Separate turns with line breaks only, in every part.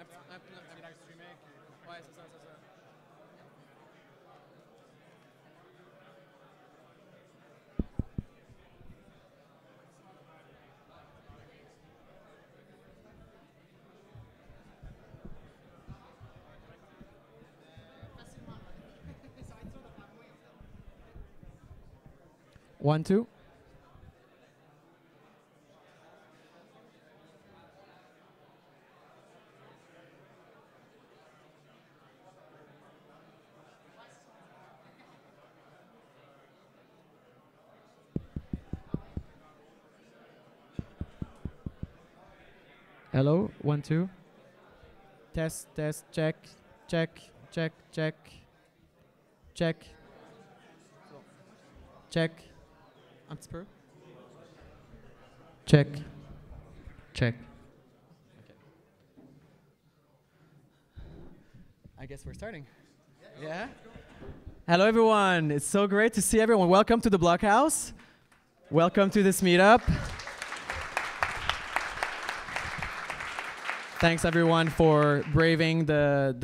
Ouais, c'est ça, c'est ça. One, two. Hello, one, two. Test, test, check, check, check, check, check, check. Un petit peu. Check, check. Okay. I guess we're starting. Yeah? Hello, everyone. It's so great to see everyone. Welcome to the BlockHouse. Welcome to this meetup. Thanks, everyone, for braving the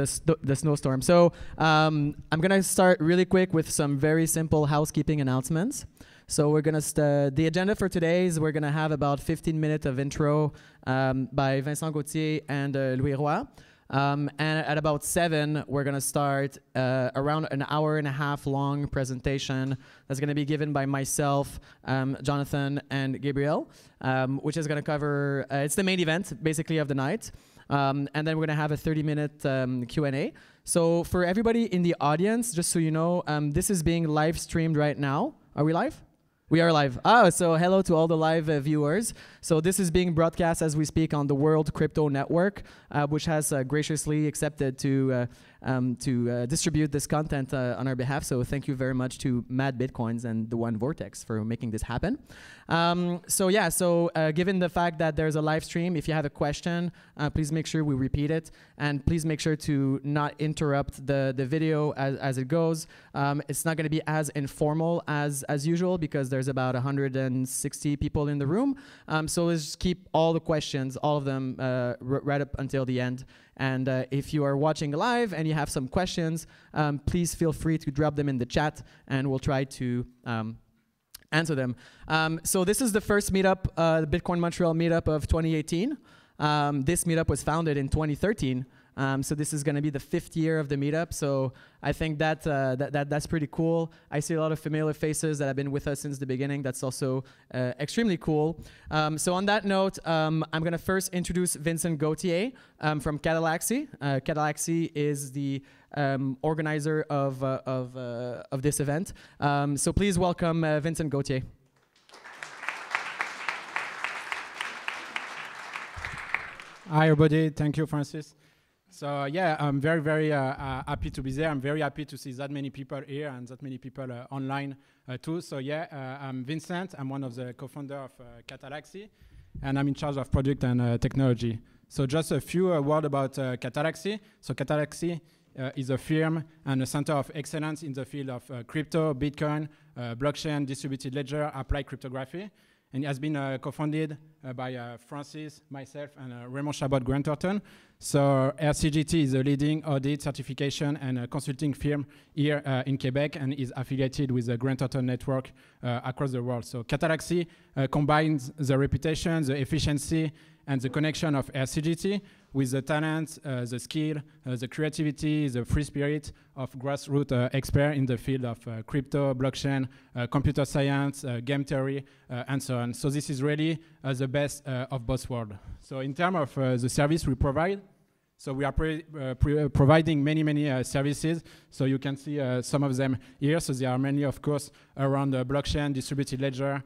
snowstorm. So I'm going to start really quick with some very simple housekeeping announcements. So we're going to the agenda for today is we're going to have about 15 minutes of intro by Vincent Gauthier and Louis Roy. And at about 7, we're going to start around an hour and a half long presentation that's going to be given by myself, Jonathan, and Gabriel, which is going to cover, it's the main event, basically, of the night. And then we're going to have a 30-minute Q&A. So for everybody in the audience, just so you know, this is being live streamed right now. Are we live? We are live. So hello to all the live viewers. So this is being broadcast as we speak on the World Crypto Network, which has graciously accepted to distribute this content on our behalf. So thank you very much to Mad Bitcoins and the One Vortex for making this happen. Given the fact that there's a live stream, if you have a question, please make sure we repeat it. And please make sure to not interrupt the video as it goes. It's not going to be as informal as usual because there's about 160 people in the room. So let's just keep all the questions, all of them, right up until the end. And if you are watching live and you have some questions, please feel free to drop them in the chat and we'll try to answer them. So this is the first meetup, the Bitcoin Montreal meetup of 2018. This meetup was founded in 2013. So this is going to be the 5th year of the meetup. So I think that's pretty cool. I see a lot of familiar faces that have been with us since the beginning. That's also extremely cool. So on that note, I'm going to first introduce Vincent Gauthier from Catallaxy. Catallaxy is the organizer of this event. So please welcome Vincent Gauthier.
Hi, everybody. Thank you, Francis. So yeah, I'm very, very happy to be there. I'm very happy to see that many people here and that many people online too. So yeah, I'm Vincent. I'm one of the co-founders of Catallaxy, and I'm in charge of product and technology. So just a few words about Catallaxy. So Catallaxy is a firm and a center of excellence in the field of crypto, Bitcoin, blockchain, distributed ledger, applied cryptography. And it has been co-founded by Francis, myself, and Raymond Chabot-Grant Thornton. So RCGT is a leading audit, certification, and consulting firm here in Quebec and is affiliated with the Grant Thornton network across the world. So Catallaxy combines the reputation, the efficiency, and the connection of RCGT with the talent, the skill, the creativity, the free spirit of grassroots experts in the field of crypto, blockchain, computer science, game theory, and so on. So this is really the best of both worlds. So in terms of the service we provide, so we are providing many services. So you can see some of them here. So there are many, of course, around blockchain, distributed ledger,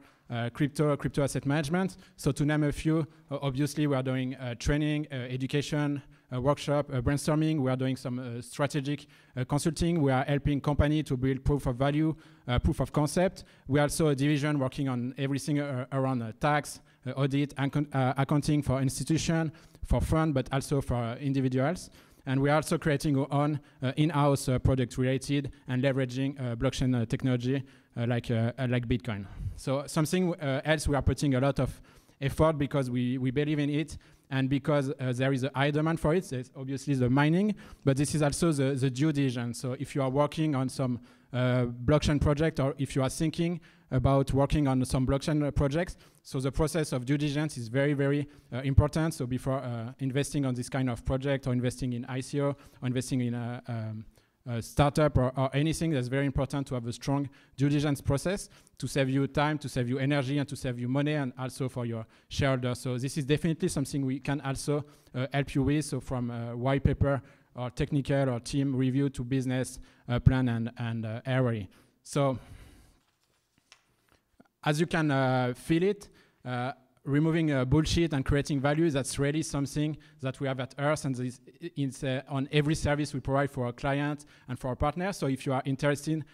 crypto asset management. So to name a few, obviously we are doing training, education, workshop, brainstorming. We are doing some strategic consulting. We are helping company to build proof of value, proof of concept. We are also a division working on everything around tax, audit, and accounting for institution, for fund, but also for individuals. And we are also creating our own in-house product related and leveraging blockchain technology like Bitcoin. So something else we are putting a lot of effort because we believe in it and because there is a high demand for it. There's obviously the mining, but this is also the due diligence. So if you are working on some blockchain project, or if you are thinking about working on some blockchain projects, so the process of due diligence is very, very important. So before investing on this kind of project, or investing in ICO, or investing in a startup or anything, that's very important to have a strong due diligence process to save you time, to save you energy, and to save you money, and also for your shareholders. So this is definitely something we can also help you with. So from white paper or technical or team review to business plan and ROI. So as you can feel it, removing bullshit and creating value, that's really something that we have at Earth, and it's on every service we provide for our clients and for our partners. So if you are interested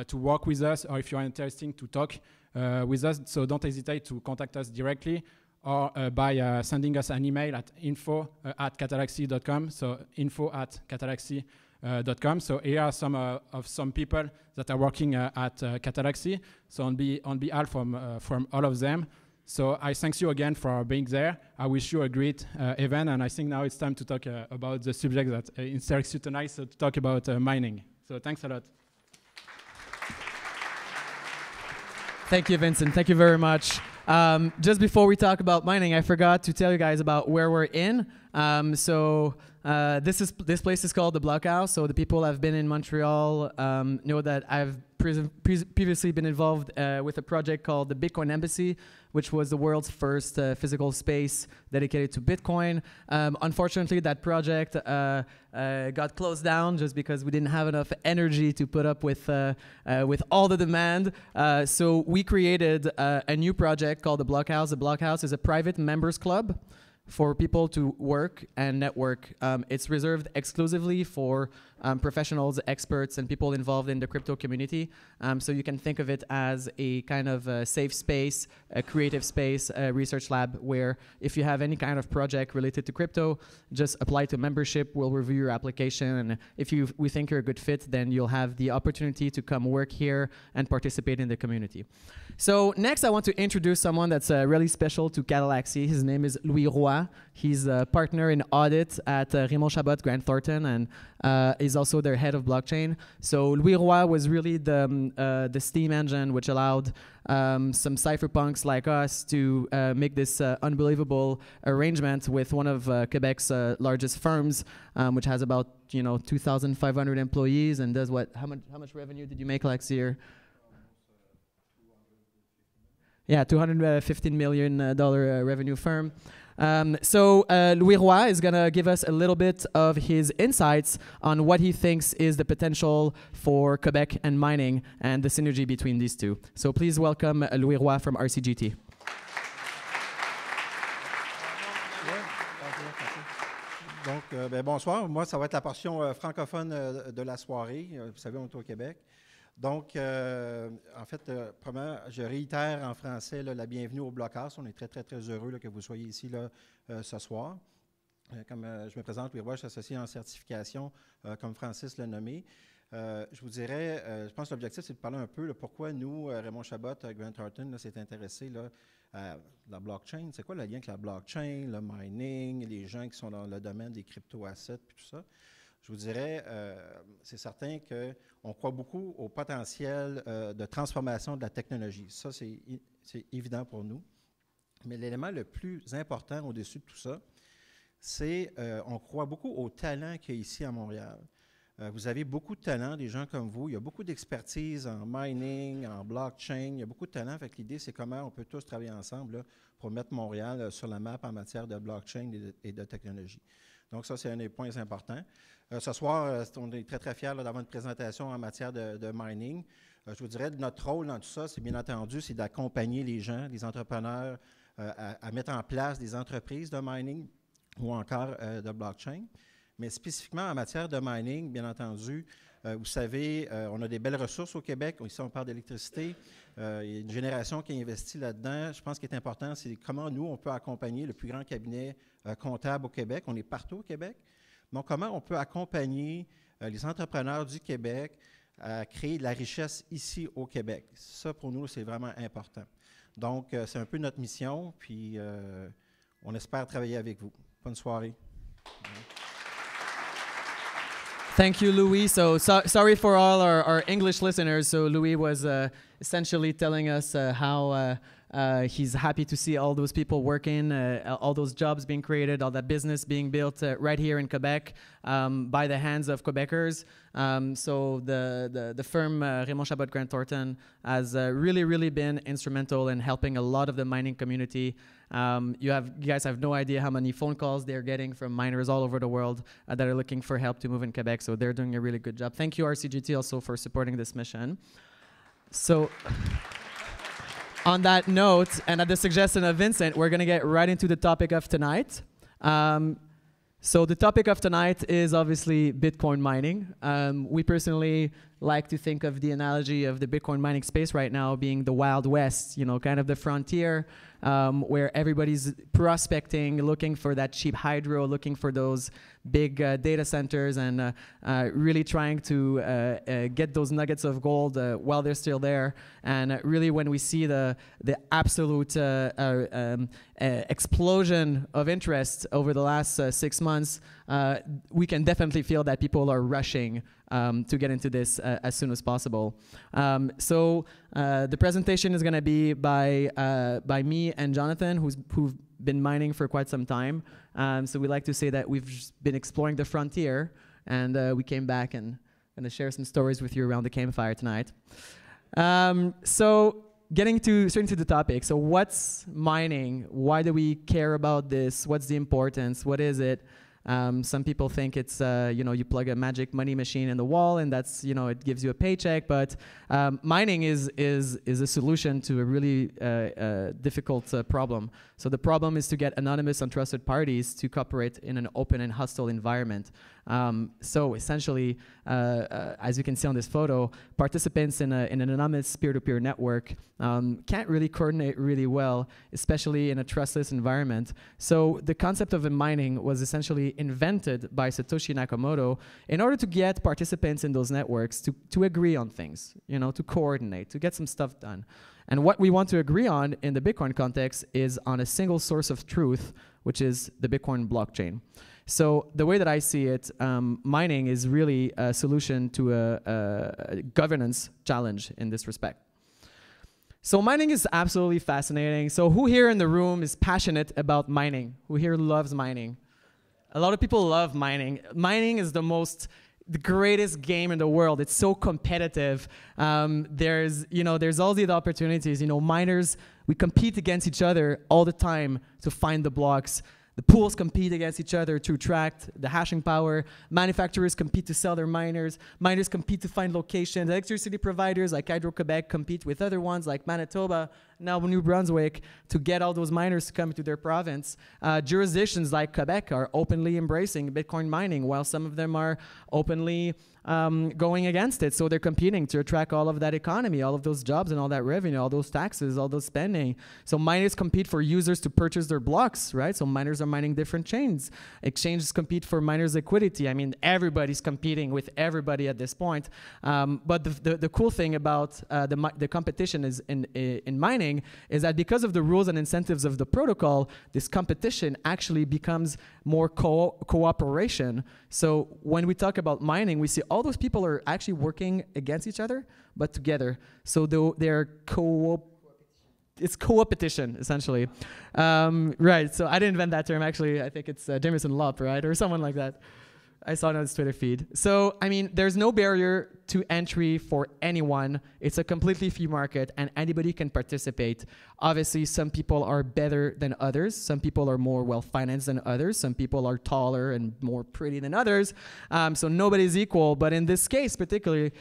to work with us, or if you are interested to talk with us, so don't hesitate to contact us directly, or by sending us an email at info@catallaxy.com. So info@catallaxy.com. So here are some people that are working at Catallaxy. So on behalf from all of them, so I thank you again for being there. I wish you a great event, and I think now it's time to talk about the subject that interests you tonight, so to talk about mining. So thanks a lot.
Thank you, Vincent. Thank you very much. Just before we talk about mining, I forgot to tell you guys about where we're in. This place is called the BlockHouse. So the people who have been in Montreal know that I've previously been involved with a project called the Bitcoin Embassy, which was the world's first physical space dedicated to Bitcoin. Unfortunately, that project got closed down just because we didn't have enough energy to put up with all the demand. So we created a new project called the BlockHouse. The BlockHouse is a private members club for people to work and network. It's reserved exclusively for professionals, experts, and people involved in the crypto community. So you can think of it as a kind of a safe space, a creative space, a research lab, where if you have any kind of project related to crypto, just apply to membership. We'll review your application, and if we think you're a good fit, then you'll have the opportunity to come work here and participate in the community. So next, I want to introduce someone that's really special to Catallaxy. His name is Louis Roy. He's a partner in audit at Raymond Chabot Grant Thornton, and is also their head of blockchain. So Louis Roy was really the steam engine which allowed some cypherpunks like us to make this unbelievable arrangement with one of Quebec's largest firms, which has about 2,500 employees and does what? How much revenue did you make last year? Yeah, $215 million revenue firm. So Louis Roy is going to give us a little bit of his insights on what he thinks is the potential for Quebec and mining and the synergy between these two. So please welcome Louis Roy from RCGT.
Donc, bonsoir. Moi, ça va être la portion francophone de la soirée. Vous savez, on est au Québec. Donc, en fait, premièrement, je réitère en français la bienvenue au BlockHouse. On est très, très, très heureux que vous soyez ici ce soir. Comme je me présente, Louis Roy, je suis associé en certification, comme Francis l'a nommé. Je vous dirais, je pense que l'objectif, c'est de parler un peu pourquoi nous, Raymond Chabot, Grant Thornton, s'est intéressé à la blockchain. C'est quoi le lien avec la blockchain, le mining, les gens qui sont dans le domaine des crypto-assets et tout ça? Je vous dirais, c'est certain qu'on croit beaucoup au potentiel de transformation de la technologie. Ça, c'est évident pour nous. Mais l'élément le plus important au-dessus de tout ça, c'est on croit beaucoup au talent qu'il y a ici à Montréal. Vous avez beaucoup de talent, des gens comme vous. Il y a beaucoup d'expertise en mining, en blockchain. Il y a beaucoup de talent. Fait que l'idée, c'est comment on peut tous travailler ensemble pour mettre Montréal sur la map en matière de blockchain et de technologie. Donc, ça, c'est un des points importants. Ce soir, on est très, très fiers d'avoir une présentation en matière de mining. Je vous dirais, notre rôle dans tout ça, c'est bien entendu, c'est d'accompagner les gens, les entrepreneurs, à mettre en place des entreprises de mining ou encore de blockchain. Mais spécifiquement en matière de mining, bien entendu, vous savez, on a des belles ressources au Québec. Ici, on parle d'électricité. Il y a une génération qui investit là-dedans. Je pense qu'il est important, c'est comment nous, on peut accompagner le plus grand cabinet comptable au Québec. On est partout au Québec. Donc, comment on peut accompagner les entrepreneurs du Québec à créer de la richesse ici au Québec. Ça, pour nous, c'est vraiment important. Donc, c'est un peu notre mission, puis on espère travailler avec vous. Bonne soirée.
Thank you, Louis. Sorry for all our English listeners. So Louis was essentially telling us how he's happy to see all those people working, all those jobs being created, all that business being built right here in Quebec by the hands of Quebecers. So the firm Raymond Chabot Grant Thornton has really been instrumental in helping a lot of the mining community. You guys have no idea how many phone calls they're getting from miners all over the world that are looking for help to move in Quebec. So they're doing a really good job. Thank you, RCGT, also for supporting this mission. So on that note, and at the suggestion of Vincent, we're going to get right into the topic of tonight. So the topic of tonight is obviously Bitcoin mining. We personally like to think of the analogy of the Bitcoin mining space right now being the Wild West, you know, kind of the frontier where everybody's prospecting, looking for that cheap hydro, looking for those big data centers, and really trying to get those nuggets of gold while they're still there. And really, when we see the absolute explosion of interest over the last 6 months, we can definitely feel that people are rushing to get into this as soon as possible. So the presentation is going to be by me and Jonathan, who've been mining for quite some time. So we like to say that we've just been exploring the frontier, and we came back and going to share some stories with you around the campfire tonight. So getting straight into the topic. So what's mining? Why do we care about this? What's the importance? What is it? Some people think it's, you plug a magic money machine in the wall and that's, it gives you a paycheck. But mining is a solution to a really difficult problem. So the problem is to get anonymous, untrusted parties to cooperate in an open and hostile environment. So essentially, as you can see on this photo, participants in an anonymous peer-to-peer network can't really coordinate really well, especially in a trustless environment. So the concept of mining was essentially invented by Satoshi Nakamoto in order to get participants in those networks to agree on things, to coordinate, to get some stuff done. And what we want to agree on in the Bitcoin context is on a single source of truth, which is the Bitcoin blockchain. So the way that I see it, mining is really a solution to a governance challenge in this respect. So mining is absolutely fascinating. So who here in the room is passionate about mining? Who here loves mining? A lot of people love mining. Mining is the greatest game in the world. It's so competitive. There's all these opportunities. Miners, we compete against each other all the time to find the blocks. The pools compete against each other to attract the hashing power. Manufacturers compete to sell their miners. Miners compete to find locations. Electricity providers like Hydro-Quebec compete with other ones like Manitoba, now New Brunswick, to get all those miners to come to their province. Jurisdictions like Quebec are openly embracing Bitcoin mining, while some of them are openly going against it. So they're competing to attract all of that economy, all of those jobs and all that revenue, all those taxes, all those spending. So miners compete for users to purchase their blocks, right? So miners are mining different chains. Exchanges compete for miners' liquidity. I mean, everybody's competing with everybody at this point. But the cool thing about the competition is in mining is that because of the rules and incentives of the protocol, this competition actually becomes more cooperation. So when we talk about mining, we see all those people are actually working against each other, but together. So they're it's co-opetition, essentially. Right, so I didn't invent that term, actually. I think it's Jameson Lopp, right? Or someone like that. I saw it on his Twitter feed. So, I mean, there's no barrier to entry for anyone. It's a completely free market, and anybody can participate. Obviously, some people are better than others. Some people are more well-financed than others. Some people are taller and more pretty than others. So nobody's equal. But in this case, particularly,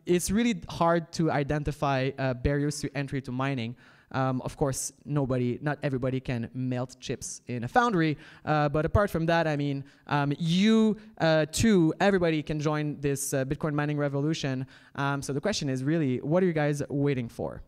it's really hard to identify barriers to entry to mining. Of course, not everybody can melt chips in a foundry, but apart from that, I mean, you too, everybody can join this Bitcoin mining revolution. So the question is really, what are you guys waiting for?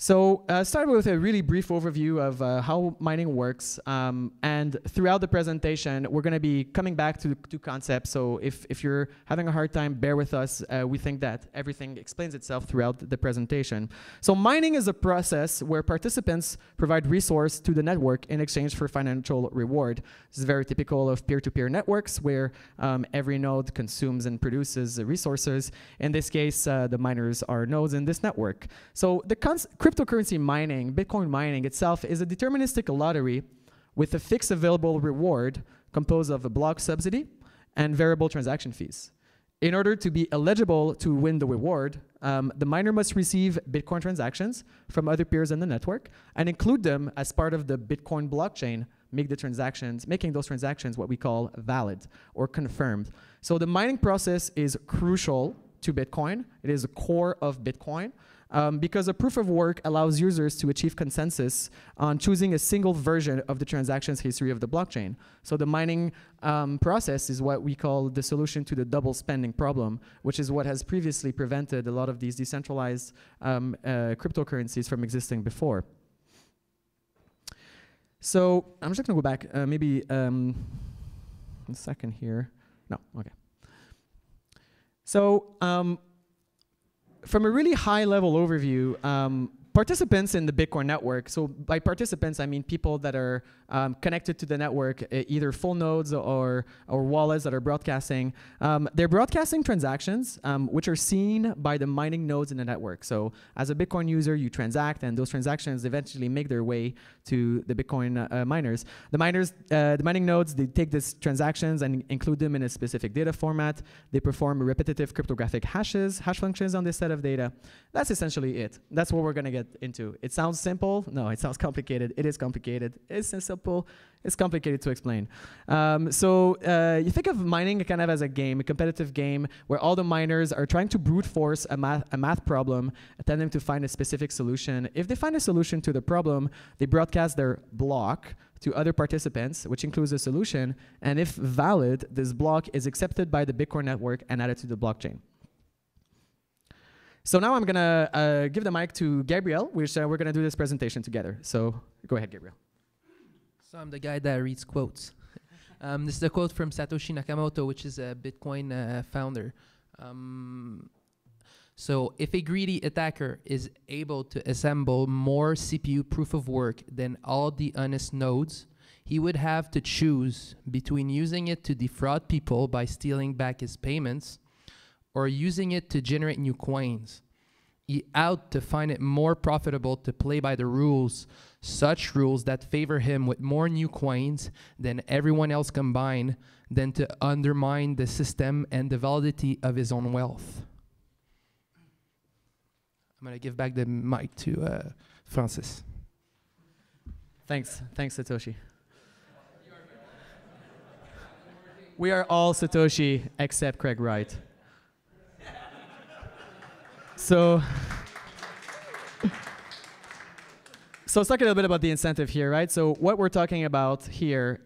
So start with a really brief overview of how mining works. And throughout the presentation, we're going to be coming back to two concepts. So if you're having a hard time, bear with us. We think that everything explains itself throughout the presentation. So mining is a process where participants provide resource to the network in exchange for financial reward. This is very typical of peer-to-peer networks where every node consumes and produces resources. In this case, the miners are nodes in this network. So the cryptocurrency mining, Bitcoin mining itself, is a deterministic lottery with a fixed available reward composed of a block subsidy and variable transaction fees. In order to be eligible to win the reward, the miner must receive Bitcoin transactions from other peers in the network and include them as part of the Bitcoin blockchain, making those transactions what we call valid or confirmed. So the mining process is crucial to Bitcoin. It is the core of Bitcoin. Because a proof of work allows users to achieve consensus on choosing a single version of the transactions history of the blockchain. So the mining process is what we call the solution to the double spending problem, which is what has previously prevented a lot of these decentralized cryptocurrencies from existing before. So I'm just going to go back maybe a second here. No, okay. So from a really high-level overview, participants in the Bitcoin network, so by participants, I mean people that are connected to the network, either full nodes or wallets that are broadcasting. They're broadcasting transactions, which are seen by the mining nodes in the network. So as a Bitcoin user, you transact, and those transactions eventually make their way to the Bitcoin miners. The mining nodes, they take these transactions and include them in a specific data format. They perform repetitive cryptographic hash functions on this set of data. That's essentially it. That's what we're going to get into. It sounds simple. No, it sounds complicated. It is complicated. It's simple. It's complicated to explain. So you think of mining kind of as a game, a competitive game, where all the miners are trying to brute force a math problem, attempting to find a specific solution. If they find a solution to the problem, they broadcast their block to other participants, which includes a solution. And if valid, this block is accepted by the Bitcoin network and added to the blockchain. So now I'm going to give the mic to Gabriel, which we're going to do this presentation together. So go ahead, Gabriel.
So I'm the guy that reads quotes. This is a quote from Satoshi Nakamoto, which is a Bitcoin founder. So if a greedy attacker is able to assemble more CPU proof of work than all the honest nodes, he would have to choose between using it to defraud people by stealing back his payments or using it to generate new coins. He ought to find it more profitable to play by the rules, such rules that favor him with more new coins than everyone else combined, than to undermine the system and the validity of his own wealth. I'm going to give back the mic to Francis.
Thanks, Satoshi. We are all Satoshi except Craig Wright. So let's talk a little bit about the incentive here, right? So what we're talking about here,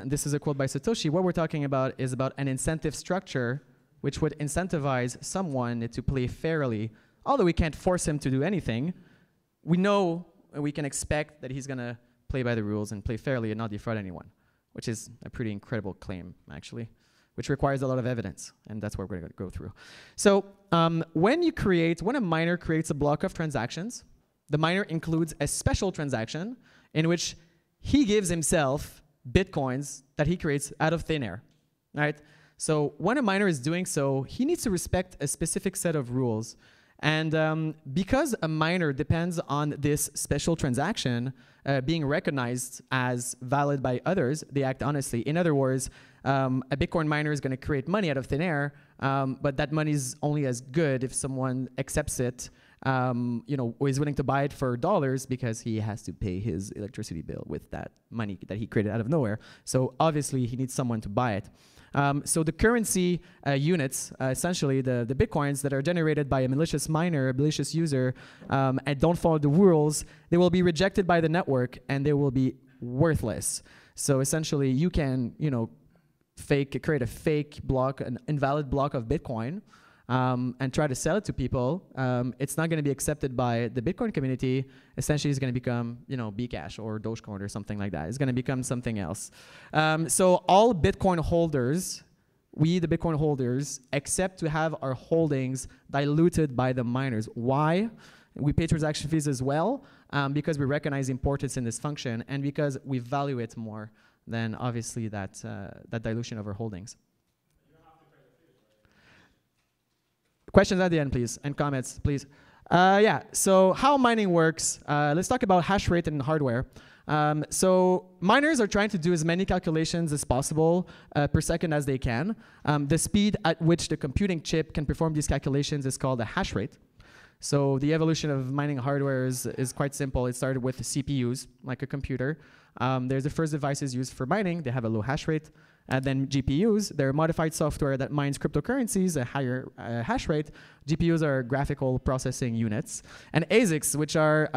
this is a quote by Satoshi, what we're talking about is about an incentive structure which would incentivize someone to play fairly. Although we can't force him to do anything, we know and we can expect that he's going to play by the rules and play fairly and not defraud anyone, which is a pretty incredible claim, actually, which requires a lot of evidence, and that's what we're going to go through. So when a miner creates a block of transactions, the miner includes a special transaction in which he gives himself Bitcoins that he creates out of thin air, right? So when a miner is doing so, he needs to respect a specific set of rules. And because a miner depends on this special transaction being recognized as valid by others, they act honestly. In other words, a Bitcoin miner is going to create money out of thin air, but that money is only as good if someone accepts it, or is willing to buy it for dollars because he has to pay his electricity bill with that money that he created out of nowhere. So obviously, he needs someone to buy it. So the currency units, essentially the Bitcoins that are generated by a malicious miner, a malicious user, and don't follow the rules, they will be rejected by the network and they will be worthless. So essentially, you can, create a fake block, an invalid block of Bitcoin, and try to sell it to people, it's not going to be accepted by the Bitcoin community. Essentially, it's going to become, Bcash or Dogecoin or something like that. It's going to become something else. So all Bitcoin holders, we, the Bitcoin holders, accept to have our holdings diluted by the miners. Why? We pay transaction fees as well, because we recognize the importance in this function and because we value it more than obviously that dilution of our holdings. Questions at the end, please, and comments, please. Yeah, so how mining works. Let's talk about hash rate and hardware. So miners are trying to do as many calculations as possible per second as they can. The speed at which the computing chip can perform these calculations is called a hash rate. So the evolution of mining hardware is quite simple. It started with CPUs, like a computer. There's the first devices used for mining. They have a low hash rate. And then GPUs, they're modified software that mines cryptocurrencies, a higher hash rate. GPUs are graphical processing units. And ASICs, which are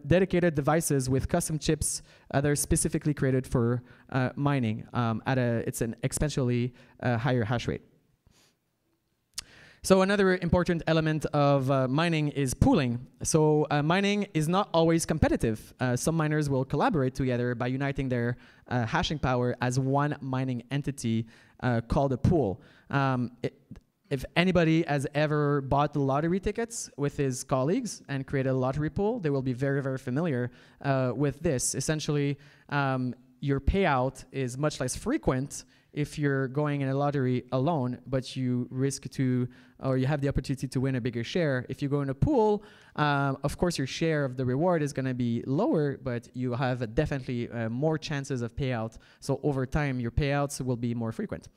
dedicated devices with custom chips that are specifically created for mining. It's an exponentially higher hash rate. So another important element of mining is pooling. So mining is not always competitive. Some miners will collaborate together by uniting their hashing power as one mining entity called a pool. If anybody has ever bought the lottery tickets with his colleagues and created a lottery pool, they will be very, very familiar with this. Essentially, your payout is much less frequent if you're going in a lottery alone, but you risk to, or you have the opportunity to win a bigger share. If you go in a pool, of course your share of the reward is gonna be lower, but you have definitely more chances of payout. So over time, your payouts will be more frequent.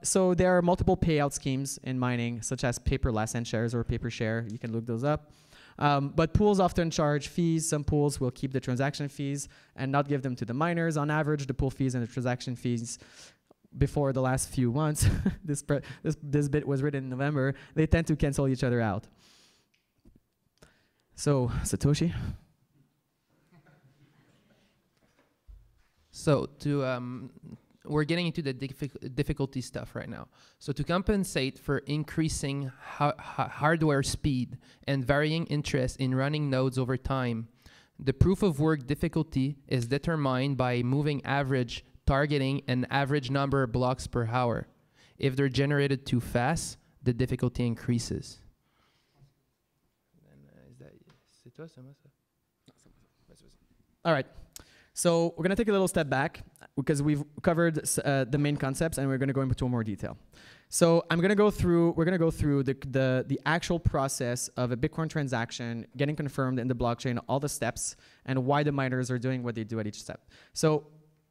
So there are multiple payout schemes in mining, such as paper last end shares or paper share. You can look those up. But pools often charge fees. Some pools will keep the transaction fees and not give them to the miners. On average, the pool fees and the transaction fees before the last few months, this bit was written in November, they tend to cancel each other out. So, Satoshi?
So we're getting into the difficulty stuff right now. So to compensate for increasing hardware speed and varying interest in running nodes over time, the proof of work difficulty is determined by moving average targeting an average number of blocks per hour. If they're generated too fast, the difficulty increases.
All right. So we're going to take a little step back because we've covered the main concepts and we're going to go into more detail. So we're going to go through the actual process of a Bitcoin transaction getting confirmed in the blockchain, all the steps, and why the miners are doing what they do at each step. So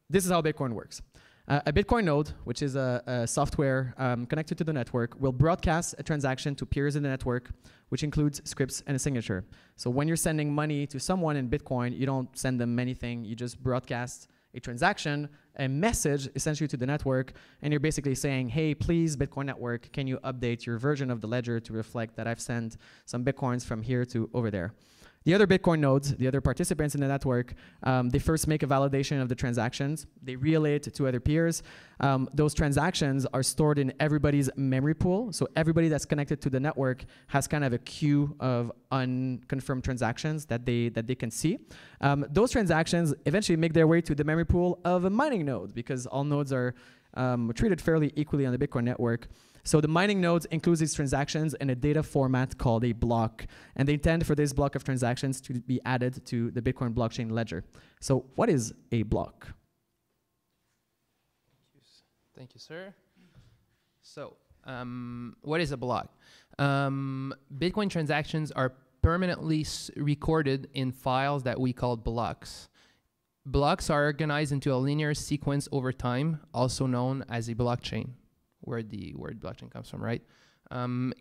this is how Bitcoin works. A Bitcoin node, which is a software connected to the network, will broadcast a transaction to peers in the network, which includes scripts and a signature. So when you're sending money to someone in Bitcoin, you don't send them anything. You just broadcast a transaction, a message essentially to the network, and you're basically saying, hey, please, Bitcoin network, can you update your version of the ledger to reflect that I've sent some Bitcoins from here to over there? The other Bitcoin nodes, the other participants in the network, they first make a validation of the transactions. They relay it to other peers. Those transactions are stored in everybody's memory pool. So everybody that's connected to the network has kind of a queue of unconfirmed transactions that they can see. Those transactions eventually make their way to the memory pool of a mining node because all nodes are treated fairly equally on the Bitcoin network. So the mining nodes includes these transactions in a data format called a block. And they intend for this block of transactions to be added to the Bitcoin blockchain ledger. So what is a block?
Thank you, sir. So what is a block? Bitcoin transactions are permanently recorded in files that we call blocks. Blocks are organized into a linear sequence over time, also known as a blockchain, where the word blockchain comes from, right?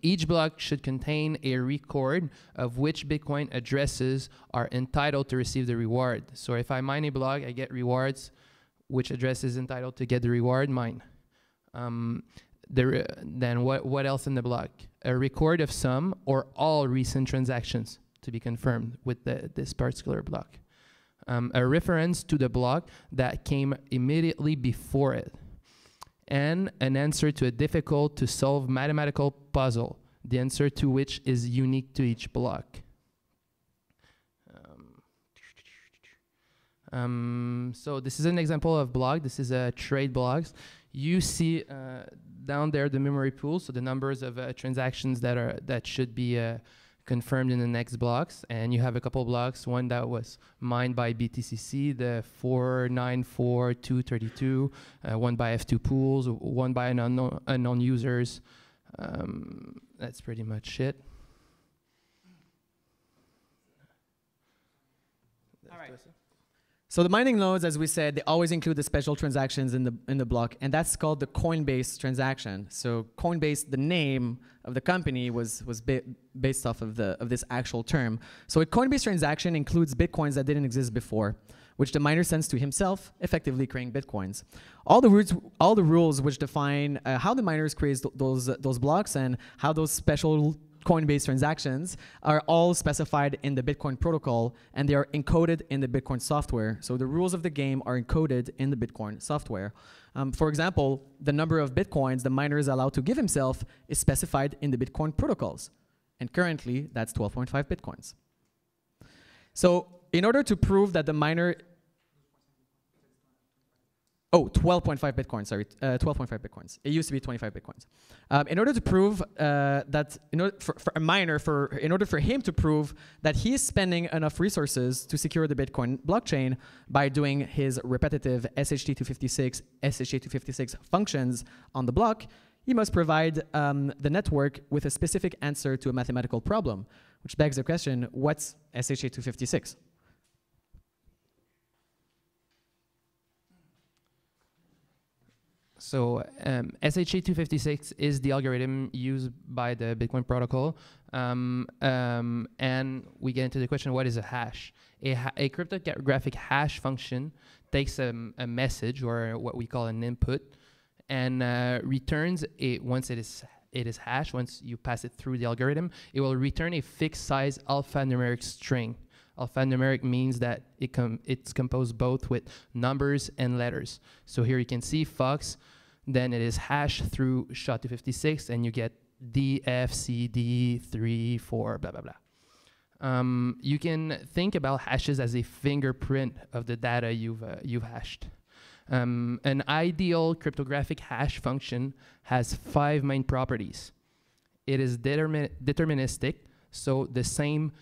Each block should contain a record of which Bitcoin addresses are entitled to receive the reward. So if I mine a block, I get rewards. Which address is entitled to get the reward? Mine. Then what else in the block? A record of some or all recent transactions to be confirmed with this particular block. A reference to the block that came immediately before it. And an answer to a difficult to solve mathematical puzzle. the answer to which is unique to each block. So this is an example of block. This is a trade blocks. You see down there the memory pool, so the numbers of transactions that should be confirmed in the next blocks, and you have a couple blocks, one that was mined by BTCC, the 494232, one by F2 pools, one by unknown users. That's pretty much it.
All right. So the mining nodes, as we said, they always include the special transactions in the block, and that's called the Coinbase transaction. So Coinbase, the name of the company, was based off of this actual term. So a Coinbase transaction includes bitcoins that didn't exist before, which the miner sends to himself, effectively creating bitcoins. All the rules which define how the miners create those blocks and how those special Coinbase transactions are all specified in the Bitcoin protocol, and they are encoded in the Bitcoin software. So the rules of the game are encoded in the Bitcoin software. For example, the number of Bitcoins the miner is allowed to give himself is specified in the Bitcoin protocols. And currently, that's 12.5 Bitcoins. So in order to prove that the miner... Oh, 12.5 Bitcoins, sorry, 12.5 Bitcoins. It used to be 25 Bitcoins. In order to prove that, for a miner, in order for him to prove that he is spending enough resources to secure the Bitcoin blockchain by doing his repetitive SHA-256, SHA-256 functions on the block, he must provide the network with a specific answer to a mathematical problem, which begs the question, what's SHA-256?
So SHA-256 is the algorithm used by the Bitcoin protocol. And we get into the question, what is a hash? A cryptographic hash function takes a message, or what we call an input, and returns it once it is hashed. Once you pass it through the algorithm, it will return a fixed size alphanumeric string. Alphanumeric means that it's composed both with numbers and letters. So here you can see Fox, then it is hashed through SHA-256, and you get D, F, C, D, 3, 4, blah, blah, blah. You can think about hashes as a fingerprint of the data you've hashed. An ideal cryptographic hash function has 5 main properties. It is deterministic, so the same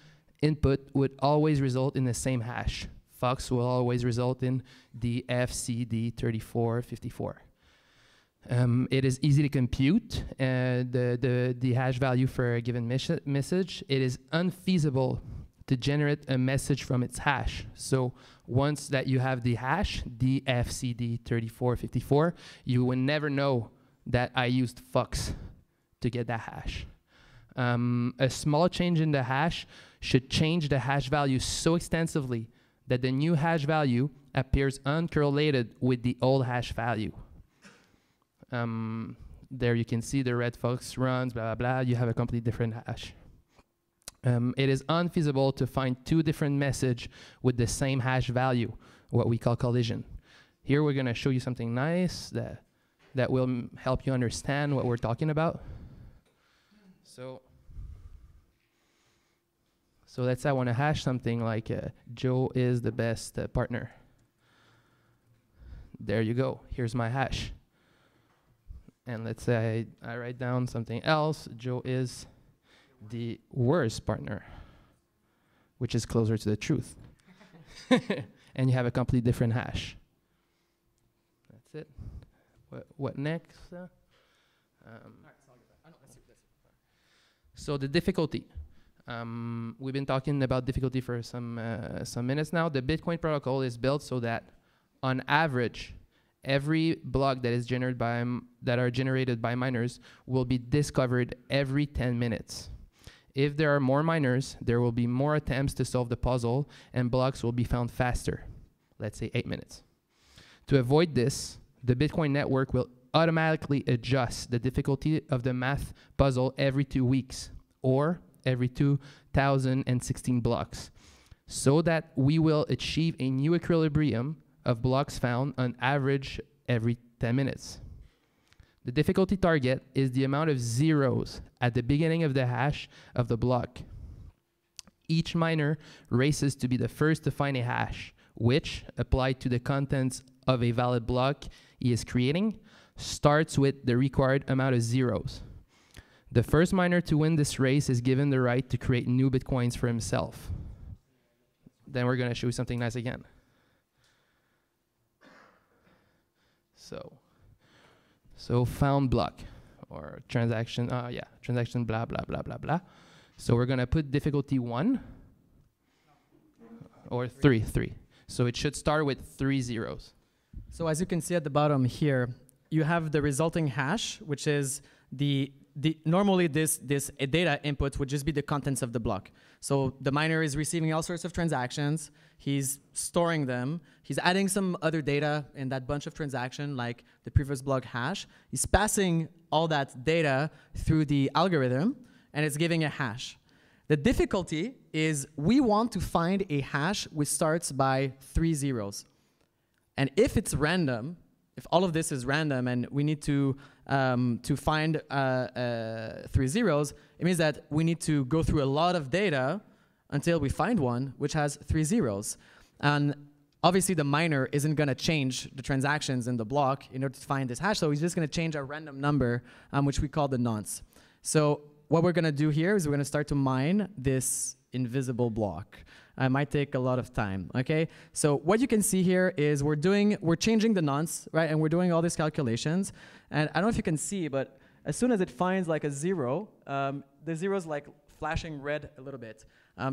input would always result in the same hash. Fox will always result in the FCD 3454. It is easy to compute the hash value for a given message. It is unfeasible to generate a message from its hash. So once that you have the hash, the FCD 3454, you will never know that I used Fox to get that hash. A small change in the hash should change the hash value so extensively that the new hash value appears uncorrelated with the old hash value. There you can see the red Fox runs, blah, blah, blah. You have a completely different hash. It is unfeasible to find 2 different messages with the same hash value, what we call collision. Here we're going to show you something nice that will help you understand what we're talking about. So let's say I want to hash something like Joe is the best partner. There you go. Here's my hash. And let's say I write down something else. Joe is the worst partner, which is closer to the truth. And you have a completely different hash. That's it. What next? So the difficulty. We've been talking about difficulty for some minutes now. The Bitcoin protocol is built so that, on average, every block that is generated by miners will be discovered every 10 minutes. If there are more miners, there will be more attempts to solve the puzzle, and blocks will be found faster. Let's say 8 minutes. To avoid this, the Bitcoin network will automatically adjust the difficulty of the math puzzle every 2 weeks, or every 2016 blocks, so that we will achieve a new equilibrium of blocks found on average every 10 minutes. The difficulty target is the amount of zeros at the beginning of the hash of the block. Each miner races to be the first to find a hash, which, applied to the contents of a valid block he is creating, starts with the required amount of zeros. The first miner to win this race is given the right to create new Bitcoins for himself. Then we're going to show you something nice again. So found block, or transaction, transaction blah, blah, blah, blah, blah. So we're going to put difficulty 1 or 3. So it should start with 3 zeros.
So as you can see at the bottom here, you have the resulting hash, which is normally this data input would just be the contents of the block. So the miner is receiving all sorts of transactions. He's storing them. He's adding some other data in that bunch of transactions, like the previous block hash. He's passing all that data through the algorithm, and it's giving a hash. The difficulty is we want to find a hash which starts by 3 zeros. And if it's random, if all of this is random and we need to find 3 zeros, it means that we need to go through a lot of data until we find one which has 3 zeros. And obviously the miner isn't going to change the transactions in the block in order to find this hash, so he's just going to change a random number, which we call the nonce. So what we're going to do here is we're going to start to mine this invisible block. It might take a lot of time, okay? So what you can see here is we're changing the nonce, right? And we're doing all these calculations. And I don't know if you can see, but as soon as it finds like a 0, the 0 is like flashing red a little bit.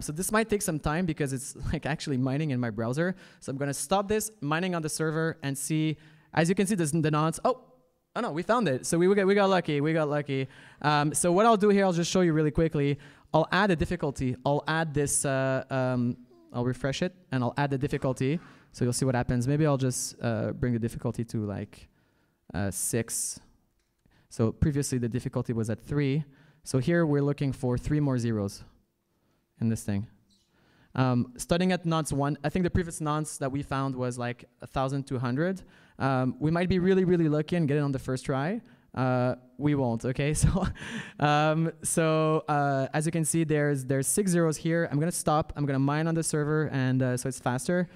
So this might take some time because it's like actually mining in my browser. So I'm going to stop this mining on the server and see, as you can see, the nonce. Oh no, we found it. So we got lucky. So what I'll do here, I'll just show you really quickly. I'll add a difficulty. I'll add this, I'll refresh it, and I'll add the difficulty. So you'll see what happens. Maybe I'll just bring the difficulty to like 6. So previously the difficulty was at 3. So here we're looking for 3 more zeros in this thing. Starting at nonce 1, I think the previous nonce that we found was like 1,200. We might be really, really lucky and get it on the first try. We won't, okay? So, as you can see, there's 6 zeros here. I'm gonna stop. I'm gonna mine on the server, and so it's faster.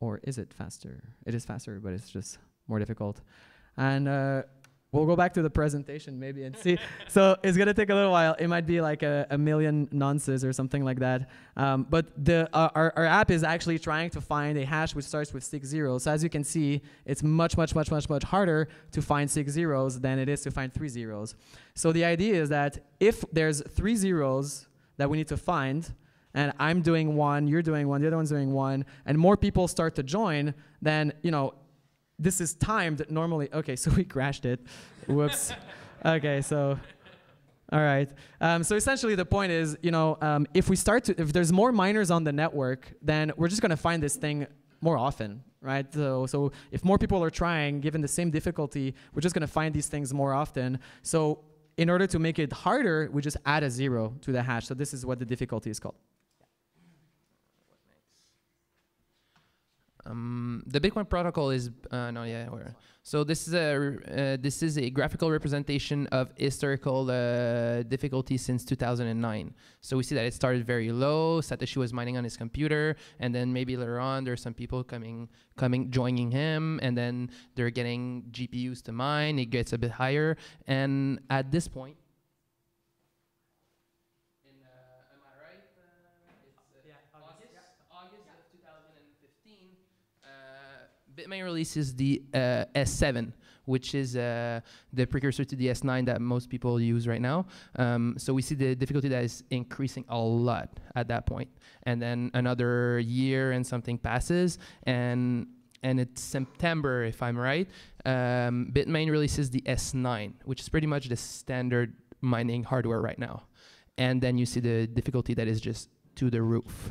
Or is it faster? It is faster, but it's just more difficult. And we'll go back to the presentation maybe and see. So it's gonna take a little while. It might be like a million nonces or something like that. But our app is actually trying to find a hash which starts with 6 zeros. So as you can see, it's much harder to find 6 zeros than it is to find 3 zeros. So the idea is that if there's 3 zeros that we need to find, and I'm doing 1, you're doing 1, the other one's doing 1, and more people start to join, then this is timed normally. Okay, so we crashed it. Whoops. Okay, so, all right. So essentially the point is, if there's more miners on the network, then we're just gonna find this thing more often, right? So if more people are trying, given the same difficulty, we're just gonna find these things more often. So in order to make it harder, we just add a 0 to the hash. So this is what the difficulty is called.
The Bitcoin protocol is so this is a graphical representation of historical difficulty since 2009. So we see that it started very low. Satoshi was mining on his computer, and then maybe later on there's some people joining him, and then they're getting GPUs to mine. It gets a bit higher, and at this point, am I right? It's August of 2015. Bitmain releases the S7, which is the precursor to the S9 that most people use right now. So we see the difficulty that is increasing a lot at that point. And then another year and something passes, and it's September, if I'm right. Bitmain releases the S9, which is pretty much the standard mining hardware right now. And then you see the difficulty that is just to the roof.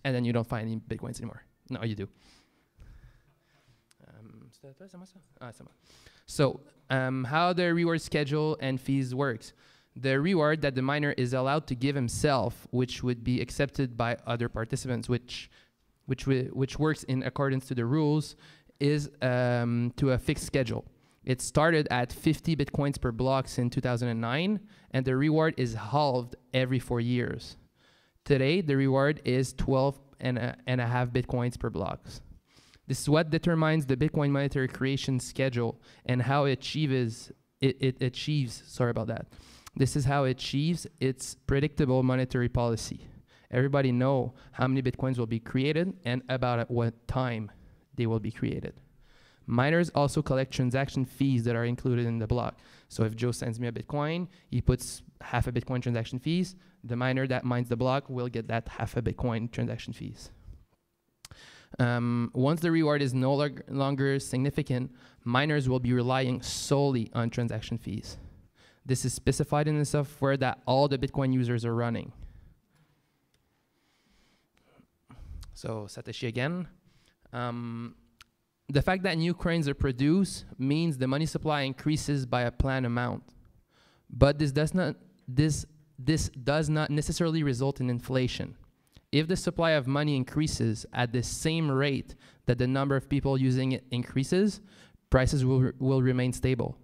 And then you don't find any Bitcoins anymore. No, you do. So how the reward schedule and fees works. The reward that the miner is allowed to give himself, which would be accepted by other participants, which works in accordance to the rules, is to a fixed schedule. It started at 50 Bitcoins per block in 2009, and the reward is halved every 4 years. Today, the reward is 12 and a half Bitcoins per block. This is what determines the Bitcoin monetary creation schedule and how it achieves, This is how it achieves its predictable monetary policy. Everybody know how many Bitcoins will be created and about at what time they will be created. Miners also collect transaction fees that are included in the block. So if Joe sends me a Bitcoin, he puts half a Bitcoin transaction fees. The miner that mines the block will get that half a Bitcoin transaction fees. Once the reward is no longer significant, miners will be relying solely on transaction fees. This is specified in the software that all the Bitcoin users are running. So Satoshi again. The fact that new coins are produced means the money supply increases by a planned amount. But this does not necessarily result in inflation. If the supply of money increases at the same rate that the number of people using it increases, prices will remain stable.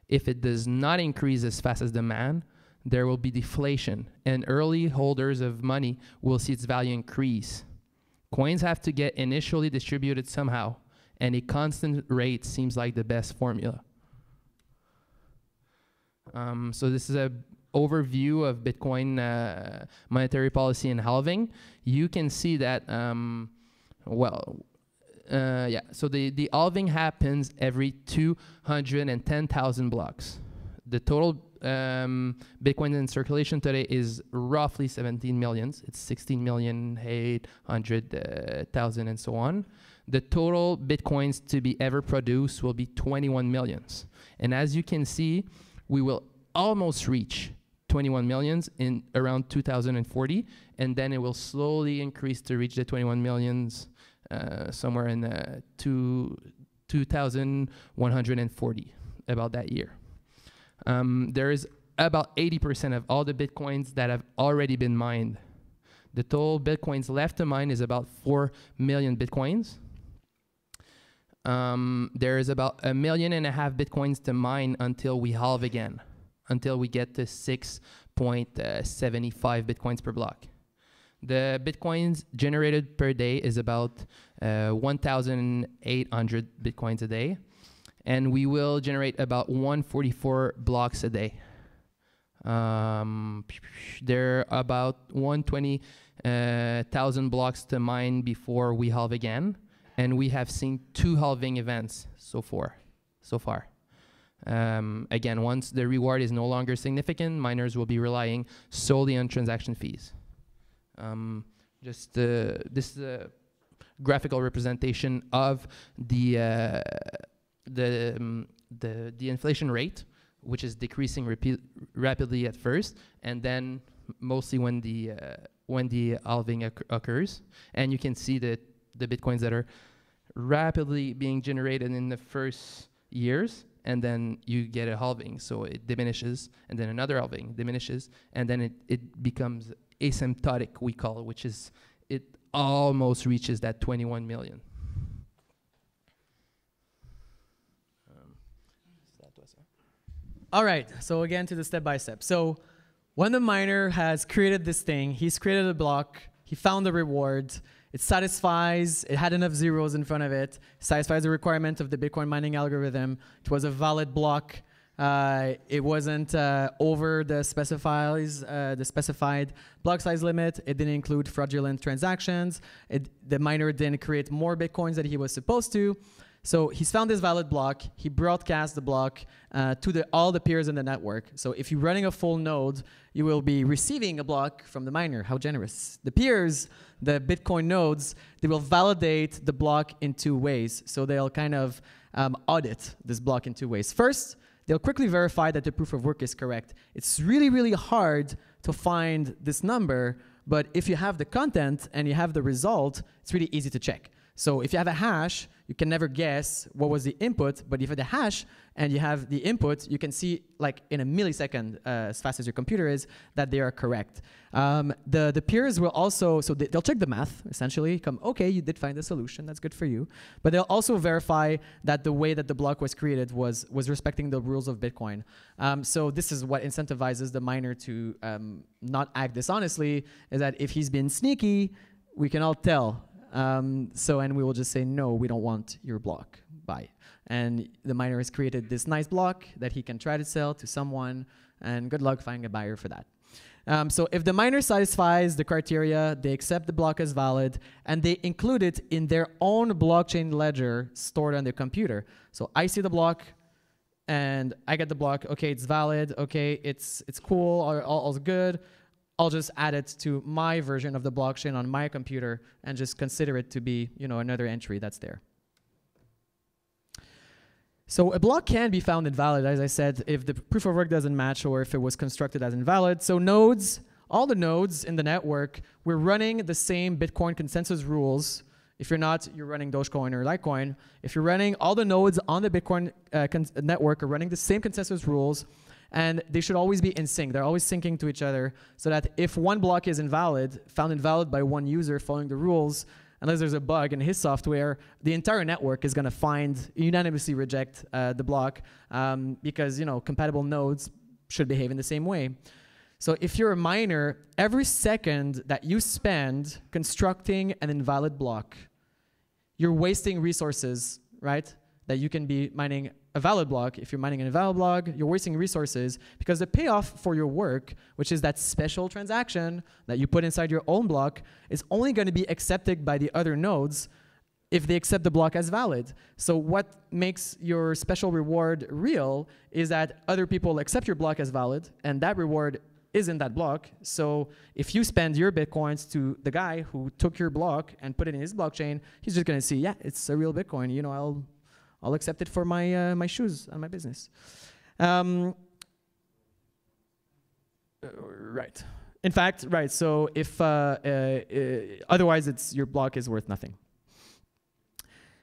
If it does not increase as fast as demand, there will be deflation, and early holders of money will see its value increase. Coins have to get initially distributed somehow, and a constant rate seems like the best formula. So this is an overview of Bitcoin monetary policy and halving. You can see that, so the halving happens every 210,000 blocks. The total Bitcoin in circulation today is roughly 17 million. It's 16,800,000 and so on. The total Bitcoins to be ever produced will be 21 millions. And as you can see, we will almost reach 21 millions in around 2040, and then it will slowly increase to reach the 21 millions somewhere in 2140, about that year. There is about 80% of all the Bitcoins that have already been mined. The total Bitcoins left to mine is about 4 million Bitcoins. There is about 1.5 million Bitcoins to mine until we halve again, until we get to 6.75 Bitcoins per block. The Bitcoins generated per day is about 1,800 Bitcoins a day, and we will generate about 144 blocks a day. There are about 120,000 blocks to mine before we halve again, and we have seen 2 halving events so far. Again, once the reward is no longer significant, miners will be relying solely on transaction fees. This is a graphical representation of the inflation rate, which is decreasing rapidly at first, and then mostly when the halving occurs. And you can see that the Bitcoins that are rapidly being generated in the first years, and then you get a halving, so it diminishes, and then another halving diminishes, and then it becomes asymptotic, we call it, which is it almost reaches that 21 million.
All right, so again to the step-by-step. So when the miner has created this thing, he's created a block, he found the reward, it satisfies, it had enough zeros in front of it, satisfies the requirement of the Bitcoin mining algorithm, it was a valid block, it wasn't over the specified block size limit, it didn't include fraudulent transactions, the miner didn't create more Bitcoins than he was supposed to. So he's found this valid block, he broadcasts the block to all the peers in the network. So if you're running a full node, you will be receiving a block from the miner. How generous. The peers, the Bitcoin nodes, they will validate the block in 2 ways. So they'll kind of audit this block in 2 ways. First, they'll quickly verify that the proof of work is correct. It's really, really hard to find this number, but if you have the content and you have the result, it's really easy to check. So if you have a hash, you can never guess what was the input, but if you have the hash and you have the input, you can see like in a millisecond, as fast as your computer is, that they are correct. The peers will also, so they'll check the math, essentially, come, okay, you did find the solution, that's good for you. But they'll also verify that the way that the block was created was respecting the rules of Bitcoin. So this is what incentivizes the miner to not act dishonestly, is that if he's been sneaky, we can all tell. And we will just say, no, we don't want your block, bye. And the miner has created this nice block that he can try to sell to someone, and good luck finding a buyer for that. So if the miner satisfies the criteria, they accept the block as valid, and they include it in their own blockchain ledger stored on their computer. So I see the block, and I get the block, okay, it's valid, okay, it's cool, all's good. I'll just add it to my version of the blockchain on my computer and just consider it to be, another entry that's there. So a block can be found invalid, as I said, if the proof of work doesn't match or if it was constructed as invalid. So nodes, all the nodes in the network, we're running the same Bitcoin consensus rules. If you're not, you're running Dogecoin or Litecoin. If you're running, all the nodes on the Bitcoin network are running the same consensus rules. And they should always be in sync. They're always syncing to each other so that if one block is invalid, found invalid by one user following the rules, unless there's a bug in his software, the entire network is going to unanimously reject the block because compatible nodes should behave in the same way. So if you're a miner, every second that you spend constructing an invalid block, you're wasting resources, right? That you can be mining a valid block. If you're mining an invalid block, you're wasting resources because the payoff for your work, which is that special transaction that you put inside your own block, is only going to be accepted by the other nodes if they accept the block as valid. So what makes your special reward real is that other people accept your block as valid, and that reward is in that block. So if you spend your Bitcoins to the guy who took your block and put it in his blockchain, he's just going to see, yeah, it's a real Bitcoin. I'll accept it for my my shoes and my business. Right. In fact, right. So if otherwise, your block is worth nothing.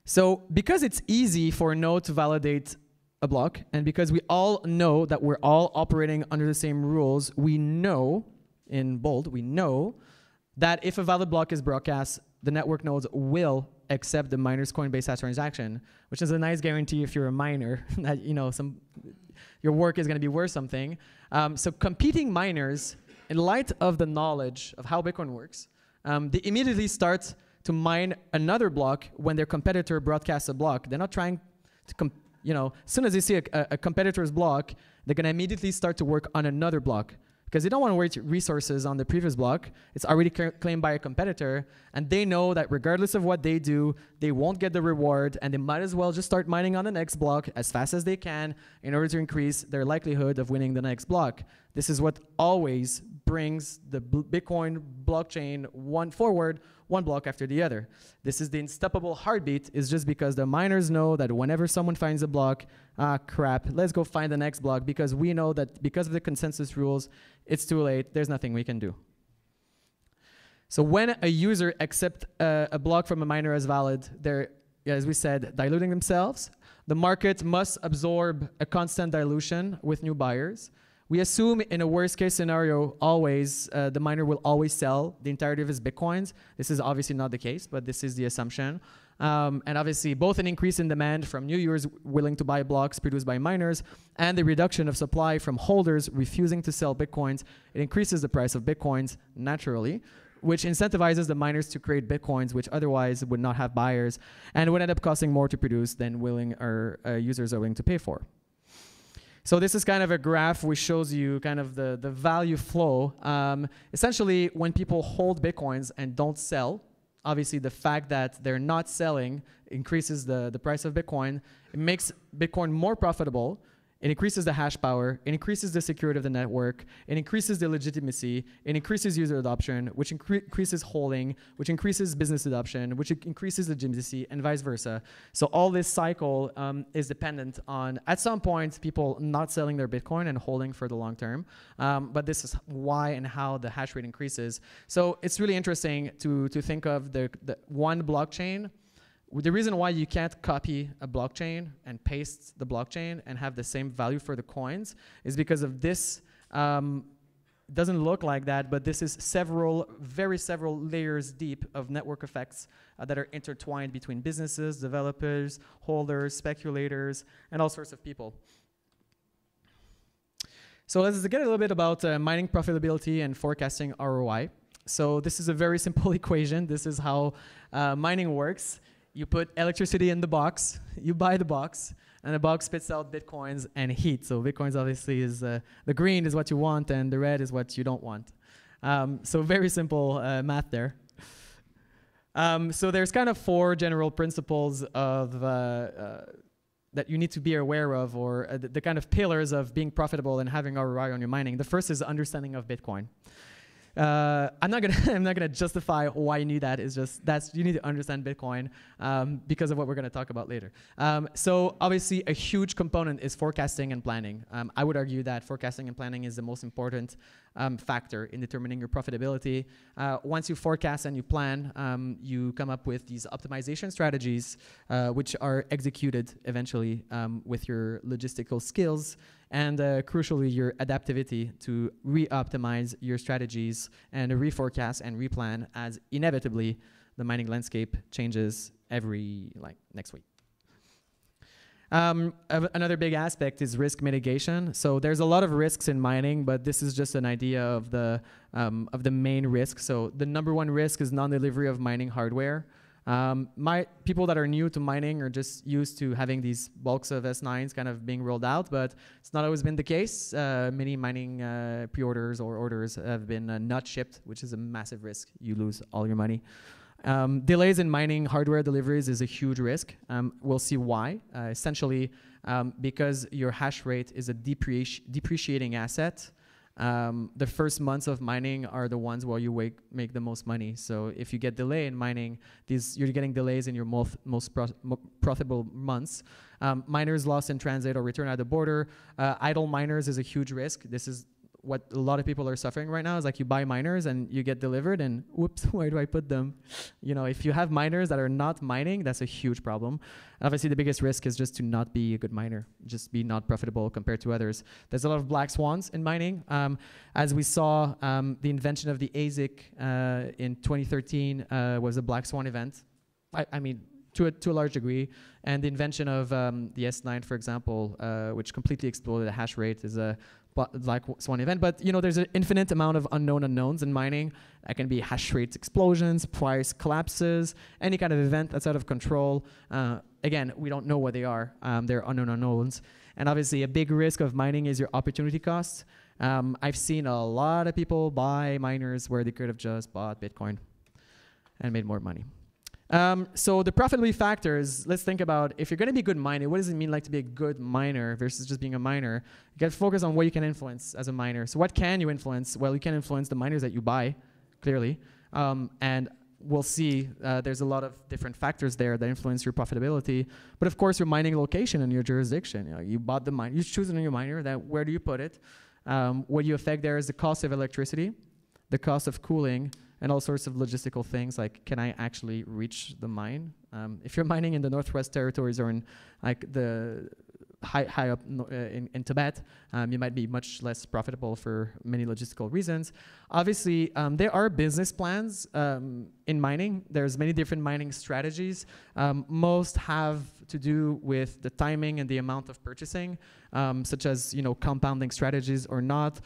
So because it's easy for a node to validate a block, and because we all know that we're all operating under the same rules, we know, in bold, we know that if a valid block is broadcast, the network nodes will accept the miner's Coinbase hash transaction, which is a nice guarantee if you're a miner that your work is going to be worth something. So competing miners, in light of the knowledge of how Bitcoin works, they immediately start to mine another block when their competitor broadcasts a block. They're not trying to, as soon as they see a competitor's block, they're going to immediately start to work on another block, because they don't want to waste resources on the previous block. It's already claimed by a competitor, and they know that regardless of what they do, they won't get the reward, and they might as well just start mining on the next block as fast as they can in order to increase their likelihood of winning the next block. This is what always brings the Bitcoin blockchain forward, one block after the other. This is the unstoppable heartbeat, is just because the miners know that whenever someone finds a block, crap, let's go find the next block, because we know that because of the consensus rules, it's too late, there's nothing we can do. So when a user accepts a block from a miner as valid, they're, as we said, diluting themselves. The market must absorb a constant dilution with new buyers. We assume in a worst case scenario, always, the miner will always sell the entirety of his Bitcoins. This is obviously not the case, but this is the assumption. And obviously, both an increase in demand from new users willing to buy blocks produced by miners and the reduction of supply from holders refusing to sell Bitcoins, it increases the price of Bitcoins naturally, which incentivizes the miners to create Bitcoins, which otherwise would not have buyers and would end up costing more to produce than users are willing to pay for. So this is kind of a graph which shows you kind of the value flow. Essentially, when people hold Bitcoins and don't sell, obviously the fact that they're not selling increases the price of Bitcoin. It makes Bitcoin more profitable. It increases the hash power. It increases the security of the network. It increases the legitimacy. It increases user adoption, which increases holding, which increases business adoption, which increases legitimacy, and vice versa. So all this cycle is dependent on, at some point, people not selling their Bitcoin and holding for the long term. But this is why and how the hash rate increases. So it's really interesting to think of the one blockchain the reason why you can't copy a blockchain and paste the blockchain and have the same value for the coins is because of this. Doesn't look like that, but this is several layers deep of network effects that are intertwined between businesses, developers, holders, speculators, and all sorts of people. So let's get a little bit about mining profitability and forecasting ROI. So this is a very simple equation. This is how mining works. You put electricity in the box, you buy the box, and the box spits out bitcoins and heat. So bitcoins obviously is, the green is what you want and the red is what you don't want. So very simple math there. So there's kind of 4 general principles of that you need to be aware of, or the kind of pillars of being profitable and having ROI on your mining. The first is understanding of Bitcoin. I'm not gonna justify why you need that. It's just you need to understand Bitcoin because of what we're gonna talk about later. So obviously a huge component is forecasting and planning. I would argue that forecasting and planning is the most important factor in determining your profitability. Once you forecast and you plan, you come up with these optimization strategies, which are executed eventually with your logistical skills and crucially your adaptivity to re-optimize your strategies and reforecast and replan as inevitably the mining landscape changes every next week. Another big aspect is risk mitigation. So there's a lot of risks in mining, but this is just an idea of the main risk. So the number 1 risk is non-delivery of mining hardware. People that are new to mining are just used to having these bulks of S9s kind of being rolled out, but it's not always been the case. Many mining pre-orders or orders have been not shipped, which is a massive risk. You lose all your money. Delays in mining hardware deliveries is a huge risk. We'll see why. Essentially, because your hash rate is a depreciating asset, the first months of mining are the ones where you make the most money. So if you get delay in mining, you're getting delays in your most profitable months. Miners lost in transit or return at the border. Idle miners is a huge risk. This is what a lot of people are suffering right now, is like you buy miners and you get delivered and whoops, where do I put them? You know, if you have miners that are not mining, that's a huge problem. Obviously, the biggest risk is just to not be a good miner, just be not profitable compared to others. There's a lot of black swans in mining. As we saw, the invention of the ASIC in 2013 was a black swan event. I mean, to a large degree. And the invention of the S9, for example, which completely exploded the hash rate, is a black swan event. But you know, there's an infinite amount of unknowns in mining. That can be hash rate explosions, price collapses, any kind of event that's out of control. Again, we don't know what they are. They're unknown unknowns. And obviously, a big risk of mining is your opportunity costs. I've seen a lot of people buy miners where they could have just bought Bitcoin and made more money. So the profitability factors, let's think about, if you're going to be a good miner, what does it mean like to be a good miner versus just being a miner? You got to focus on what you can influence as a miner. So what can you influence? Well, you can influence the miners that you buy, clearly. And we'll see there's a lot of different factors there that influence your profitability. But of course, your mining location and your jurisdiction. You know, you bought the mine, you choose a new miner, then where do you put it? What you affect there is the cost of electricity, the cost of cooling, and all sorts of logistical things like, can I actually reach the mine? If you're mining in the Northwest Territories or in like the high up in Tibet, you might be much less profitable for many logistical reasons. Obviously, there are business plans in mining. There's many different mining strategies. Most have to do with the timing and the amount of purchasing, such as compounding strategies or not,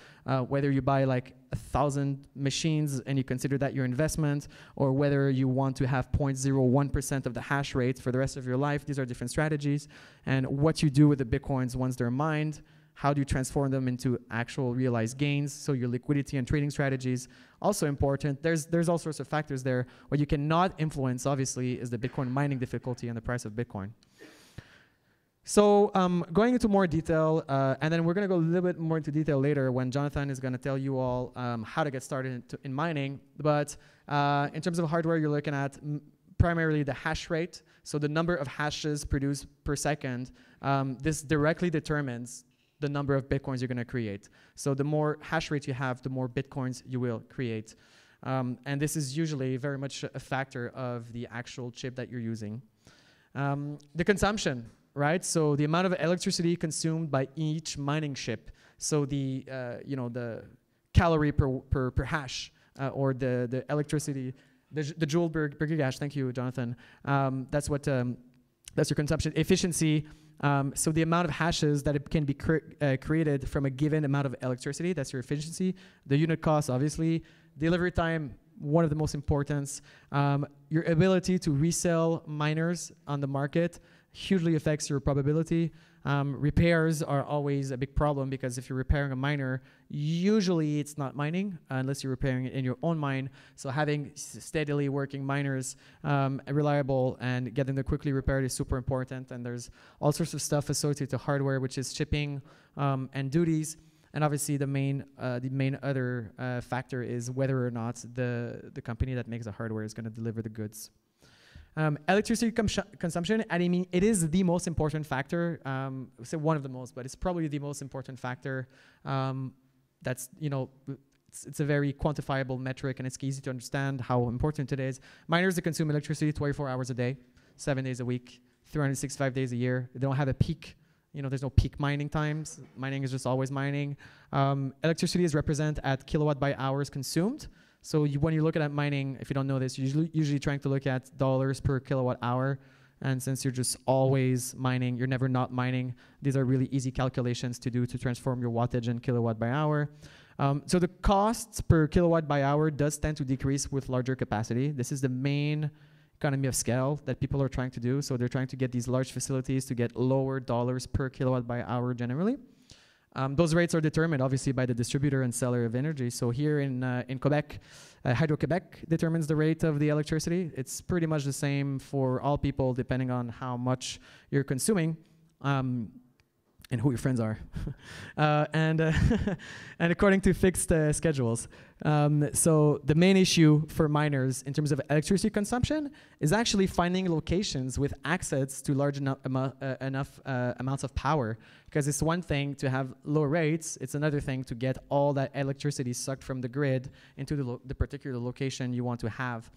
whether you buy like 1,000 machines and you consider that your investment, or whether you want to have 0.01% of the hash rate for the rest of your life. These are different strategies. And what you do with the Bitcoins once they're mined, how do you transform them into actual realized gains? So your liquidity and trading strategies, also important. There's all sorts of factors there. What you cannot influence, obviously, is the Bitcoin mining difficulty and the price of Bitcoin. So going into more detail, and then we're going to go a little bit more into detail later when Jonathan is going to tell you all how to get started in mining. But in terms of hardware, you're looking at primarily the hash rate, so the number of hashes produced per second. This directly determines the number of Bitcoins you're going to create. So the more hash rate you have, the more Bitcoins you will create. And this is usually very much a factor of the actual chip that you're using. The consumption, right? So the amount of electricity consumed by each mining ship. So the the calorie per hash, or the electricity, the joule per gigahash. Thank you, Jonathan. That's what that's your consumption efficiency. So the amount of hashes that it can be created from a given amount of electricity. That's your efficiency. The unit cost, obviously. Delivery time, one of the most important. Your ability to resell miners on the market hugely affects your probability. Repairs are always a big problem, because if you're repairing a miner, usually it's not mining unless you're repairing it in your own mine. So having steadily working miners, reliable, and getting them quickly repaired is super important. And there's all sorts of stuff associated to hardware, which is shipping and duties. And obviously the main other factor is whether or not the company that makes the hardware is going to deliver the goods. Electricity consumption, and I mean, it is the most important factor. Say one of the most, but it's probably the most important factor. That's, it's a very quantifiable metric, and it's easy to understand how important it is. Miners that consume electricity 24 hours a day, 7 days a week, 365 days a year. They don't have a peak. There's no peak mining times. Mining is just always mining. Electricity is represented at kilowatt by hours consumed. So when you look at mining, if you don't know this, you're usually trying to look at dollars per kilowatt hour. And since you're just always mining, you're never not mining. These are really easy calculations to do to transform your wattage in kilowatt by hour. So the cost per kilowatt by hour does tend to decrease with larger capacity. This is the main economy of scale that people are trying to do. So they're trying to get these large facilities to get lower dollars per kilowatt by hour generally. Those rates are determined obviously by the distributor and seller of energy. So here in Quebec, Hydro-Quebec determines the rate of the electricity. It's pretty much the same for all people depending on how much you're consuming and who your friends are. and according to fixed schedules. So the main issue for miners in terms of electricity consumption is actually finding locations with access to large enough amounts of power. Because it's one thing to have low rates, it's another thing to get all that electricity sucked from the grid into the particular location you want to have.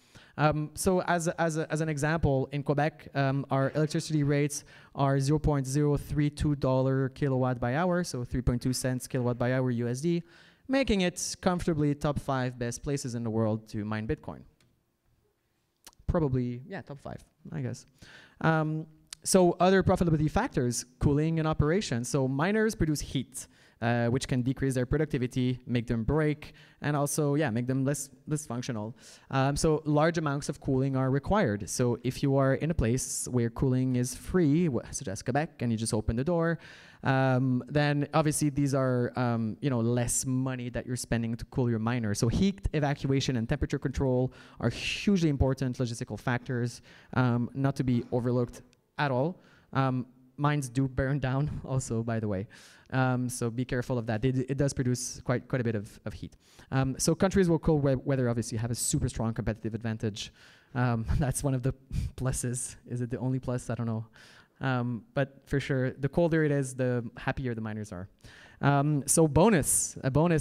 So as an example, in Quebec, our electricity rates are $0.032 kilowatt by hour, so 3.2 cents kilowatt by hour USD, making it comfortably top 5 best places in the world to mine Bitcoin. Probably, yeah, top 5, I guess. So other profitability factors, cooling and operation. So miners produce heat, which can decrease their productivity, make them break, and also, make them less functional. So large amounts of cooling are required. So if you are in a place where cooling is free, such as Quebec, and you just open the door, then obviously these are less money that you're spending to cool your miner. So heat evacuation and temperature control are hugely important logistical factors, not to be overlooked at all. Mines do burn down also, by the way. So be careful of that. It does produce quite a bit of heat. So countries with cold weather obviously have a super strong competitive advantage. That's one of the pluses. Is it the only plus? I don't know. But for sure, the colder it is, the happier the miners are. So a bonus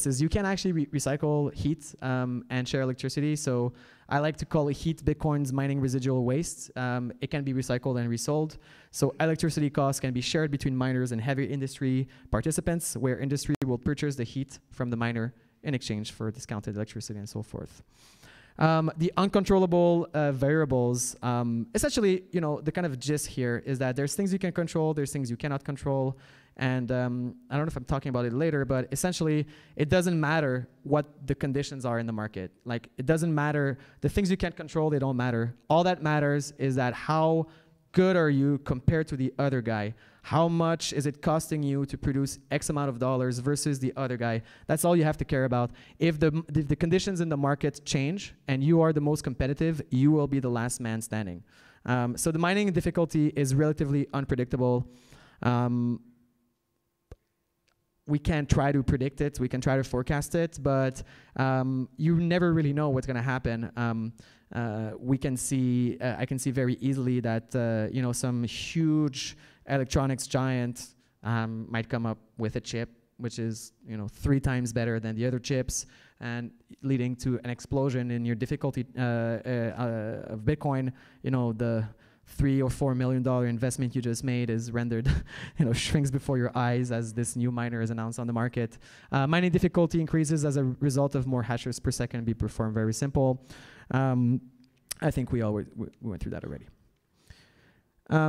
is you can actually recycle heat and share electricity. So I like to call it heat Bitcoin's mining residual waste. It can be recycled and resold. So electricity costs can be shared between miners and heavy industry participants, where industry will purchase the heat from the miner in exchange for discounted electricity and so forth. The uncontrollable variables, essentially, the kind of gist here is that there's things you can control, there's things you cannot control. And I don't know if I'm talking about it later, but essentially, it doesn't matter what the conditions are in the market. Like, it doesn't matter. The things you can't control, they don't matter. All that matters is that how good are you compared to the other guy? How much is it costing you to produce X amount of dollars versus the other guy? That's all you have to care about. If the conditions in the market change and you are the most competitive, you will be the last man standing. So the mining difficulty is relatively unpredictable. We can try to predict it, we can try to forecast it, but you never really know what's going to happen. I can see very easily that some huge electronics giant might come up with a chip which is 3 times better than the other chips, and leading to an explosion in your difficulty of Bitcoin. $3 or $4 million investment you just made is rendered, shrinks before your eyes as this new miner is announced on the market. Mining difficulty increases as a result of more hashes per second be performed. Very simple. I think we went through that already.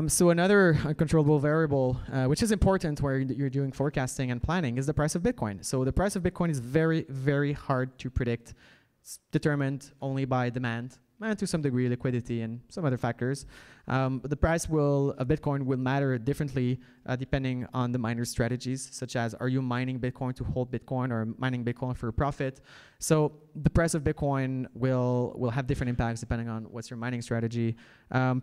So another uncontrollable variable, which is important where you're doing forecasting and planning, is the price of Bitcoin. So the price of Bitcoin is very, very hard to predict. It's determined only by demand, and to some degree liquidity and some other factors. But the price of Bitcoin will matter differently depending on the miner's strategies, such as are you mining Bitcoin to hold Bitcoin or mining Bitcoin for profit? So the price of Bitcoin will have different impacts depending on what's your mining strategy.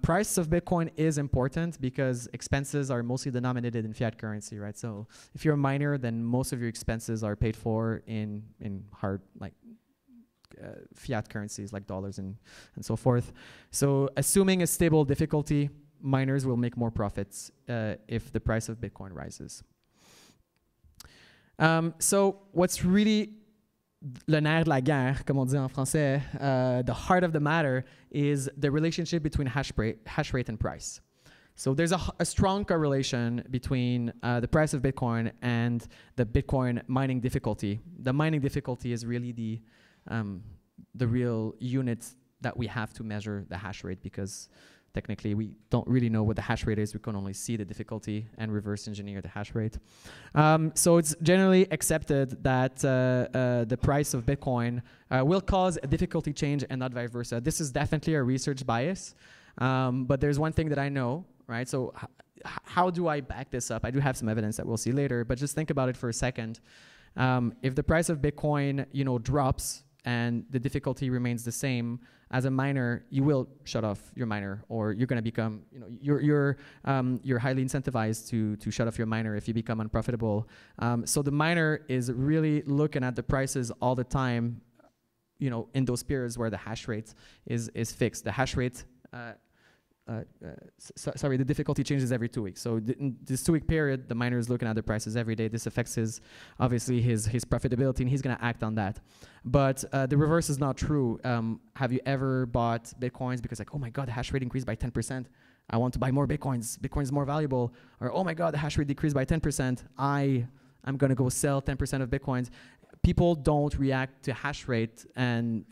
Price of Bitcoin is important because expenses are mostly denominated in fiat currency, right? So if you're a miner, then most of your expenses are paid for in hard, like fiat currencies like dollars and so forth. So assuming a stable difficulty, miners will make more profits if the price of Bitcoin rises. So what's really le nerf de la guerre, comme on dit en français, the heart of the matter is the relationship between hash rate and price. So there's a strong correlation between the price of Bitcoin and the Bitcoin mining difficulty. The mining difficulty is really the real unit that we have to measure the hash rate, because technically we don't really know what the hash rate is. We can only see the difficulty and reverse engineer the hash rate. So it's generally accepted that the price of Bitcoin will cause a difficulty change and not vice versa. This is definitely a research bias, but there's one thing that I know, right? So how do I back this up? I do have some evidence that we'll see later, but just think about it for a second. If the price of Bitcoin, drops and the difficulty remains the same, as a miner, you will shut off your miner, or you're going to become, you're highly incentivized to shut off your miner if you become unprofitable. So the miner is really looking at the prices all the time, in those periods where the hash rate is fixed. The hash rate, sorry, the difficulty changes every 2 weeks. So in this 2-week period, the miner is looking at the prices every day. This affects obviously his profitability, and he's going to act on that. But the reverse is not true. Have you ever bought Bitcoins because oh my God, the hash rate increased by 10%. I want to buy more Bitcoins. Bitcoin's more valuable. Or oh my God, the hash rate decreased by 10%. I'm going to go sell 10% of Bitcoins. People don't react to hash rate and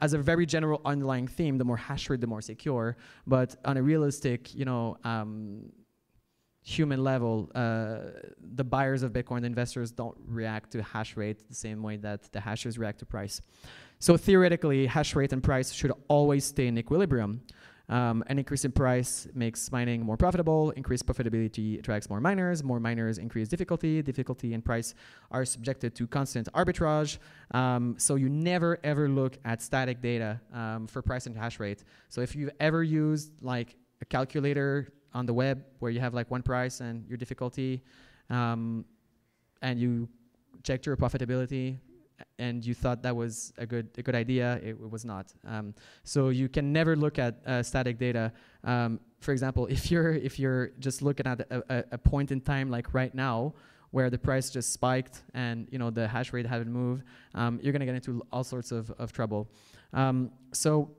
as a very general underlying theme, the more hash rate, the more secure. But on a realistic, human level, the buyers of Bitcoin, the investors, don't react to hash rate the same way that the hashers react to price. So theoretically, hash rate and price should always stay in equilibrium. An increase in price makes mining more profitable. Increased profitability attracts more miners increase difficulty. Difficulty and price are subjected to constant arbitrage. So you never ever look at static data for price and hash rate. So if you've ever used like a calculator on the web where you have like one price and your difficulty, and you checked your profitability, and you thought that was a good idea, it was not. So you can never look at static data. For example, if you're just looking at a point in time like right now, where the price just spiked and the hash rate hadn't moved, you're gonna get into all sorts of trouble. So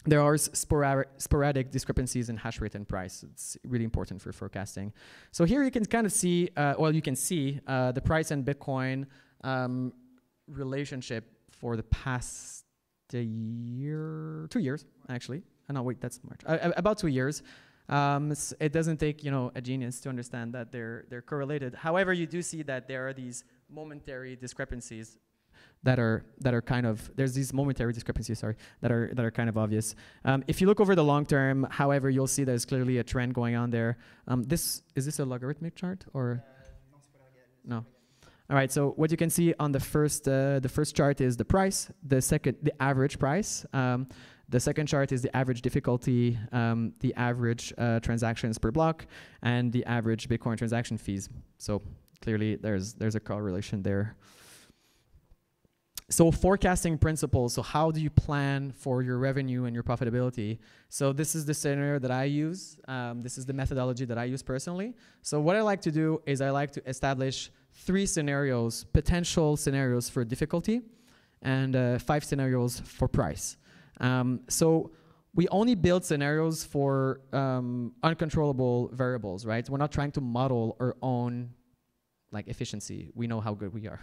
there are sporadic discrepancies in hash rate and price. It's really important for forecasting. So here you can kind of see, you can see the price and Bitcoin relationship for the past 2 years, actually. No, wait, that's March. About 2 years. It doesn't take a genius to understand that they're correlated. However, you do see that there are these momentary discrepancies that are kind of, there's these momentary discrepancies, sorry, that are kind of obvious. If you look over the long term, however, you'll see there's clearly a trend going on there. Is this a logarithmic chart or no? All right, so what you can see on the first chart is the price, the average price. The second chart is the average difficulty, the average transactions per block, and the average Bitcoin transaction fees. So clearly there's a correlation there. So forecasting principles, so how do you plan for your revenue and your profitability? So this is the scenario that I use. This is the methodology that I use personally. So what I like to do is I like to establish 3 scenarios, potential scenarios for difficulty, and 5 scenarios for price. So we only build scenarios for uncontrollable variables, right? We're not trying to model our own like efficiency. We know how good we are.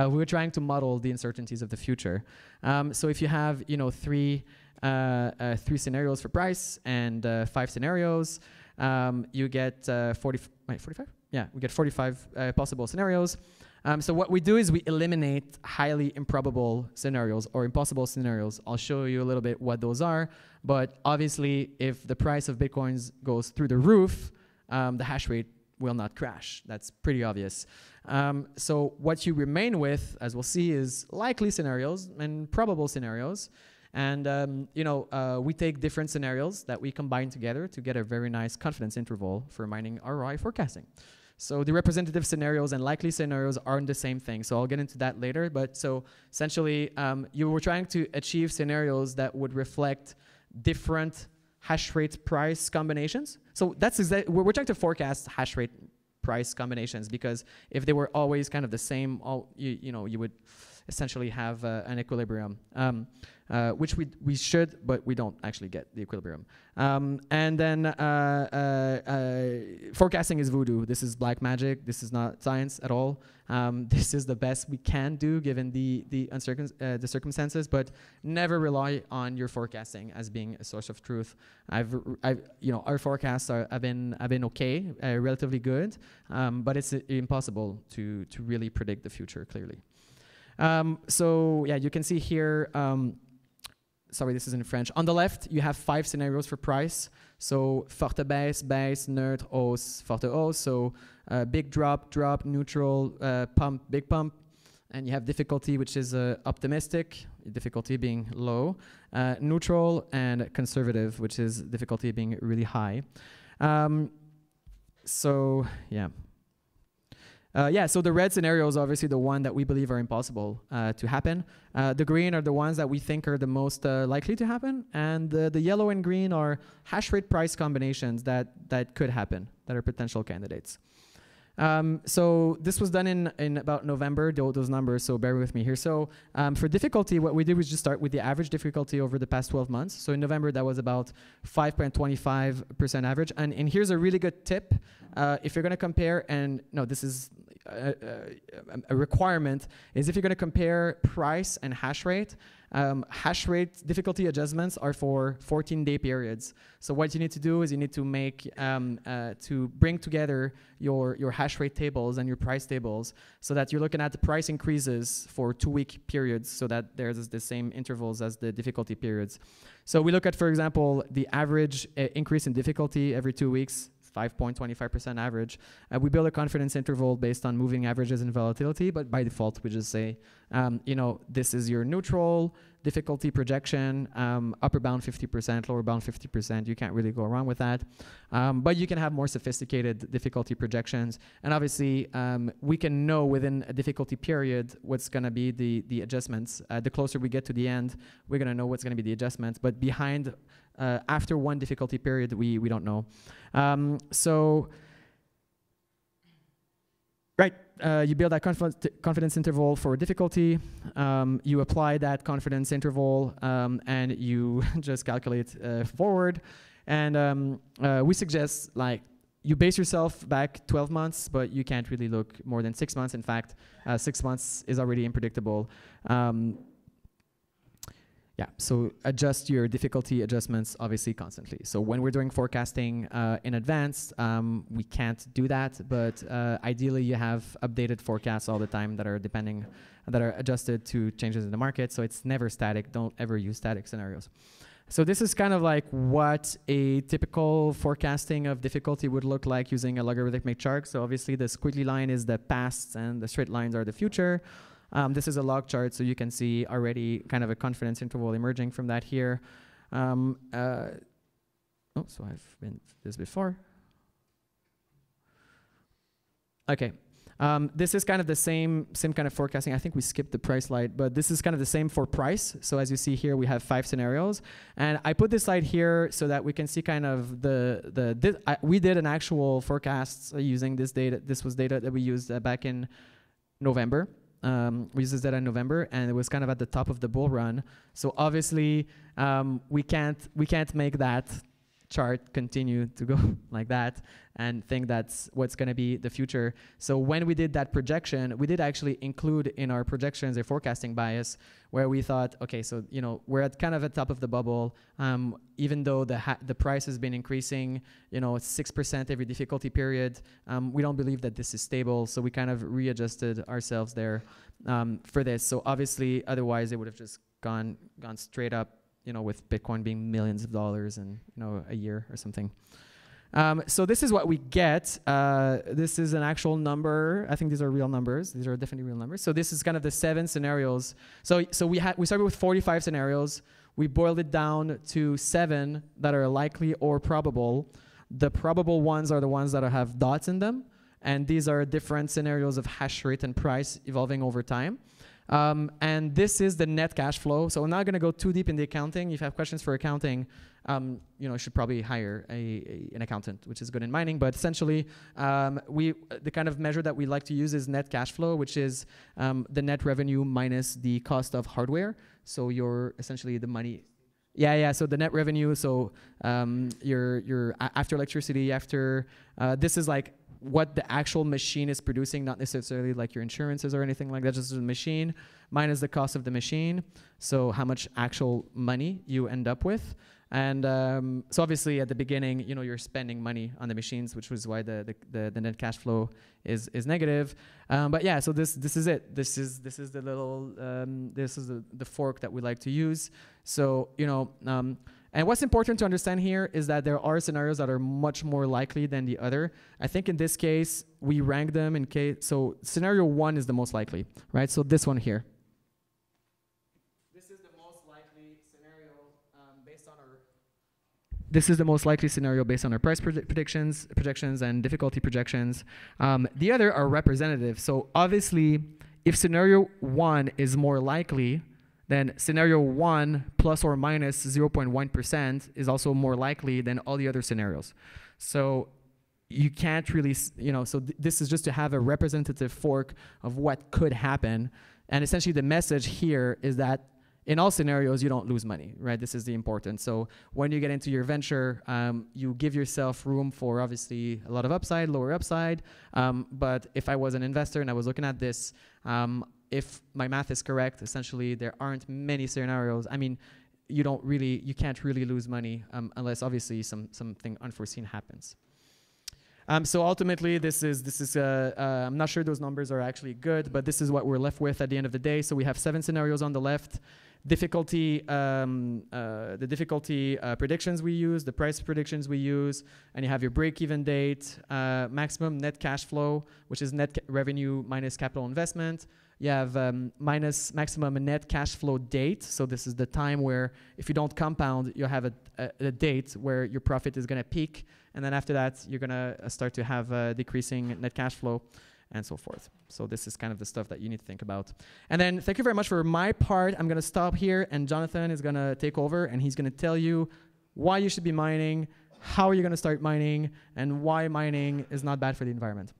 We're trying to model the uncertainties of the future. So if you have, you know, three scenarios for price and 5 scenarios, you get 45? Yeah, we get 45 possible scenarios. So what we do is we eliminate highly improbable scenarios or impossible scenarios. I'll show you a little bit what those are. But obviously, if the price of Bitcoins goes through the roof, the hash rate will not crash. That's pretty obvious. So what you remain with, as we'll see, is likely scenarios and probable scenarios. And you know, we take different scenarios that we combine together to get a very nice confidence interval for mining ROI forecasting. So the representative scenarios and likely scenarios aren't the same thing. So I'll get into that later. But so essentially, you were trying to achieve scenarios that would reflect different hash rate price combinations. So that's exactly, we're trying to forecast hash rate price combinations, because if they were always kind of the same, you know, you would essentially have an equilibrium, which we should, but we don't actually get the equilibrium. And then forecasting is voodoo. This is black magic. This is not science at all. This is the best we can do given the circumstances, but never rely on your forecasting as being a source of truth. You know, our forecasts have been okay, relatively good, but it's impossible to really predict the future clearly. So yeah, you can see here, sorry, this is in French. On the left, you have 5 scenarios for price. So forte baisse, baisse, neutre, hausse, forte hausse. So big drop, drop, neutral, pump, big pump. And you have difficulty, which is optimistic, difficulty being low, neutral, and conservative, which is difficulty being really high. So yeah. Yeah, so the red scenario is obviously the one that we believe are impossible to happen. The green are the ones that we think are the most likely to happen. And the yellow and green are hash rate price combinations that could happen, that are potential candidates. So this was done in about November, those numbers, so bear with me here. So for difficulty, what we did was just start with the average difficulty over the past 12 months. So in November, that was about 5.25% average. And here's a really good tip. If you're going to compare, and no, this is a requirement, is if you're going to compare price and hash rate difficulty adjustments are for 14-day periods. So what you need to do is you need to make to bring together your hash rate tables and your price tables, so that you're looking at the price increases for 2-week periods, so that there's the same intervals as the difficulty periods. So we look at, for example, the average increase in difficulty every 2 weeks. 5.25% average. We build a confidence interval based on moving averages and volatility, but by default, we just say, you know, this is your neutral difficulty projection, upper bound 50%, lower bound 50%. You can't really go wrong with that. But you can have more sophisticated difficulty projections. And obviously, we can know within a difficulty period what's going to be the adjustments. The closer we get to the end, we're going to know what's going to be the adjustments. But behind, after one difficulty period, we don't know. Right, you build that confidence interval for difficulty. You apply that confidence interval, and you just calculate forward. And we suggest, like, you base yourself back 12 months, but you can't really look more than 6 months. In fact, 6 months is already unpredictable. Yeah, so adjust your difficulty adjustments, obviously, constantly. So when we're doing forecasting in advance, we can't do that, but ideally you have updated forecasts all the time that are adjusted to changes in the market, so it's never static. Don't ever use static scenarios. So this is kind of like what a typical forecasting of difficulty would look like using a logarithmic chart. So obviously the squiggly line is the past and the straight lines are the future. This is a log chart, so you can see already kind of a confidence interval emerging from that here. So I've been this before. Okay. This is kind of the same kind of forecasting. I think we skipped the price slide, but this is kind of the same for price. So as you see here, we have 5 scenarios. And I put this slide here so that we can see kind of we did an actual forecast using this data. This was data that we used back in November. We used this data in November, and it was kind of at the top of the bull run. So obviously, we can't make that chart continue to go like that and think that's what's going to be the future. So when we did that projection, we did actually include in our projections a forecasting bias where we thought, okay, so we're at kind of at top of the bubble. Even though the price has been increasing, 6% every difficulty period, we don't believe that this is stable. So we kind of readjusted ourselves there for this. So obviously, otherwise it would have just gone straight up, with Bitcoin being millions of dollars in a year or something. So this is what we get. This is an actual number. I think these are real numbers. These are definitely real numbers. So this is kind of the 7 scenarios. So we started with 45 scenarios. We boiled it down to 7 that are likely or probable. The probable ones are the ones that have dots in them. And these are different scenarios of hash rate and price evolving over time. And this is the net cash flow. So I'm not going to go too deep in the accounting. If you have questions for accounting, you should probably hire an accountant, which is good in mining. But essentially, the kind of measure that we like to use is net cash flow, which is the net revenue minus the cost of hardware. So you're essentially the money. Yeah. So the net revenue. So your after electricity, after this is like what the actual machine is producing, not necessarily like your insurances or anything like that, just the machine minus the cost of the machine. So how much actual money you end up with. And so obviously at the beginning, you're spending money on the machines, which was why the net cash flow is negative. But yeah, so this is it. This is the little this is the fork that we like to use. So and what's important to understand here is that there are scenarios that are much more likely than the other. I think in this case, we rank them in case, so scenario 1 is the most likely, right? So this one here. This is the most likely scenario based on our, this is the most likely scenario based on our price projections and difficulty projections. The other are representative. So obviously, if scenario 1 is more likely, then scenario 1 plus or minus 0.1% is also more likely than all the other scenarios. So you can't really, so this is just to have a representative fork of what could happen. And essentially the message here is that in all scenarios, you don't lose money, right? This is the important. So when you get into your venture, you give yourself room for obviously a lot of upside, lower upside. But if I was an investor and I was looking at this, if my math is correct, essentially there aren't many scenarios. I mean, you can't really lose money unless obviously something unforeseen happens. So ultimately, this is I'm not sure those numbers are actually good, but this is what we're left with at the end of the day. So we have 7 scenarios on the left. Difficulty, the difficulty predictions we use, the price predictions we use, and you have your break-even date, maximum net cash flow, which is net revenue minus capital investment. You have minus maximum net cash flow date. So this is the time where if you don't compound, you'll have a date where your profit is going to peak. And then after that, you're going to start to have decreasing net cash flow and so forth. So this is kind of the stuff that you need to think about. And then thank you very much for my part. I'm going to stop here, and Jonathan is going to take over, and he's going to tell you why you should be mining, how you're going to start mining, and why mining is not bad for the environment.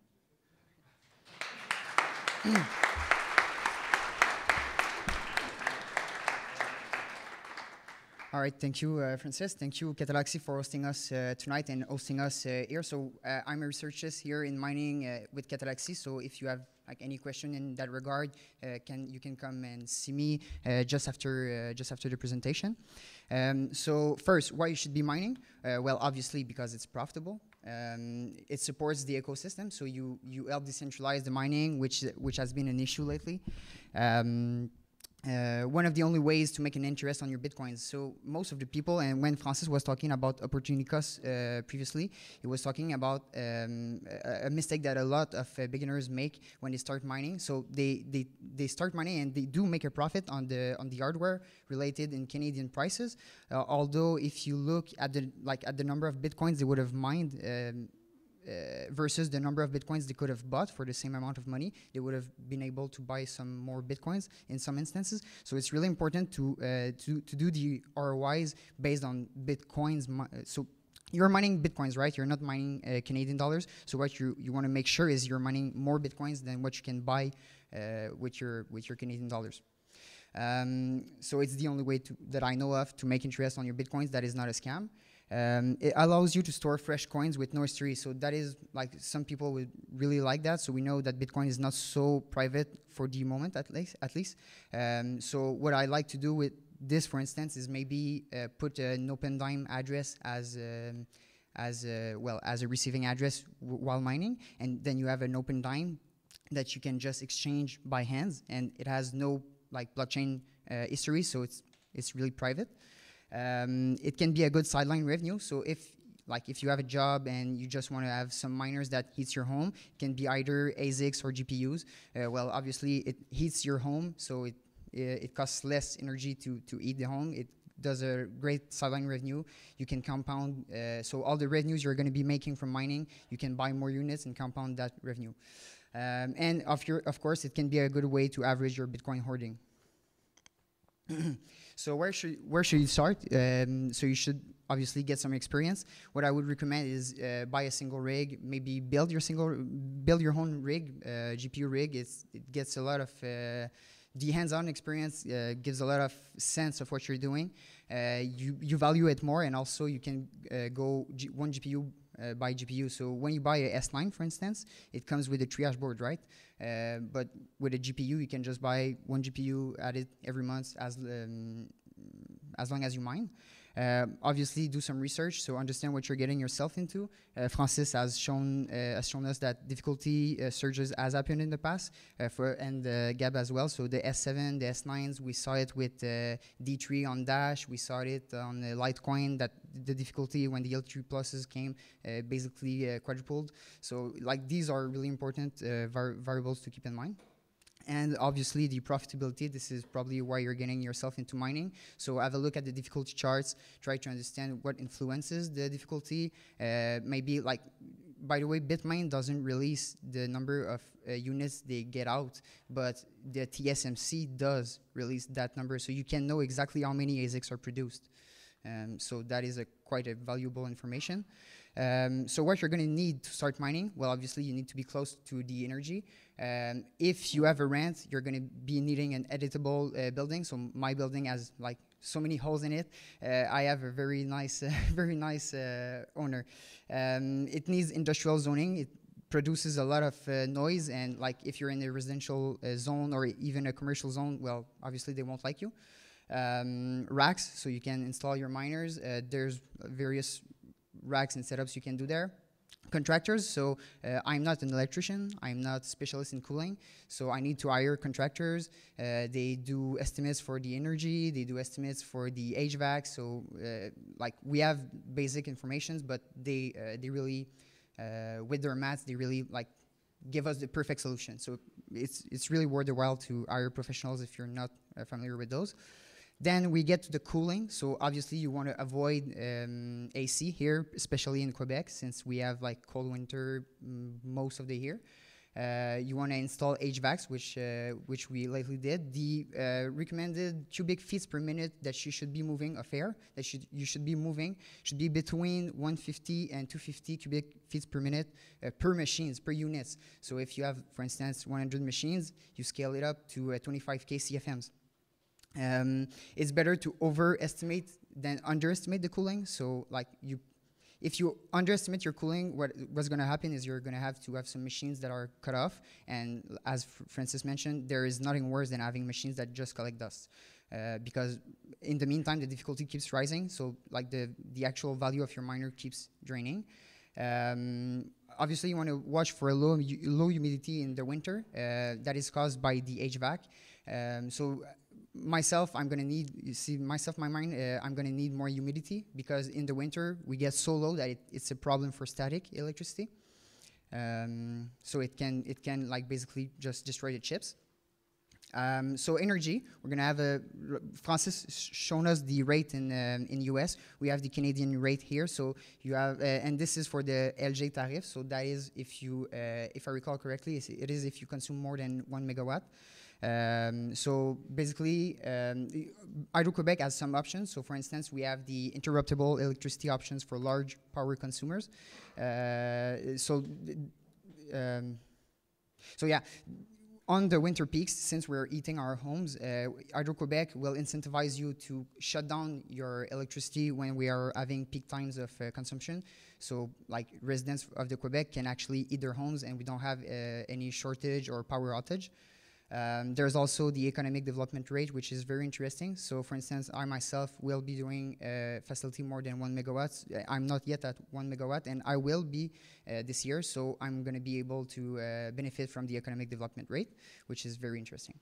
All right, thank you, Francis. Thank you, Catallaxy, for hosting us tonight and hosting us here. So I'm a researcher here in mining with Catallaxy. So if you have any question in that regard, you can come and see me just after the presentation. So first, why you should be mining? Well, obviously because it's profitable. It supports the ecosystem, so you help decentralize the mining, which has been an issue lately. One of the only ways to make an interest on your bitcoins. So most of the people, and when Francis was talking about opportunity costs previously, he was talking about a mistake that a lot of beginners make when they start mining. So they start mining and they do make a profit on the hardware related in Canadian prices. Although if you look at the number of bitcoins they would have mined versus the number of bitcoins they could have bought for the same amount of money, they would have been able to buy some more bitcoins in some instances. So it's really important to do the ROIs based on bitcoins. So you're mining bitcoins, right? You're not mining Canadian dollars. So what you want to make sure is you're mining more bitcoins than what you can buy with your Canadian dollars. So it's the only way that I know of to make interest on your Bitcoins that is not a scam. It allows you to store fresh coins with no history. So that is like some people would really like that. So we know that Bitcoin is not so private for the moment, at least. So what I like to do with this, for instance, is maybe put an OpenDime address as a receiving address while mining, and then you have an OpenDime that you can just exchange by hands, and it has no like blockchain history, so it's really private. It can be a good sideline revenue. So if you have a job and you just want to have some miners that heats your home, it can be either ASICs or GPUs. Well, obviously it heats your home, so it costs less energy to heat the home. It does a great sideline revenue. You can compound, so all the revenues you're going to be making from mining, you can buy more units and compound that revenue. And of course, it can be a good way to average your Bitcoin hoarding. So where should you start? So you should obviously get some experience. What I would recommend is buy a single rig, maybe build your own rig, GPU rig. It gets a lot of the hands-on experience, gives a lot of sense of what you're doing. You value it more, and also you can go one GPU by GPU. So when you buy a S9, for instance, it comes with a triage board, right? But with a GPU, you can just buy one GPU, add it every month as long as you mine. Obviously, do some research, so understand what you're getting yourself into. Francis has shown us that difficulty surges has happened in the past, and Gab as well. So the S7, the S9s, we saw it with D3 on Dash. We saw it on Litecoin, that the difficulty when the L3 pluses came basically quadrupled. So like these are really important variables to keep in mind. And obviously the profitability, this is probably why you're getting yourself into mining. So have a look at the difficulty charts, try to understand what influences the difficulty. Maybe like, by the way, Bitmain doesn't release the number of units they get out, but the TSMC does release that number. So you can know exactly how many ASICs are produced. So that is quite a valuable information. So what you're going to need to start mining, well, obviously you need to be close to the energy. If you have a rent, you're going to be needing an editable building. So my building has like so many holes in it. I have a very nice owner. It needs industrial zoning. It produces a lot of noise, and like if you're in a residential zone or even a commercial zone, well, obviously they won't like you. Racks, so you can install your miners. There's various racks and setups you can do there. Contractors, so I'm not an electrician, I'm not specialist in cooling, so I need to hire contractors. They do estimates for the energy, they do estimates for the HVAC, so like we have basic informations, but they really, with their maths, they really like give us the perfect solution. So it's really worth the while to hire professionals if you're not familiar with those. Then we get to the cooling. So obviously you want to avoid AC here, especially in Quebec, since we have like cold winter most of the year. You want to install HVACs, which we lately did. The recommended cubic feet per minute that you should be moving of air, that you should be moving, should be between 150 and 250 cubic feet per minute per machines, per units. So if you have, for instance, 100 machines, you scale it up to 25K CFMs. It's better to overestimate than underestimate the cooling. So like if you underestimate your cooling, what's going to happen is you're going to have some machines that are cut off. And as Francis mentioned, there is nothing worse than having machines that just collect dust. Because in the meantime, the difficulty keeps rising. So like the actual value of your miner keeps draining. Obviously, you want to watch for a low humidity in the winter. That is caused by the HVAC. So myself, I'm gonna need, my mine, I'm gonna need more humidity because in the winter we get so low that it's a problem for static electricity. So it can like basically just destroy the chips. So energy, we're gonna have Francis shown us the rate in US. We have the Canadian rate here. So you have, and this is for the LG tariff. So that is if I recall correctly, it is if you consume more than 1 megawatt. So basically, Hydro-Quebec has some options. So for instance, we have the interruptible electricity options for large power consumers. So yeah, on the winter peaks, since we're heating our homes, Hydro-Quebec will incentivize you to shut down your electricity when we are having peak times of consumption. So like residents of the Quebec can actually heat their homes and we don't have any shortage or power outage. There's also the economic development rate, which is very interesting. So for instance, I myself will be doing a facility more than 1 megawatts. I'm not yet at 1 megawatt, and I will be this year. So I'm going to be able to benefit from the economic development rate, which is very interesting.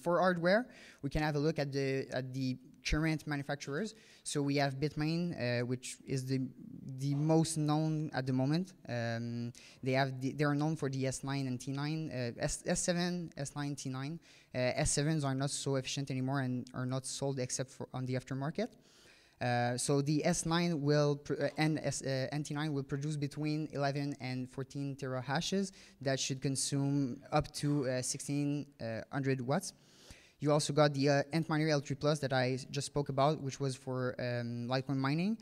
For hardware, we can have a look at the current manufacturers. So we have Bitmain, which is the most known at the moment. They are known for the S9 and T9, S7, S9, T9. S7s are not so efficient anymore and are not sold except for on the aftermarket. So the S9 will and T9 will produce between 11 and 14 terahash that should consume up to 1600 watts. You also got the Antminer L3 Plus that I just spoke about, which was for Litecoin mining.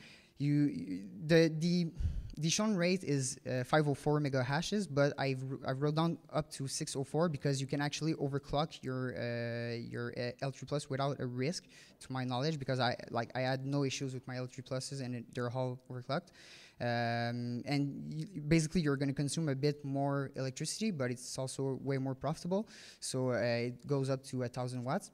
The shown rate is 504 mega hashes, but I've wrote down up to 604 because you can actually overclock your L3 Plus without a risk, to my knowledge, because I had no issues with my L3 Pluses and they're all overclocked. Basically you're going to consume a bit more electricity, but it's also way more profitable. So it goes up to 1,000 watts.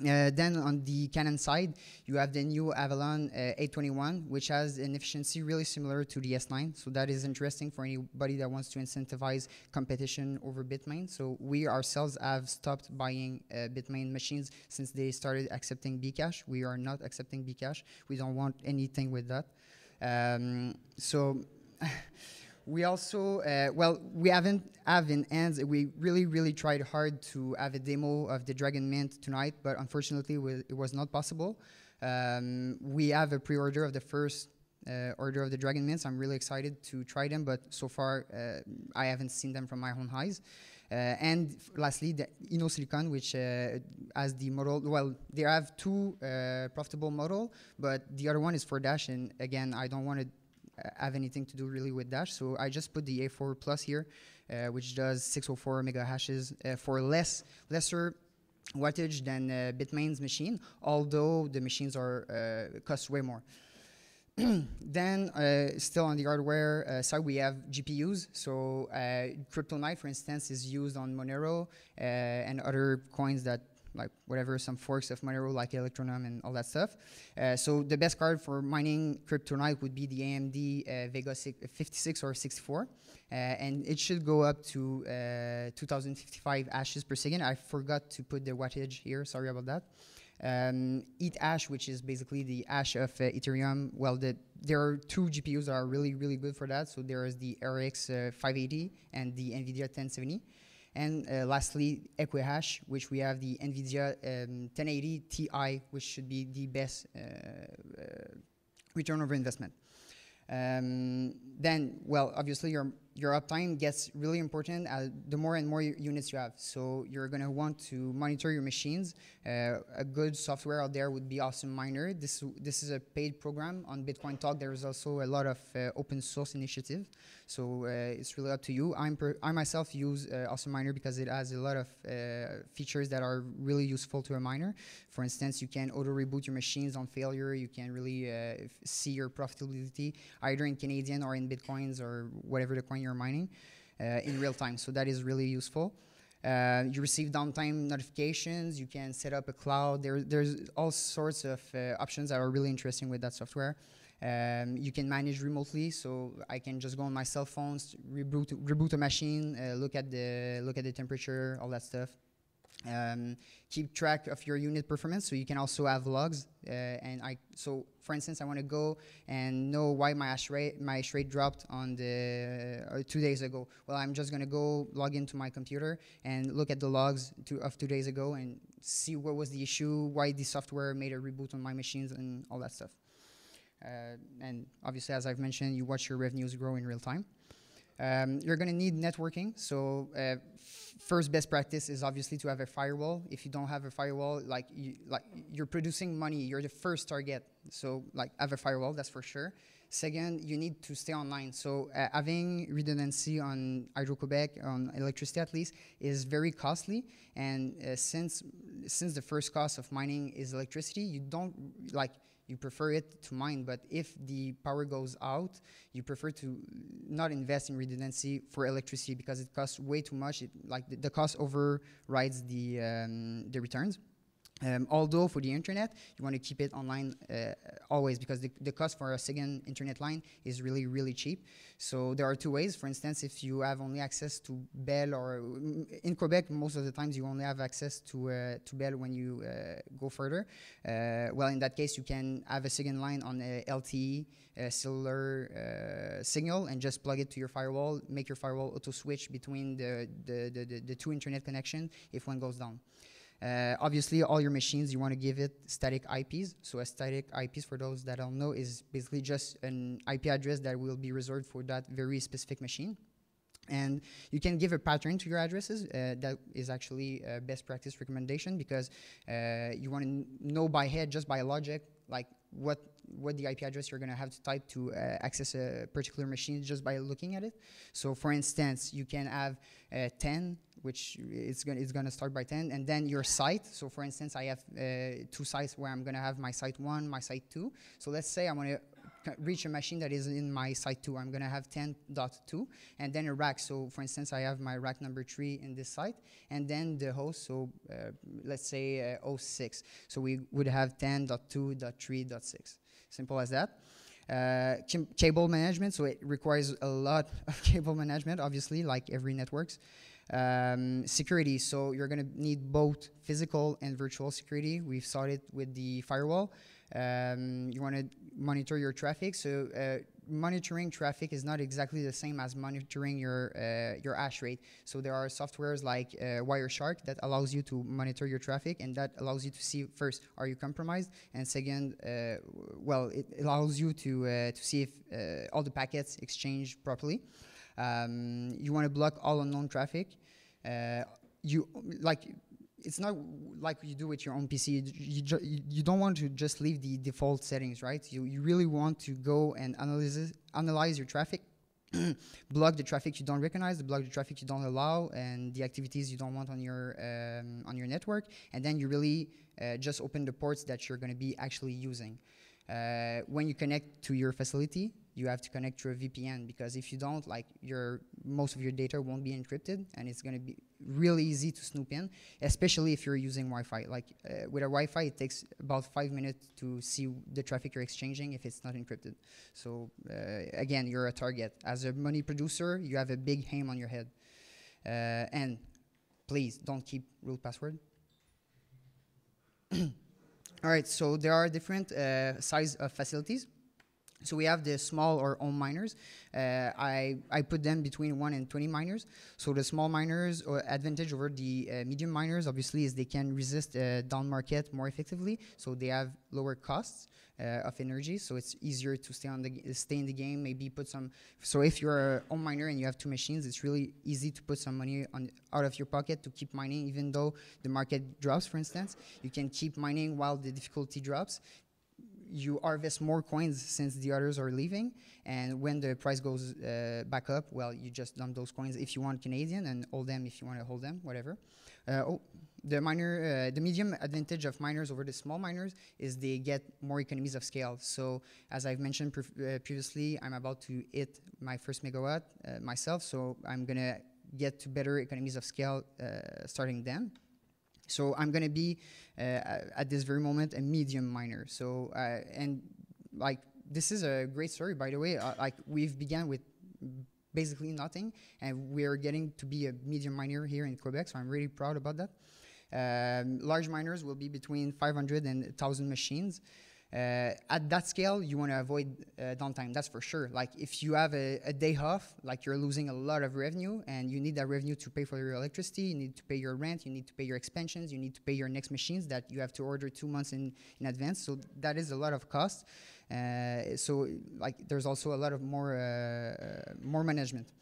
Then on the Canon side, you have the new Avalon 821, which has an efficiency really similar to the S9. So that is interesting for anybody that wants to incentivize competition over Bitmain. So we ourselves have stopped buying Bitmain machines since they started accepting Bcash. We are not accepting Bcash. We don't want anything with that. We also, we haven't have in hands. We really tried hard to have a demo of the Dragon Mint tonight, but unfortunately it was not possible. We have a pre-order of the first order of the Dragon Mints. I'm really excited to try them, but so far I haven't seen them from my own eyes. And lastly, the InnoSilicon, which has the model, well, they have two profitable model, but the other one is for Dash, and again, I don't want to have anything to do really with Dash, so I just put the A4 Plus here, which does 604 mega hashes for lesser wattage than Bitmain's machine, although the machines are cost way more. Then, still on the hardware side, we have GPUs. So Kryptonite, for instance, is used on Monero and other coins that, like whatever, some forks of Monero like Electronum and all that stuff. So the best card for mining Kryptonite would be the AMD Vega 56 or 64. And it should go up to 2055 hashes per second. I forgot to put the wattage here, sorry about that. ETH, which is basically the hash of Ethereum. Well, there are two GPUs that are really good for that. So there is the RX 580 and the NVIDIA 1070. And lastly, Equihash, which we have the NVIDIA 1080 Ti, which should be the best return over investment. Then, well, obviously your uptime gets really important the more and more units you have. So you're going to want to monitor your machines. A good software out there would be Awesome Miner. This is a paid program on Bitcoin Talk. There is also a lot of open source initiative. So it's really up to you. I myself use Awesome Miner because it has a lot of features that are really useful to a miner. For instance, you can auto reboot your machines on failure. You can really see your profitability either in Canadian or in Bitcoins or whatever the coin you're mining in real time. So that is really useful. You receive downtime notifications. You can set up a cloud. There's all sorts of options that are really interesting with that software. You can manage remotely, so I can just go on my cell phones, reboot a machine, look at the temperature, all that stuff. Keep track of your unit performance, so you can also have logs. So for instance, I want to go and know why my hash rate dropped on the 2 days ago. Well, I'm just going to go log into my computer and look at the logs of 2 days ago and see what was the issue, why the software made a reboot on my machines, and all that stuff. And obviously, as I've mentioned, you watch your revenues grow in real time. You're going to need networking. So first best practice is obviously to have a firewall. If you don't have a firewall, you're producing money, you're the first target. So have a firewall, that's for sure. Second, you need to stay online. So having redundancy on Hydro-Quebec, on electricity at least, is very costly. And since the first cost of mining is electricity, you don't you prefer it to mine. But if the power goes out, you prefer to not invest in redundancy for electricity because it costs way too much. The cost overrides the returns. Although for the internet, you want to keep it online always because the cost for a second internet line is really, really cheap. So there are two ways. For instance, if you have only access to Bell, or in Quebec, most of the times you only have access to Bell when you go further. Well, in that case, you can have a second line on a LTE cellular signal and just plug it to your firewall, make your firewall auto-switch between the two internet connection if one goes down. Obviously, all your machines, you want to give it static IPs. So a static IPs, for those that don't know, is basically just an IP address that will be reserved for that very specific machine. And you can give a pattern to your addresses. That is actually a best practice recommendation because you want to know by head, just by logic, like what the IP address you're going to have to type to access a particular machine just by looking at it. So for instance, you can have 10, which it's going to start by 10, and then your site. So for instance, I have two sites where I'm going to have my site 1, my site 2. So let's say I want to reach a machine that is in my site 2. I'm going to have 10.2, and then a rack. So for instance, I have my rack number 3 in this site, and then the host, so let's say 06. So we would have 10.2.3.6. Simple as that. Cable management, so it requires a lot of cable management, obviously, like every networks. Security, so you're going to need both physical and virtual security. We've started with the firewall. You want to monitor your traffic. So monitoring traffic is not exactly the same as monitoring your hash rate. So there are softwares like Wireshark that allows you to monitor your traffic, and that allows you to see first, are you compromised, and second, well, it allows you to see if all the packets exchange properly. You want to block all unknown traffic. It's not like you do with your own PC. You don't want to just leave the default settings, right? You really want to go and analyze your traffic, block the traffic you don't recognize, block the traffic you don't allow, and the activities you don't want on your network. And then you really just open the ports that you're going to be actually using. When you connect to your facility, you have to connect through a VPN, because if you don't, like, most of your data won't be encrypted, and it's going to be really easy to snoop in, especially if you're using Wi-Fi. Like with a Wi-Fi, it takes about 5 minutes to see the traffic you're exchanging if it's not encrypted. So again, you're a target. As a money producer, you have a big aim on your head. And please don't keep root password. All right, so there are different size of facilities. So we have the small or home miners. I put them between 1 and 20 miners. So the small miners, or advantage over the medium miners, obviously, is they can resist down market more effectively. So they have lower costs of energy. So it's easier to stay in the game. Maybe put some. So if you're a home miner and you have 2 machines, it's really easy to put some money out of your pocket to keep mining, even though the market drops. For instance, you can keep mining while the difficulty drops. You harvest more coins since the others are leaving, and when the price goes back up, well, you just dump those coins if you want Canadian, and hold them if you want to hold them, whatever. The medium advantage of miners over the small miners is they get more economies of scale. So as I've mentioned previously, I'm about to hit my first megawatt myself, so I'm gonna get to better economies of scale starting then. So I'm going to be, at this very moment, a medium miner. So, and like, this is a great story, by the way. Like, we've began with basically nothing, and we're getting to be a medium miner here in Quebec, so I'm really proud about that. Large miners will be between 500 and 1,000 machines. At that scale, you want to avoid downtime, that's for sure. Like, if you have a day off, like, you're losing a lot of revenue, and you need that revenue to pay for your electricity, you need to pay your rent, you need to pay your expansions, you need to pay your next machines that you have to order 2 months in advance. So that is a lot of cost. So, like, there's also a lot of more management.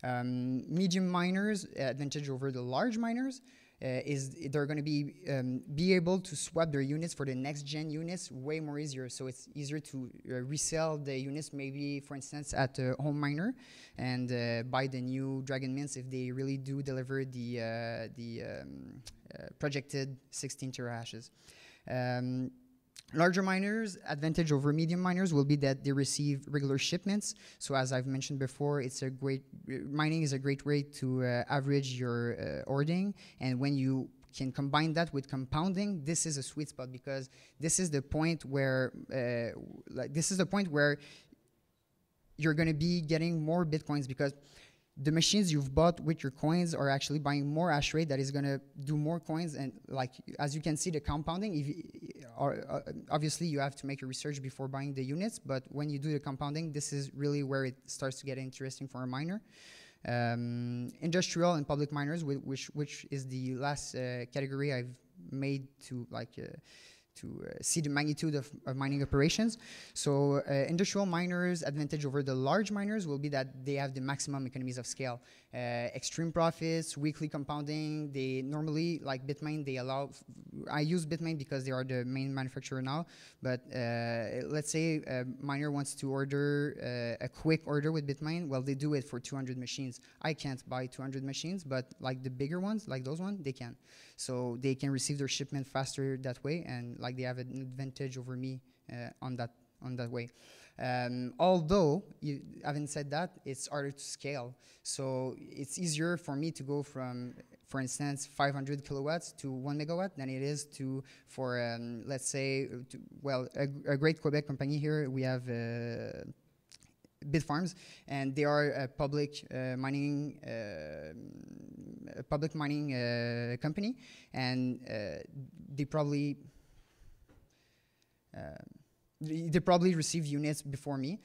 Medium miners, advantage over the large miners, is they're going to be able to swap their units for the next gen units way more easier. So it's easier to resell the units, maybe for instance at a home miner, and buy the new Dragon Mints if they really do deliver the projected 16 terahashes. Larger miners, advantage over medium miners will be that they receive regular shipments. So as I've mentioned before, mining is a great way to average your ordering. And when you can combine that with compounding, this is a sweet spot, because this is the point where you're going to be getting more Bitcoins, because the machines you've bought with your coins are actually buying more hash rate that is going to do more coins. And like, as you can see, the compounding, obviously you have to make your research before buying the units, but when you do the compounding, this is really where it starts to get interesting for a miner. Industrial and public miners, which is the last category I've made to see the magnitude of mining operations. So industrial miners' advantage over the large miners will be that they have the maximum economies of scale. Extreme profits, weekly compounding. They normally, like Bitmain, they allow, I use Bitmain because they are the main manufacturer now, but let's say a miner wants to order a quick order with Bitmain, well, they do it for 200 machines. I can't buy 200 machines, but like the bigger ones, like those ones, they can. So they can receive their shipment faster that way, and like they have an advantage over me on that way. Although, having said that, it's harder to scale. So it's easier for me to go from, for instance, 500 kilowatts to 1 megawatt than it is for let's say, a great Quebec company here. We have Bitfarms, and they are a public mining company, and they probably received units before me.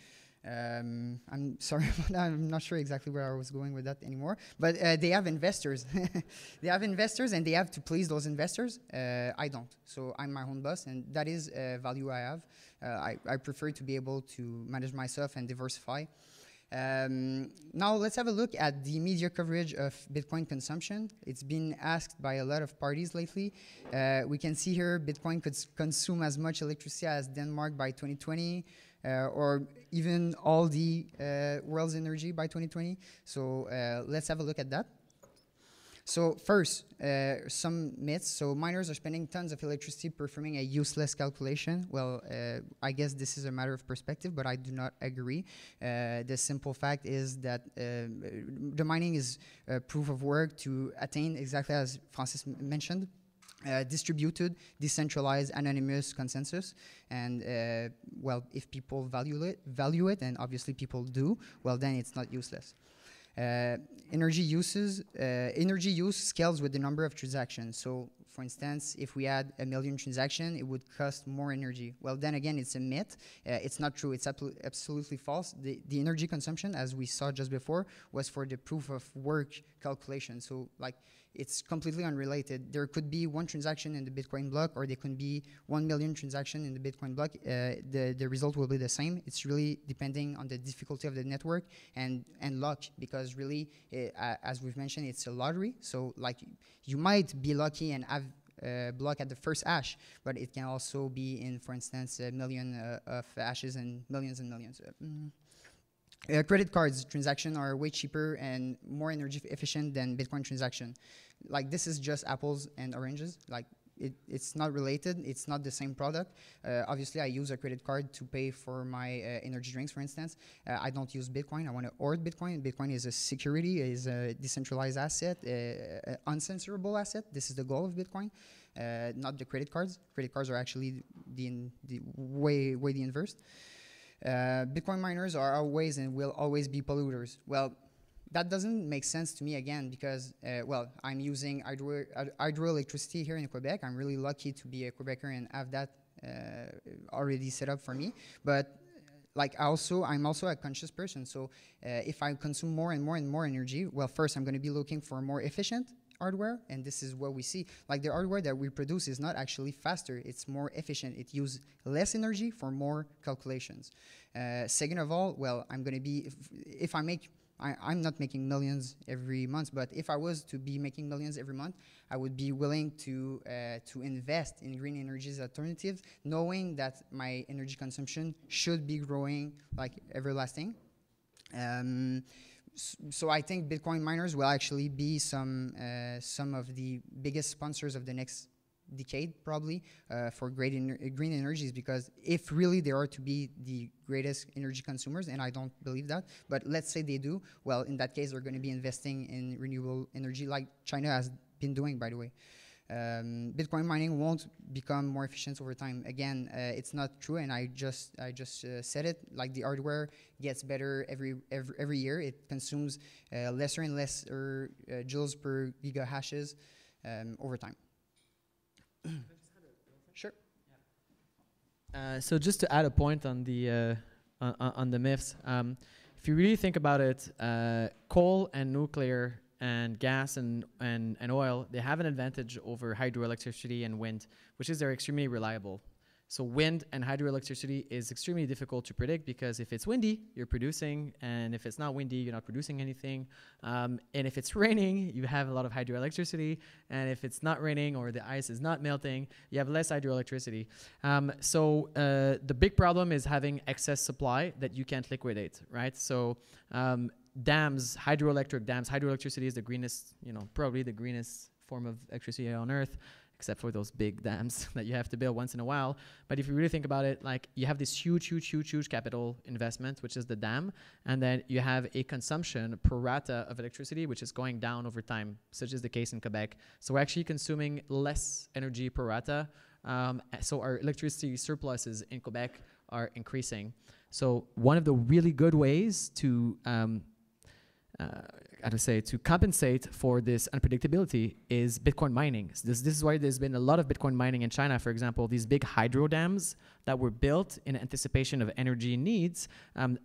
I'm sorry about that. I'm not sure exactly where I was going with that anymore. But they have investors. They have investors, and they have to please those investors. I don't. So I'm my own boss, and that is a value I have. I prefer to be able to manage myself and diversify. Now let's have a look at the media coverage of Bitcoin consumption. It's been asked by a lot of parties lately. We can see here Bitcoin could consume as much electricity as Denmark by 2020, or even all the world's energy by 2020. So let's have a look at that. So first, some myths. So miners are spending tons of electricity performing a useless calculation. Well, I guess this is a matter of perspective, but I do not agree. The simple fact is that the mining is proof of work to attain, exactly as Francis mentioned, distributed, decentralized, anonymous consensus. And well, if people value it, and obviously people do, well, then it's not useless. Energy use scales with the number of transactions. So, for instance, if we had 1 million transactions, it would cost more energy. Well, then again, it's a myth. It's not true. It's absolutely false. The energy consumption, as we saw just before, was for the proof of work calculation. So, like, it's completely unrelated. There could be 1 transaction in the Bitcoin block, or there could be 1 million transactions in the Bitcoin block. The result will be the same. It's really depending on the difficulty of the network and luck, because really, as we've mentioned, it's a lottery. So, like, you might be lucky and have block at the first hash, but it can also be in, for instance, a million of hashes and millions. Credit cards transaction are way cheaper and more energy efficient than Bitcoin transaction. Like, this is just apples and oranges. Like, it's not related. It's not the same product. Obviously, I use a credit card to pay for my energy drinks, for instance. I don't use Bitcoin. I want to hoard Bitcoin. Bitcoin is a security, is a decentralized asset, uncensorable asset. This is the goal of Bitcoin, not the credit cards. Credit cards are actually the way the inverse. Bitcoin miners are always and will always be polluters. Well, that doesn't make sense to me, again, because, well, I'm using hydroelectricity here in Quebec. I'm really lucky to be a Quebecer and have that already set up for me. But like, I'm also a conscious person. So if I consume more and more energy, well, first I'm going to be looking for more efficient hardware, and this is what we see. Like, the hardware that we produce is not actually faster, it's more efficient. It uses less energy for more calculations. Second of all, well, I'm going to be, if I make I'm not making millions every month, but if I was to be making millions every month, I would be willing to invest in green energies alternatives, knowing that my energy consumption should be growing like everlasting. So I think Bitcoin miners will actually be some of the biggest sponsors of the next decade, probably, for green energies, because if really they are to be the greatest energy consumers, and I don't believe that, but let's say they do, well, in that case, they're going to be investing in renewable energy like China has been doing, by the way. Bitcoin mining won't become more efficient over time. Again, it's not true, and I just said it. Like the hardware gets better every year. It consumes lesser and lesser joules per gigahashes over time. Sure.
So just to add a point on the myths, if you really think about it, coal and nuclear and gas and oil, they have an advantage over hydroelectricity and wind, which is they're extremely reliable. So wind and hydroelectricity is extremely difficult to predict, because if it's windy, you're producing, and if it's not windy, you're not producing anything. And if it's raining, you have a lot of hydroelectricity, and if it's not raining or the ice is not melting, you have less hydroelectricity. So the big problem is having excess supply that you can't liquidate, right? So dams, hydroelectric dams, hydroelectricity is the greenest, probably the greenest form of electricity on Earth, except for those big dams that you have to build once in a while. But if you really think about it, like you have this huge capital investment, which is the dam, and then you have a consumption pro rata of electricity, which is going down over time, such is the case in Quebec. So we're actually consuming less energy pro rata. So our electricity surpluses in Quebec are increasing. So one of the really good ways to to compensate for this unpredictability is Bitcoin mining. So this is why there's been a lot of Bitcoin mining in China. For example, these big hydro dams that were built in anticipation of energy needs,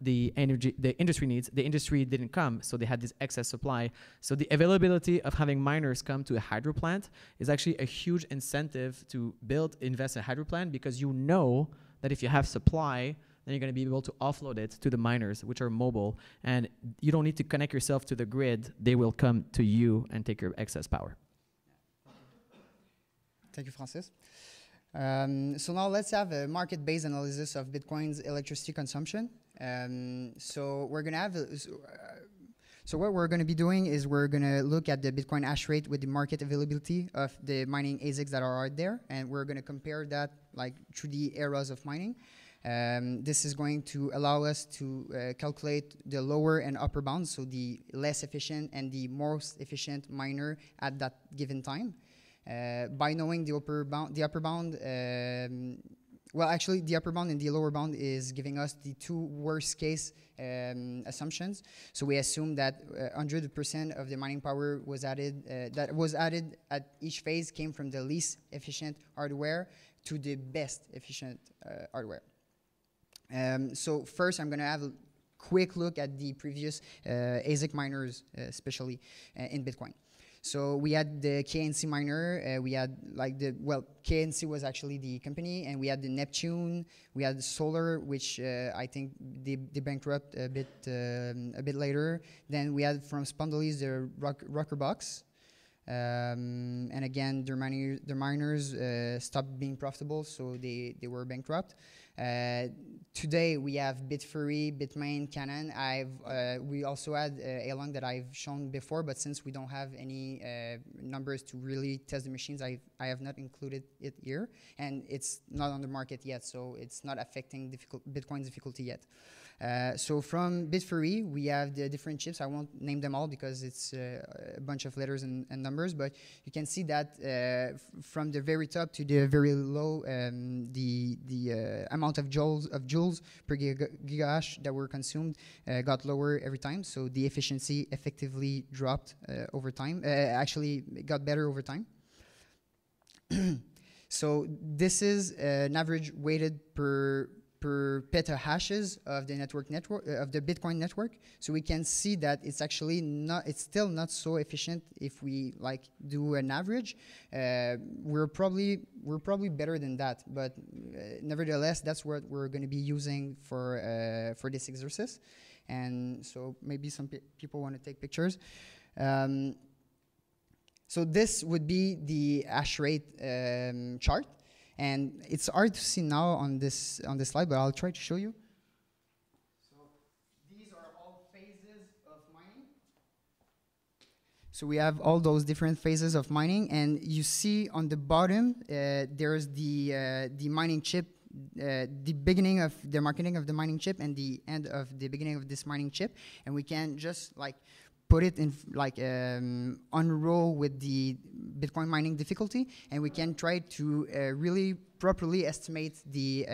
the industry needs, the industry didn't come, so they had this excess supply. So the availability of having miners come to a hydro plant is actually a huge incentive to invest in a hydro plant, because you know that if you have supply, then you're going to be able to offload it to the miners, which are mobile, and you don't need to connect yourself to the grid. They will come to you and take your excess power.
Thank you, Francis. So now let's have a market-based analysis of Bitcoin's electricity consumption. So we're going to have so what we're going to be doing is we're going to look at the Bitcoin hash rate with the market availability of the mining ASICs that are out there, and we're going to compare that like through the eras of mining. This is going to allow us to calculate the lower and upper bounds, so the less efficient and the most efficient miner at that given time. By knowing the upper bound, well, actually, the upper bound and the lower bound is giving us the two worst case assumptions. So we assume that 100% of the mining power was added, at each phase came from the least efficient hardware to the best efficient hardware. So first, I'm going to have a quick look at the previous ASIC miners, especially in Bitcoin. So we had the KNC miner, we had KNC was actually the company, and we had the Neptune, we had the Solar, which I think they bankrupt a bit later. Then we had from Spondolis the Rockerbox. And again, their miners stopped being profitable, so they were bankrupt. Today we have Bitfury, Bitmain, Canon. We also had Along that I've shown before, but since we don't have any numbers to really test the machines, I have not included it here, and it's not on the market yet, so it's not affecting Bitcoin's difficulty yet. So from Bitfury, we have the different chips. I won't name them all because it's a bunch of letters and numbers, but you can see that from the very top to the very low, the amount of joules per gigahash that were consumed got lower every time. So the efficiency effectively dropped over time. Actually, it got better over time. So this is an average weighted per petahashes of the network of the Bitcoin network. So we can see that it's actually it's still not so efficient if we do an average. We're probably better than that, but nevertheless, that's what we're going to be using for this exercise. and so maybe some people want to take pictures. So this would be the hash rate chart, and it's hard to see now on this slide, but I'll try to show you. So these are all phases of mining. So we have all those different phases of mining, and you see on the bottom there's the mining chip, the beginning of the marketing of the mining chip and the end of the beginning of this mining chip, and we can just like put it in like unroll with the Bitcoin mining difficulty, and we can try to really properly estimate the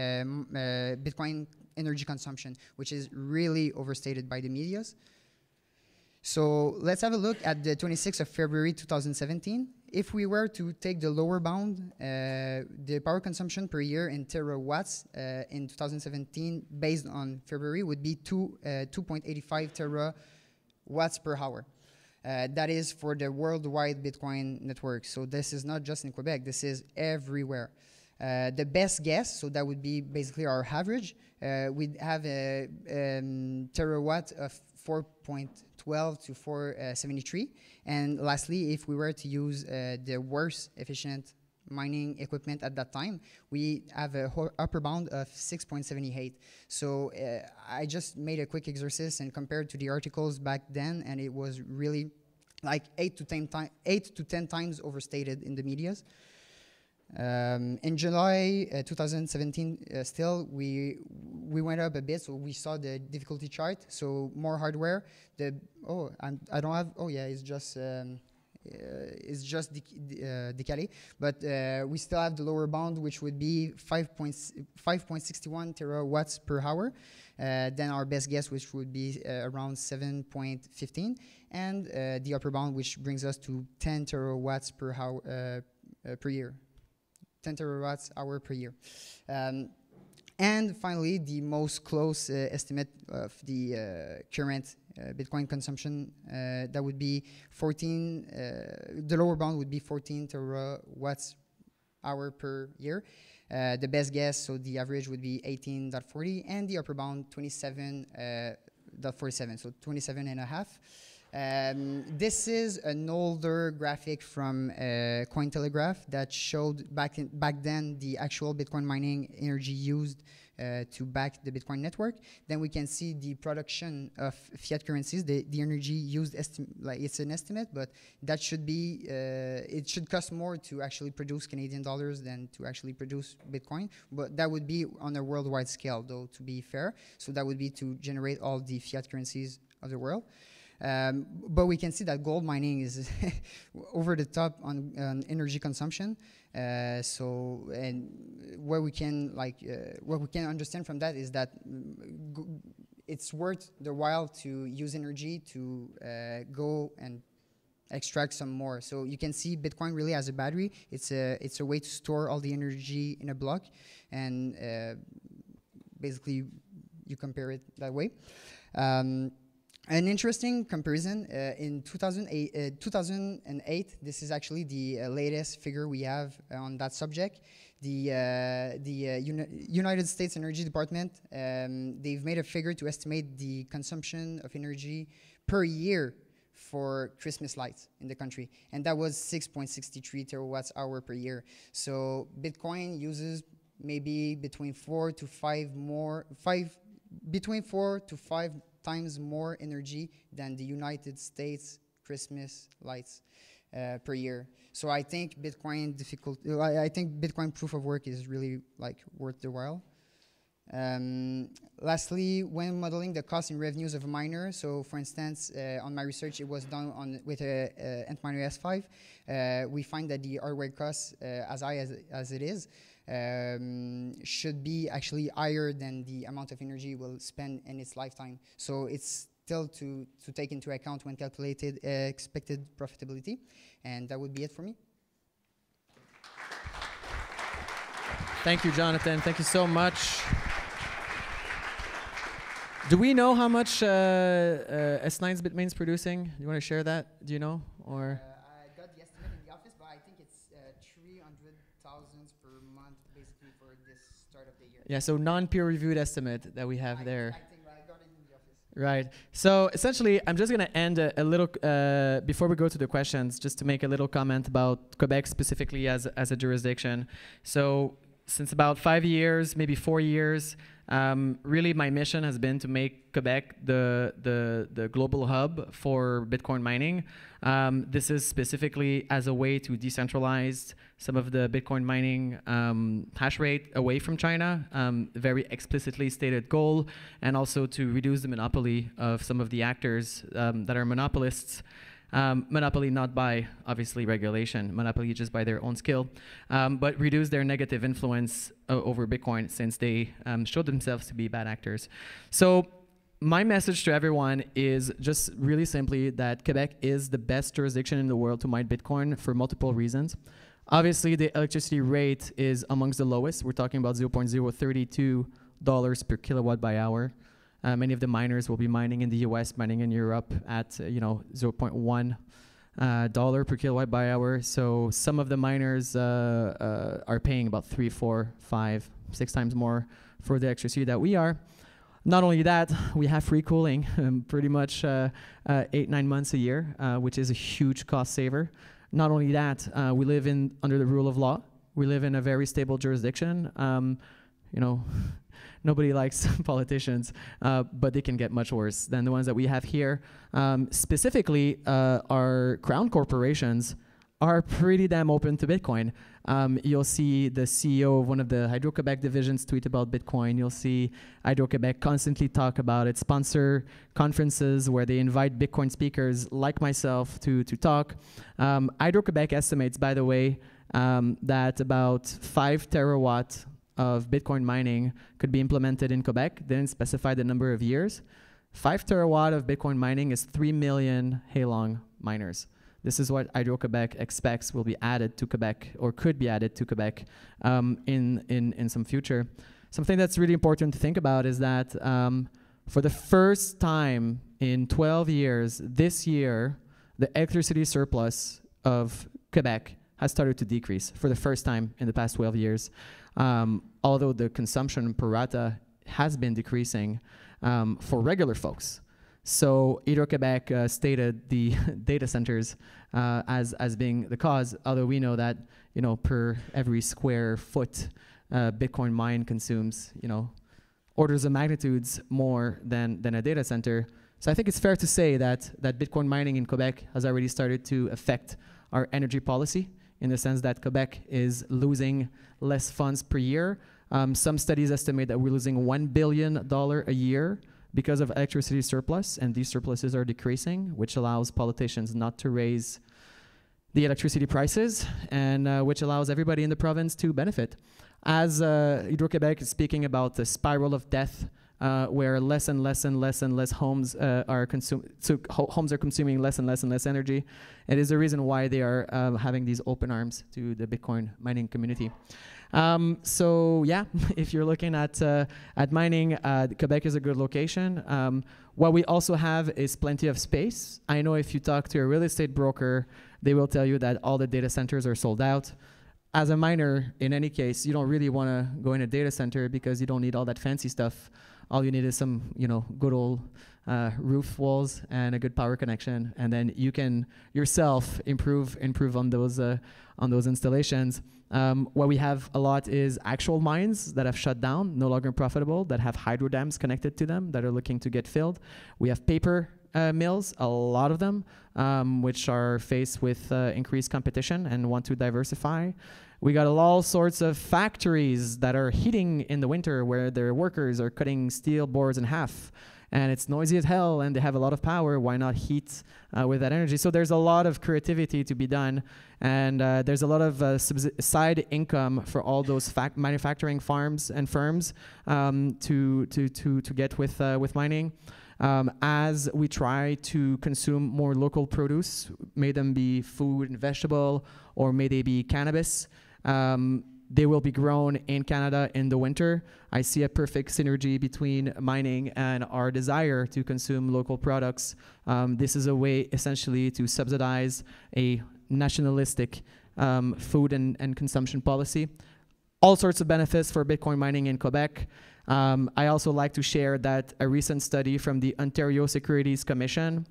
Bitcoin energy consumption, which is really overstated by the medias. So let's have a look at the 26th of February 2017. If we were to take the lower bound, the power consumption per year in terawatts in 2017 based on February would be 2.85 terawatts per hour. That is for the worldwide Bitcoin network. So this is not just in Quebec, this is everywhere. The best guess, so that would be basically our average, we'd have a terawatt of 4.12 to 473. And lastly, if we were to use the worst efficient mining equipment at that time, we have a upper bound of 6.78. So I just made a quick exercise and compared to the articles back then, and it was really like 8 to 10 times overstated in the medias. In July 2017, still we went up a bit, so we saw the difficulty chart. So more hardware. I don't have. Oh yeah, it's just decalé, but we still have the lower bound, which would be 5.61 terawatts per hour. Then our best guess, which would be around 7.15, and the upper bound, which brings us to 10 terawatts per hour per year. 10 terawatts hour per year. And finally, the most close estimate of the current Bitcoin consumption, that would be 14, the lower bound would be 14 terawatts hour per year. The best guess, so the average would be 18.40, and the upper bound 27.47, so 27 and a half. This is an older graphic from Cointelegraph that showed back then the actual Bitcoin mining energy used to back the Bitcoin network. Then we can see the production of fiat currencies, the energy used, like it's an estimate, but that should be, it should cost more to actually produce Canadian dollars than to actually produce Bitcoin. But that would be on a worldwide scale, though, to be fair. So that would be to generate all the fiat currencies of the world. But we can see that gold mining is over the top on energy consumption. So, and what we can understand from that is that it's worth the while to use energy to go and extract some more. So you can see Bitcoin really as a battery. It's a way to store all the energy in a block, and basically you compare it that way. An interesting comparison, in 2008, this is actually the latest figure we have on that subject. The United States Energy Department, they've made a figure to estimate the consumption of energy per year for Christmas lights in the country, and that was 6.63 terawatts hour per year. So Bitcoin uses maybe between 4 to 5 times more energy than the United States Christmas lights per year. So I think Bitcoin proof of work is really like worth the while. Lastly, when modeling the cost and revenues of a miner, so for instance, on my research, it was done with a Antminer S5. We find that the hardware cost, as high as it is, should be actually higher than the amount of energy it will spend in its lifetime. So it's still to take into account when calculated expected profitability. And that would be it for me.
Thank you, Jonathan. Thank you so much. Do we know how much S9's Bitmain's producing? You want to share that? Do you know? Or
I got the estimate in the office, but I think it's 300,000 per month, basically, for this start of the year.
Yeah, so non-peer-reviewed estimate that we have there.
I think I got it in the office.
Right. So essentially, I'm just going to end a little, before we go to the questions, just to make a little comment about Quebec specifically as a jurisdiction. So since about 5 years, maybe 4 years, really my mission has been to make Quebec the global hub for Bitcoin mining. This is specifically as a way to decentralize some of the Bitcoin mining hash rate away from China, very explicitly stated goal, and also to reduce the monopoly of some of the actors that are monopolists. Monopoly not by, obviously, regulation, monopoly just by their own skill, but reduce their negative influence over Bitcoin since they showed themselves to be bad actors. So my message to everyone is just really simply that Quebec is the best jurisdiction in the world to mine Bitcoin for multiple reasons. Obviously, the electricity rate is amongst the lowest. We're talking about $0.032 per kilowatt by hour. Many of the miners will be mining in the US, mining in Europe at $0.1 per kilowatt by hour. So some of the miners are paying about 3, 4, 5, 6 times more for the electricity that we are. Not only that, we have free cooling pretty much 8-9 months a year, which is a huge cost saver. Not only that, we live under the rule of law. We live in a very stable jurisdiction. Nobody likes politicians, but they can get much worse than the ones that we have here. Specifically, our crown corporations are pretty damn open to Bitcoin. You'll see the CEO of one of the Hydro-Quebec divisions tweet about Bitcoin. You'll see Hydro-Quebec constantly talk about it, sponsor conferences where they invite Bitcoin speakers like myself to talk. Hydro-Quebec estimates, by the way, that about 5 terawatt of Bitcoin mining could be implemented in Quebec. They didn't specify the number of years. 5 terawatt of Bitcoin mining is 3 million Halong miners. This is what Hydro-Quebec expects will be added to Quebec, or could be added to Quebec in some future. Something that's really important to think about is that for the first time in 12 years, this year, the electricity surplus of Quebec has started to decrease for the first time in the past 12 years. Although the consumption per rata has been decreasing for regular folks. So Hydro-Quebec stated the data centers as being the cause, although we know that per every square foot Bitcoin mine consumes orders of magnitudes more than a data center. So I think it's fair to say that Bitcoin mining in Quebec has already started to affect our energy policy, in the sense that Quebec is losing less funds per year. Some studies estimate that we're losing $1 billion a year because of electricity surplus, and these surpluses are decreasing, which allows politicians not to raise the electricity prices, and which allows everybody in the province to benefit. As Hydro-Quebec is speaking about the spiral of death, where less and less and less and less homes are homes are consuming less and less and less energy. It is the reason why they are having these open arms to the Bitcoin mining community. So yeah, if you're looking at mining, Quebec is a good location. What we also have is plenty of space. I know if you talk to a real estate broker, they will tell you that all the data centers are sold out. As a miner, in any case, you don't really want to go in a data center because you don't need all that fancy stuff. All you need is some, good old roof walls and a good power connection, and then you can yourself improve on those installations. What we have a lot is actual mines that have shut down, no longer profitable, that have hydro dams connected to them that are looking to get filled. We have paper mills, a lot of them, which are faced with increased competition and want to diversify. We got all sorts of factories that are heating in the winter where their workers are cutting steel boards in half. And it's noisy as hell, and they have a lot of power. Why not heat with that energy? So there's a lot of creativity to be done, and there's a lot of side income for all those manufacturing farms and firms to get with mining. As we try to consume more local produce, may them be food and vegetable, or may they be cannabis, they will be grown in Canada in the winter. I see a perfect synergy between mining and our desire to consume local products. This is a way essentially to subsidize a nationalistic food and consumption policy. all sorts of benefits for Bitcoin mining in Quebec. I also like to share that a recent study from the Ontario Securities Commission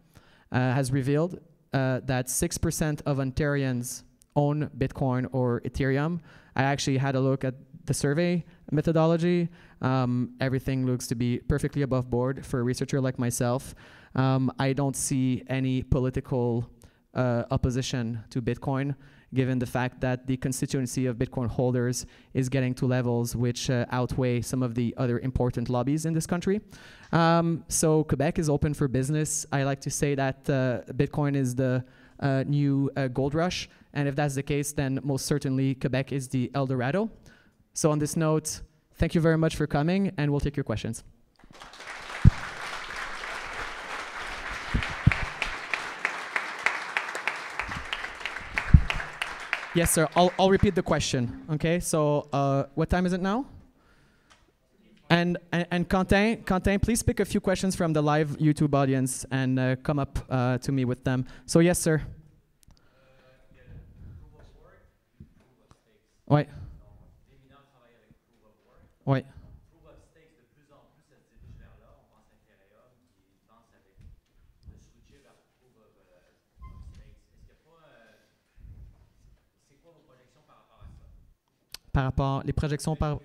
has revealed that 6% of Ontarians own Bitcoin or Ethereum. I actually had a look at the survey methodology. Everything looks to be perfectly above board for a researcher like myself. I don't see any political opposition to Bitcoin, given the fact that the constituency of Bitcoin holders is getting to levels which outweigh some of the other important lobbies in this country. So Quebec is open for business. I like to say that Bitcoin is the new gold rush. And if that's the case, then most certainly Quebec is the El Dorado. So on this note, thank you very much for coming, and we'll take your questions. Yes, sir. I'll repeat the question. Okay. So, what time is it now? And Quentin, please pick a few questions from the live YouTube audience and come up to me with them. So, yes, sir. Ouais. Ouais. Par rapport, les projections par...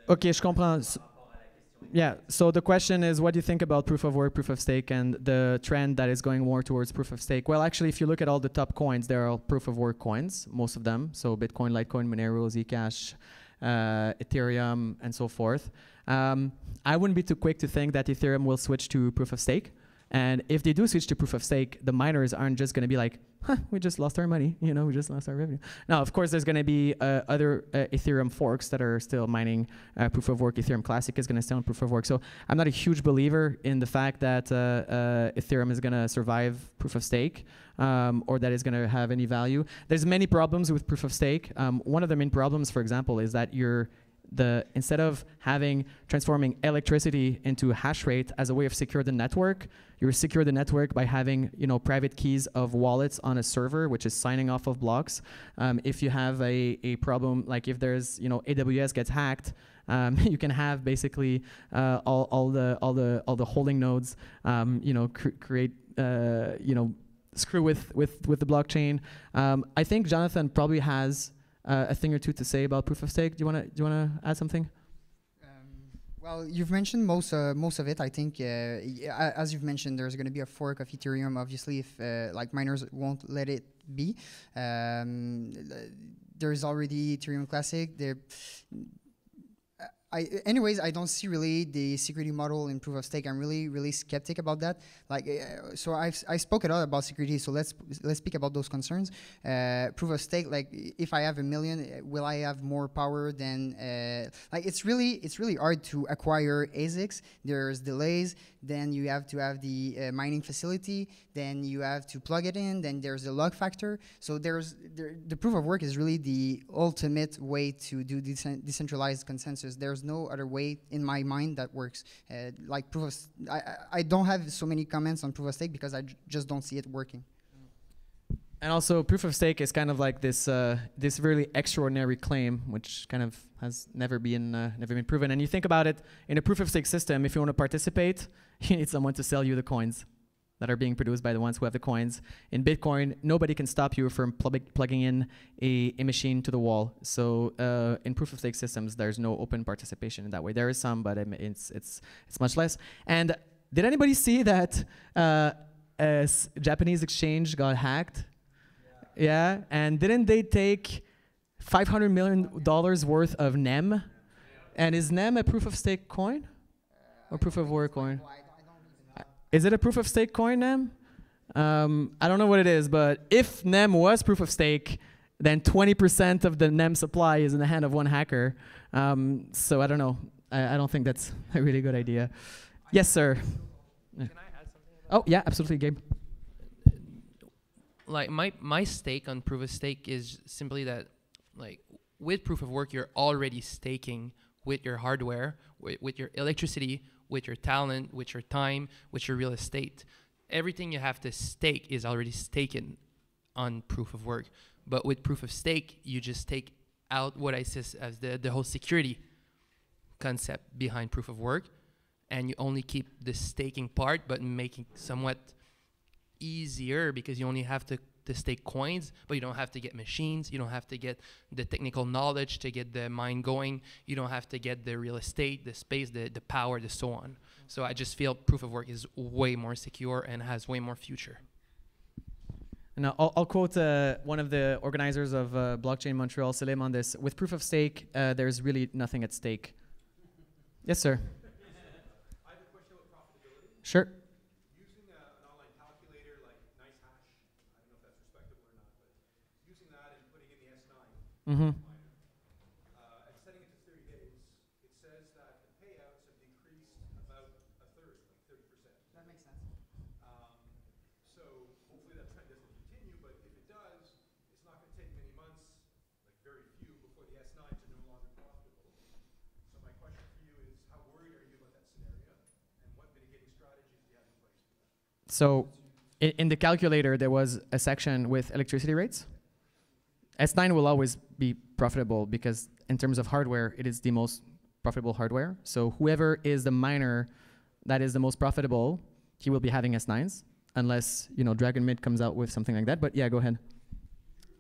Okay, je comprends. Yeah, so the question is, what do you think about proof of work, proof of stake, and the trend that is going more towards proof of stake? Well, actually, if you look at all the top coins, they're all proof of work coins, most of them. So Bitcoin, Litecoin, Monero, Zcash, Ethereum, and so forth. I wouldn't be too quick to think that Ethereum will switch to proof of stake. And if they do switch to proof of stake, the miners aren't just going to be like, huh, we just lost our money, you know, we just lost our revenue. Now, of course, there's going to be other Ethereum forks that are still mining proof of work. Ethereum Classic is going to stay on proof of work. So I'm not a huge believer in the fact that Ethereum is going to survive proof of stake or that it's going to have any value. There's many problems with proof of stake. One of the main problems, for example, is that instead of transforming electricity into hash rate as a way of secure the network, you secure the network by having private keys of wallets on a server, which is signing off of blocks. If you have a problem, like if there's AWS gets hacked, you can have basically all the holding nodes create screw with the blockchain. I think Jonathan probably has a thing or two to say about proof of stake. Do you want to add something?
Well, you've mentioned most of it. I think, as you've mentioned, there's going to be a fork of Ethereum. Obviously, if like miners won't let it be. There's already Ethereum Classic. Anyways, I don't see really the security model in proof of stake. I'm really skeptic about that. Like, so I spoke a lot about security. So let's speak about those concerns. Proof of stake, like if I have 1 million, will I have more power than like it's really hard to acquire ASICs. There's delays. Then you have to have the mining facility. Then you have to plug it in. Then there's the log factor. So the proof of work is really the ultimate way to do decentralized consensus. There's no other way in my mind that works. Like I don't have so many comments on proof of stake because I just don't see it working.
And also, proof of stake is kind of like this really extraordinary claim, which kind of has never been proven. And you think about it, in a proof of stake system, if you want to participate, you need someone to sell you the coins that are being produced by the ones who have the coins. In Bitcoin, nobody can stop you from plugging in a machine to the wall. So in proof of stake systems, there's no open participation in that way. There is some, but it's much less. And did anybody see that a Japanese exchange got hacked? Yeah, and didn't they take $500 million worth of NEM? And is NEM a proof of stake coin or proof of work coin? Is it a proof of stake coin, NEM? I don't know what it is, but if NEM was proof of stake, then 20% of the NEM supply is in the hand of one hacker. So I don't know. I don't think that's a really good idea. Yes, sir.
Can I add something?
Oh, yeah, absolutely, Gabe.
Like my stake on proof of stake is simply that, like, with proof of work, you're already staking with your hardware, with your electricity, with your talent, with your time, with your real estate. Everything you have to stake is already staken on proof of work. But with proof of stake, you just take out what I say as the whole security concept behind proof of work, and you only keep the staking part, but making somewhat easier because you only have to stake coins, but you don't have to get machines, you don't have to get the technical knowledge to get the mine going, you don't have to get the real estate, the space, the power, the so on. So I just feel proof of work is way more secure and has way more future.
Now, I'll quote one of the organizers of Blockchain Montreal, Selim, on this. With proof of stake, there's really nothing at stake. Yes, sir.
I have a question about profitability.
Sure.
Using an online calculator like NiceHash, I don't know if that's respectable or not, but using that and putting in the S9
Mm-hmm.
miner, and setting it to 30 days, it says that the payouts have decreased about a third, like 30%.
That makes sense.
So hopefully that trend doesn't continue, but if it does, it's not going to take many months, like very few, before the S9s are no longer profitable. So my question for you is, how worried are you about that scenario, and what mitigating strategies do you have in place for that?
So in the calculator, there was a section with electricity rates. S9 will always be profitable because in terms of hardware, it is the most profitable hardware. So whoever is the miner that is the most profitable, he will be having S9s, unless, you know, Dragon Mint comes out with something like that. But yeah, go ahead.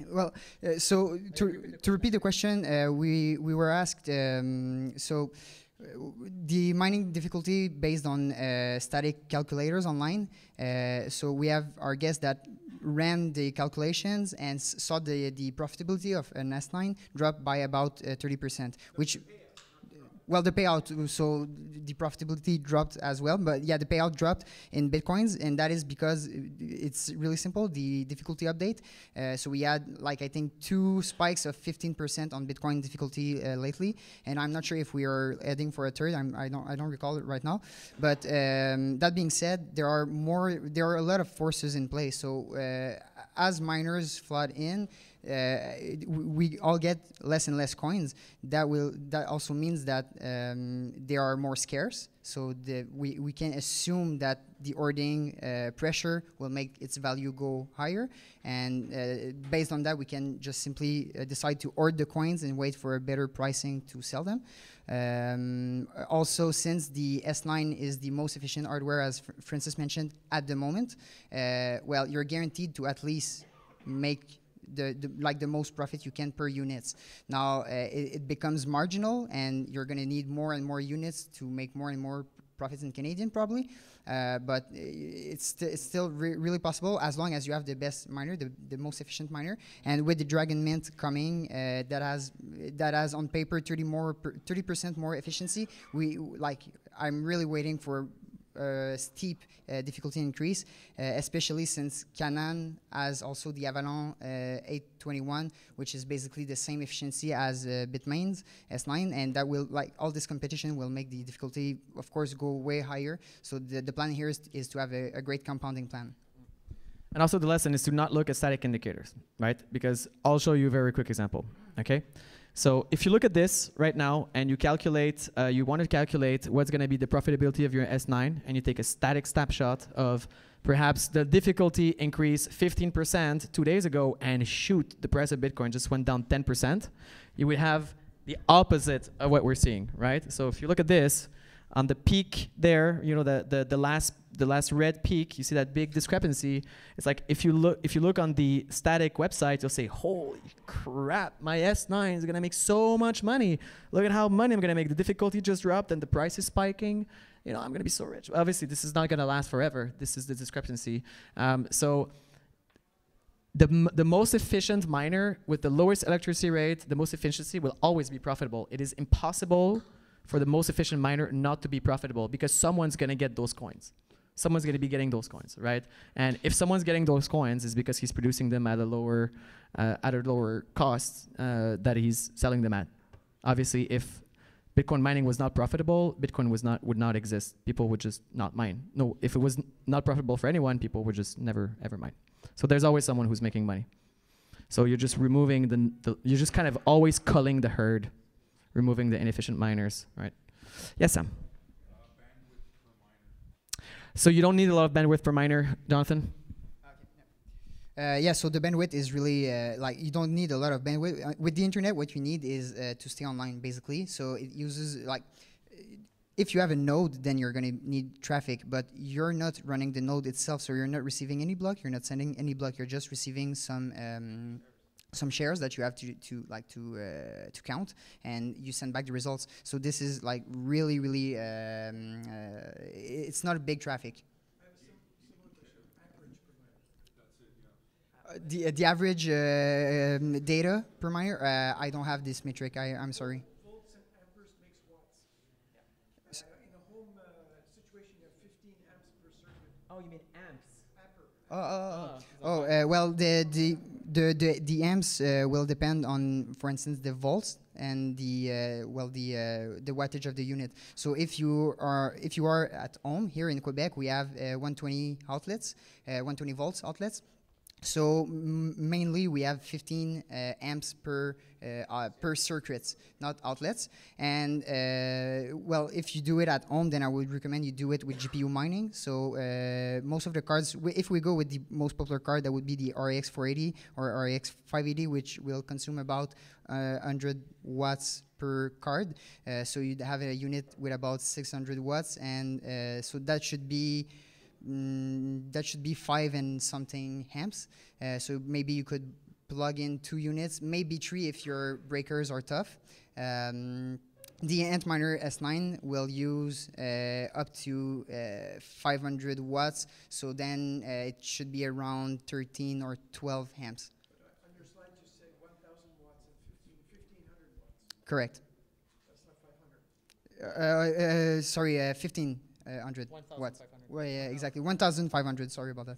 Well, so to repeat the question, we were asked, the mining difficulty based on static calculators online. So we have our guest that ran the calculations and saw the profitability of an S9 drop by about 30%, which... Well, the payout, so the profitability dropped as well, but yeah, the payout dropped in Bitcoins, and that is because it's really simple, the difficulty update. So we had, like, I think 2 spikes of 15% on Bitcoin difficulty lately, and I'm not sure if we are heading for a third. I don't recall it right now. But that being said, there are a lot of forces in play. So as miners flood in, we all get less and less coins. That also means that they are more scarce. So we can assume that the ordering pressure will make its value go higher, and based on that, we can just simply decide to hoard the coins and wait for a better pricing to sell them. Also, since the S9 is the most efficient hardware, as Francis mentioned, at the moment, well, you're guaranteed to at least make the most profit you can per units. Now it becomes marginal, and you're going to need more and more units to make more and more profits in Canadian probably, but it's still really possible as long as you have the best miner, the most efficient miner. And with the Dragon Mint coming, that has on paper 30% more efficiency. I'm really waiting for steep difficulty increase, especially since Canaan has also the Avalon 821, which is basically the same efficiency as Bitmain's S9, and that will, like, all this competition will make the difficulty, of course, go way higher. So the plan here is to have a great compounding plan.
And also the lesson is to not look at static indicators, right? Because I'll show you a very quick example, okay? So if you look at this right now and you calculate, you want to calculate what's going to be the profitability of your S9, and you take a static snapshot of perhaps the difficulty increased 15% 2 days ago, and shoot, the price of Bitcoin just went down 10%, you would have the opposite of what we're seeing, right? So if you look at this, on the peak there, you know, the last red peak, you see that big discrepancy. It's like if you look on the static website, you'll say, holy crap, my S9 is gonna make so much money. Look at how money I'm gonna make. The difficulty just dropped and the price is spiking. You know, I'm gonna be so rich. Obviously, this is not gonna last forever. This is the discrepancy. So the most efficient miner with the lowest electricity rate, the most efficiency will always be profitable. It is impossible for the most efficient miner not to be profitable, because someone's going to get those coins. Someone's going to be getting those coins, right? And if someone's getting those coins, it's because he's producing them at a lower cost that he's selling them at. Obviously, if Bitcoin mining was not profitable, Bitcoin would not exist. People would just not mine. No, if it was not profitable for anyone, people would just never ever mine. So there's always someone who's making money. So you're just removing you're just kind of always culling the herd, removing the inefficient miners, right? Yes, Sam.
Bandwidth
So you don't need a lot of bandwidth per miner, Jonathan?
Yeah, so the bandwidth is really like you don't need a lot of bandwidth. With the internet, what you need is to stay online, basically. So it uses like, if you have a node, then you're going to need traffic, but you're not running the node itself, so you're not receiving any block, you're not sending any block, you're just receiving some shares that you have to count, and you send back the results. So this is like really, really, it's not a big traffic. The average data per miner, I don't have this metric. I'm sorry.
Volts and amperes makes watts. In a home situation, you have 15 amps per circuit.
Oh, you mean amps?
Well, the amps will depend on, for instance, the volts and the wattage of the unit. So if you are at home here in Quebec, we have 120 outlets, 120 volts outlets. So mainly we have 15 amps per circuits, not outlets. And well, if you do it at home, then I would recommend you do it with GPU mining. So most of the cards, if we go with the most popular card, that would be the RX 480 or RX 580, which will consume about 100 watts per card. So you'd have a unit with about 600 watts, and so that should be 5 and something amps. So maybe you could plug in 2 units, maybe 3 if your breakers are tough. The Antminer S9 will use up to 500 watts, so then it should be around 13 or 12 amps.
On your slide, you said 1,000 watts and 1,500 watts.
Correct.
That's not 500.
Sorry, 1,500 watts. Well, yeah, exactly. 1,500. Sorry about that.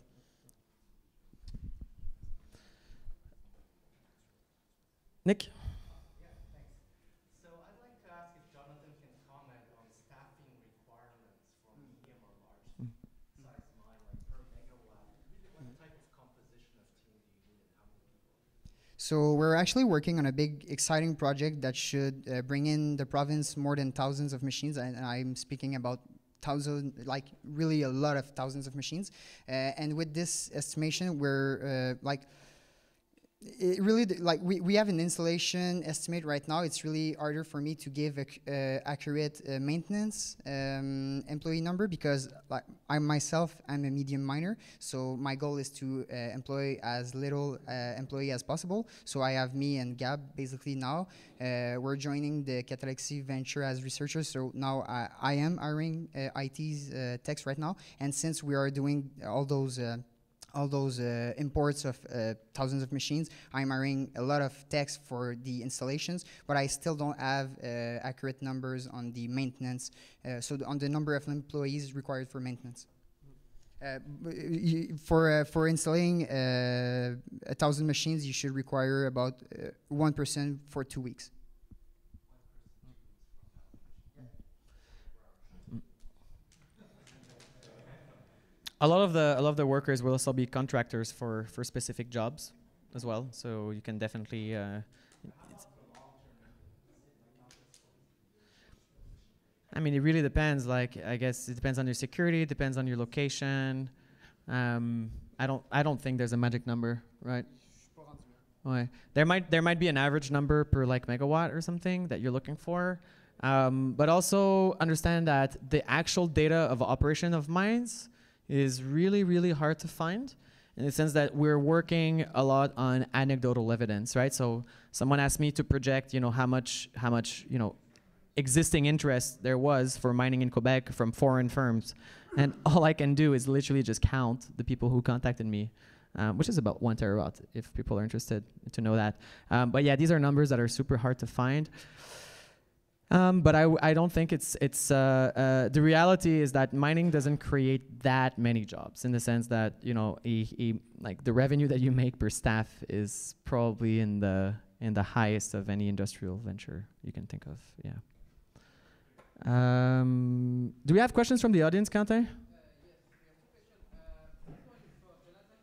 Nick?
Yeah, thanks. So I'd like to ask if Jonathan can comment on staffing requirements for medium or large size mine, like per megawatt. What type of composition of team do you need and how many people?
So we're actually working on a big, exciting project that should bring in the province more than thousands of machines, and I'm speaking about thousands, like really a lot of thousands of machines. And with this estimation, we're it really, like we have an installation estimate right now. It's really harder for me to give accurate maintenance employee number, because like I'm a medium miner, so my goal is to employ as little employee as possible. So I have me and Gab basically now. We're joining the Catallaxy venture as researchers, so now I am hiring IT's techs right now. And since we are doing all those imports of thousands of machines, I'm hiring a lot of techs for the installations, but I still don't have accurate numbers on the maintenance, so on the number of employees required for maintenance. For installing 1,000 machines, you should require about 1 person for 2 weeks.
A lot of the workers will also be contractors for specific jobs as well. So you can definitely. I mean, it really depends. Like, I guess it depends on your security. It depends on your location. I don't think there's a magic number, right? Okay. There might be an average number per like megawatt or something that you're looking for. But also understand that the actual data of operation of mines is really, really hard to find, in the sense that we're working a lot on anecdotal evidence, right? So someone asked me to project, how much, existing interest there was for mining in Quebec from foreign firms, and all I can do is literally just count the people who contacted me, which is about 1 terawatt, if people are interested to know that. But yeah, these are numbers that are super hard to find. But I don't think it's the reality is that mining doesn't create that many jobs, in the sense that like the revenue that you make per staff is probably in the highest of any industrial venture you can think of. Yeah. Do we have questions from the audience, Quentin?
Yes, we have 2 questions. First one is for Jonathan.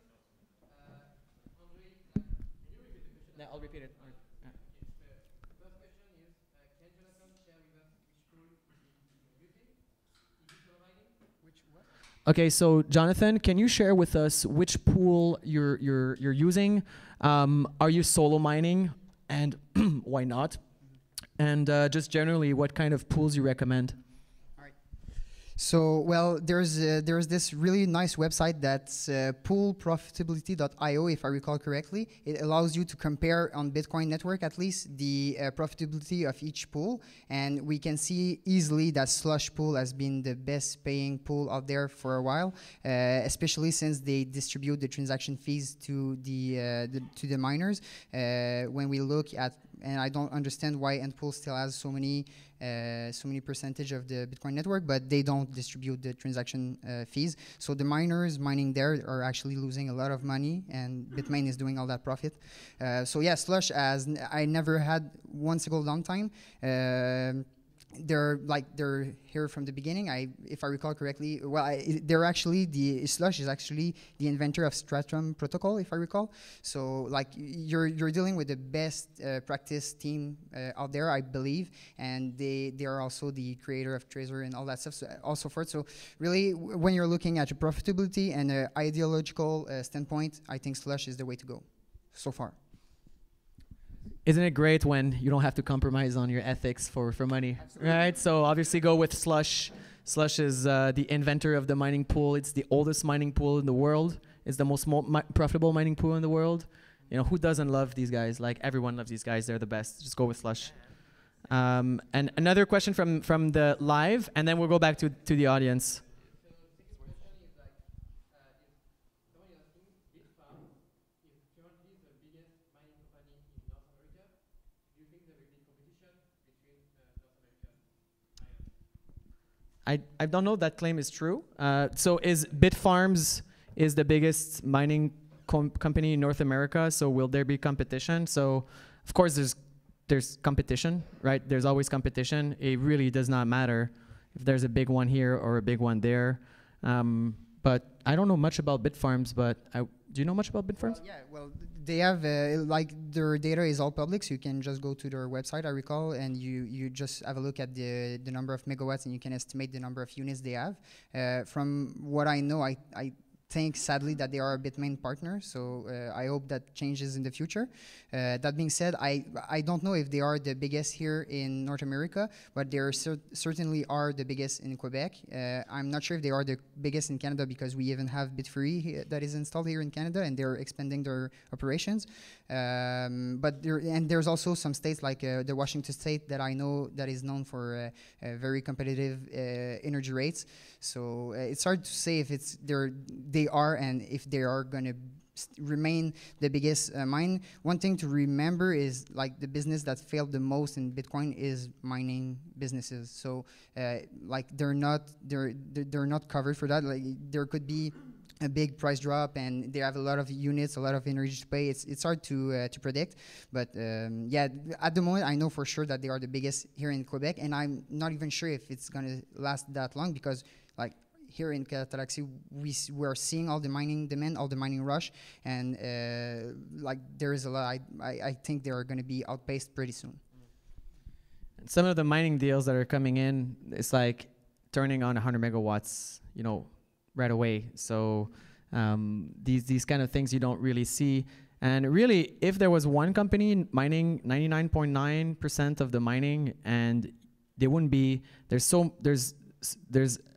Andre, can you repeat the question?
Yeah, I'll repeat it.
First question is, can Jonathan share with us which tool is he using? Is he providing?
Which what?
Okay, so Jonathan, can you share with us which pool you're using? Are you solo mining, and why not? And just generally, what kind of pools you recommend?
So, well, there's this really nice website that's poolprofitability.io, if I recall correctly. It allows you to compare on Bitcoin network, at least, the profitability of each pool. And we can see easily that Slush pool has been the best paying pool out there for a while, especially since they distribute the transaction fees to the miners. When we look at, and I don't understand why Endpool still has so many percentage of the Bitcoin network, but they don't distribute the transaction fees. So the miners mining there are actually losing a lot of money, and Bitmain is doing all that profit. So yeah, Slush, I never had one single downtime. They're here from the beginning. If I recall correctly, the Slush is actually the inventor of Stratum protocol, if I recall. So like you're dealing with the best practice team out there, I believe, and they are also the creator of Trezor and all that stuff, so all so forth. So really, when you're looking at your profitability and ideological standpoint, I think Slush is the way to go so far.
Isn't it great when you don't have to compromise on your ethics for money? Absolutely. Right? So obviously go with Slush. Slush is the inventor of the mining pool. It's the oldest mining pool in the world. It's the most profitable mining pool in the world. You know, who doesn't love these guys? Like, everyone loves these guys. They're the best. Just go with Slush. And another question from the live, and then we'll go back to the audience. I don't know if that claim is true. So is Bitfarms is the biggest mining company in North America, so will there be competition? So of course there's competition, right? There's always competition. It really does not matter if there's a big one here or a big one there. But I don't know much about Bitfarms, but do you know much about Bitfarms?
Yeah, well, they have, like, their data is all public, so you can just go to their website, I recall, and you just have a look at the number of megawatts, and you can estimate the number of units they have. From what I know, I think, sadly, that they are a Bitmain partner, so I hope that changes in the future. That being said, I don't know if they are the biggest here in North America, but they certainly are the biggest in Quebec. I'm not sure if they are the biggest in Canada, because we even have Bitfree that is installed here in Canada, and they're expanding their operations. But there's also some states like the Washington state that I know that is known for very competitive energy rates. So it's hard to say if they are and if they are going to remain the biggest mine. One thing to remember is, like, the business that failed the most in Bitcoin is mining businesses. So like they're not covered for that. Like, there could be a big price drop, and they have a lot of units, a lot of energy to pay. It's hard to predict, but yeah, at the moment I know for sure that they are the biggest here in Quebec, and I'm not even sure if it's gonna last that long, because like here in Catallaxy we're seeing all the mining demand, all the mining rush, and like there is a lot. I think they are going to be outpaced pretty soon.
Some of the mining deals that are coming in, it's like turning on 100 megawatts, you know, right away. So these kind of things you don't really see. And really, if there was one company mining 99.9% of the mining, and they wouldn't be, there's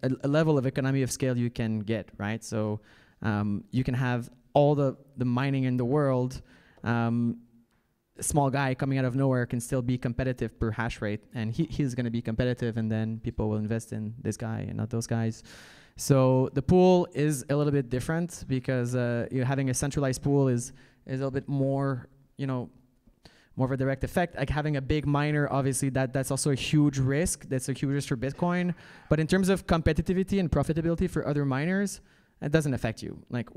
a level of economy of scale you can get, right? So you can have all the mining in the world. A small guy coming out of nowhere can still be competitive per hash rate, and he's going to be competitive, and then people will invest in this guy and not those guys. So the pool is a little bit different, because having a centralized pool is a little bit more, more of a direct effect. Like having a big miner, obviously that's also a huge risk. That's a huge risk for Bitcoin. But in terms of competitivity and profitability for other miners, it doesn't affect you. Like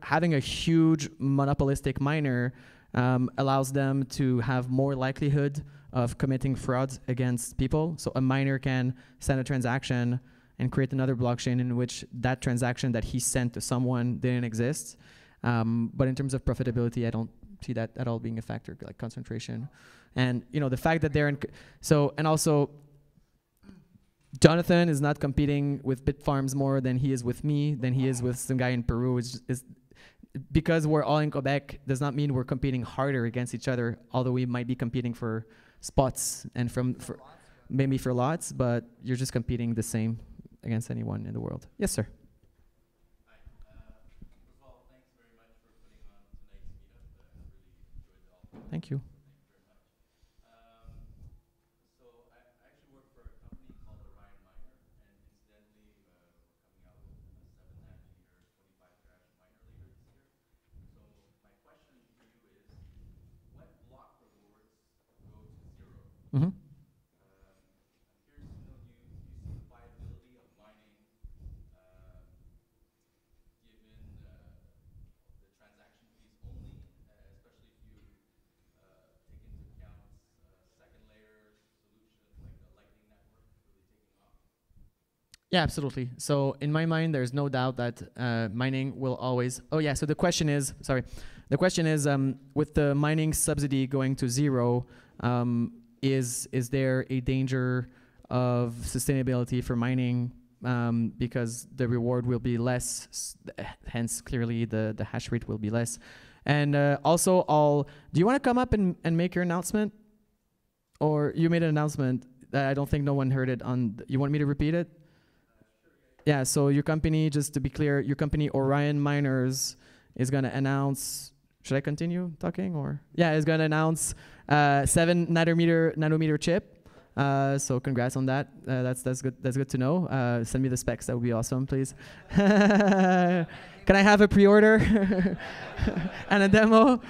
having a huge monopolistic miner allows them to have more likelihood of committing frauds against people. So a miner can send a transaction and create another blockchain in which that transaction that he sent to someone didn't exist. But in terms of profitability, I don't see that at all being a factor, like concentration. And the fact that they're in, and also Jonathan is not competing with Bitfarms more than he is with me, than he is with some guy in Peru. Because we're all in Quebec does not mean we're competing harder against each other, although we might be competing for spots and maybe for lots, but you're just competing the same against anyone in the world. Yes, sir.
Hi. First of all, thanks very much for putting on tonight's meetup. Really enjoyed it all.
Thank you.
Thank you very much. So I actually work for a company called Orion Miner, and incidentally, we're coming out with a 7 nanometer 25 terahash miner later this year. So my question for you is, when block rewards go to 0,
Mm-hmm.
I'm curious to know, do you see the viability of mining given the transaction fees only, especially if you take into account second layer solutions like the Lightning Network really taking off?
Yeah, absolutely. So in my mind, there's no doubt that mining will always. Oh yeah. So the question is, with the mining subsidy going to 0, is there a danger of sustainability for mining because the reward will be less, hence clearly the hash rate will be less. And also, do you want to come up and make your announcement? Or you made an announcement that I don't think no one heard it on. You want me to repeat it? Yeah, so your company, just to be clear, your company Orion Miners is going to announce, should I continue talking or? Yeah, it's going to announce 7 nanometer chip. So congrats on that. That's good to know. Send me the specs, that would be awesome, please. Can I have a pre-order and a demo?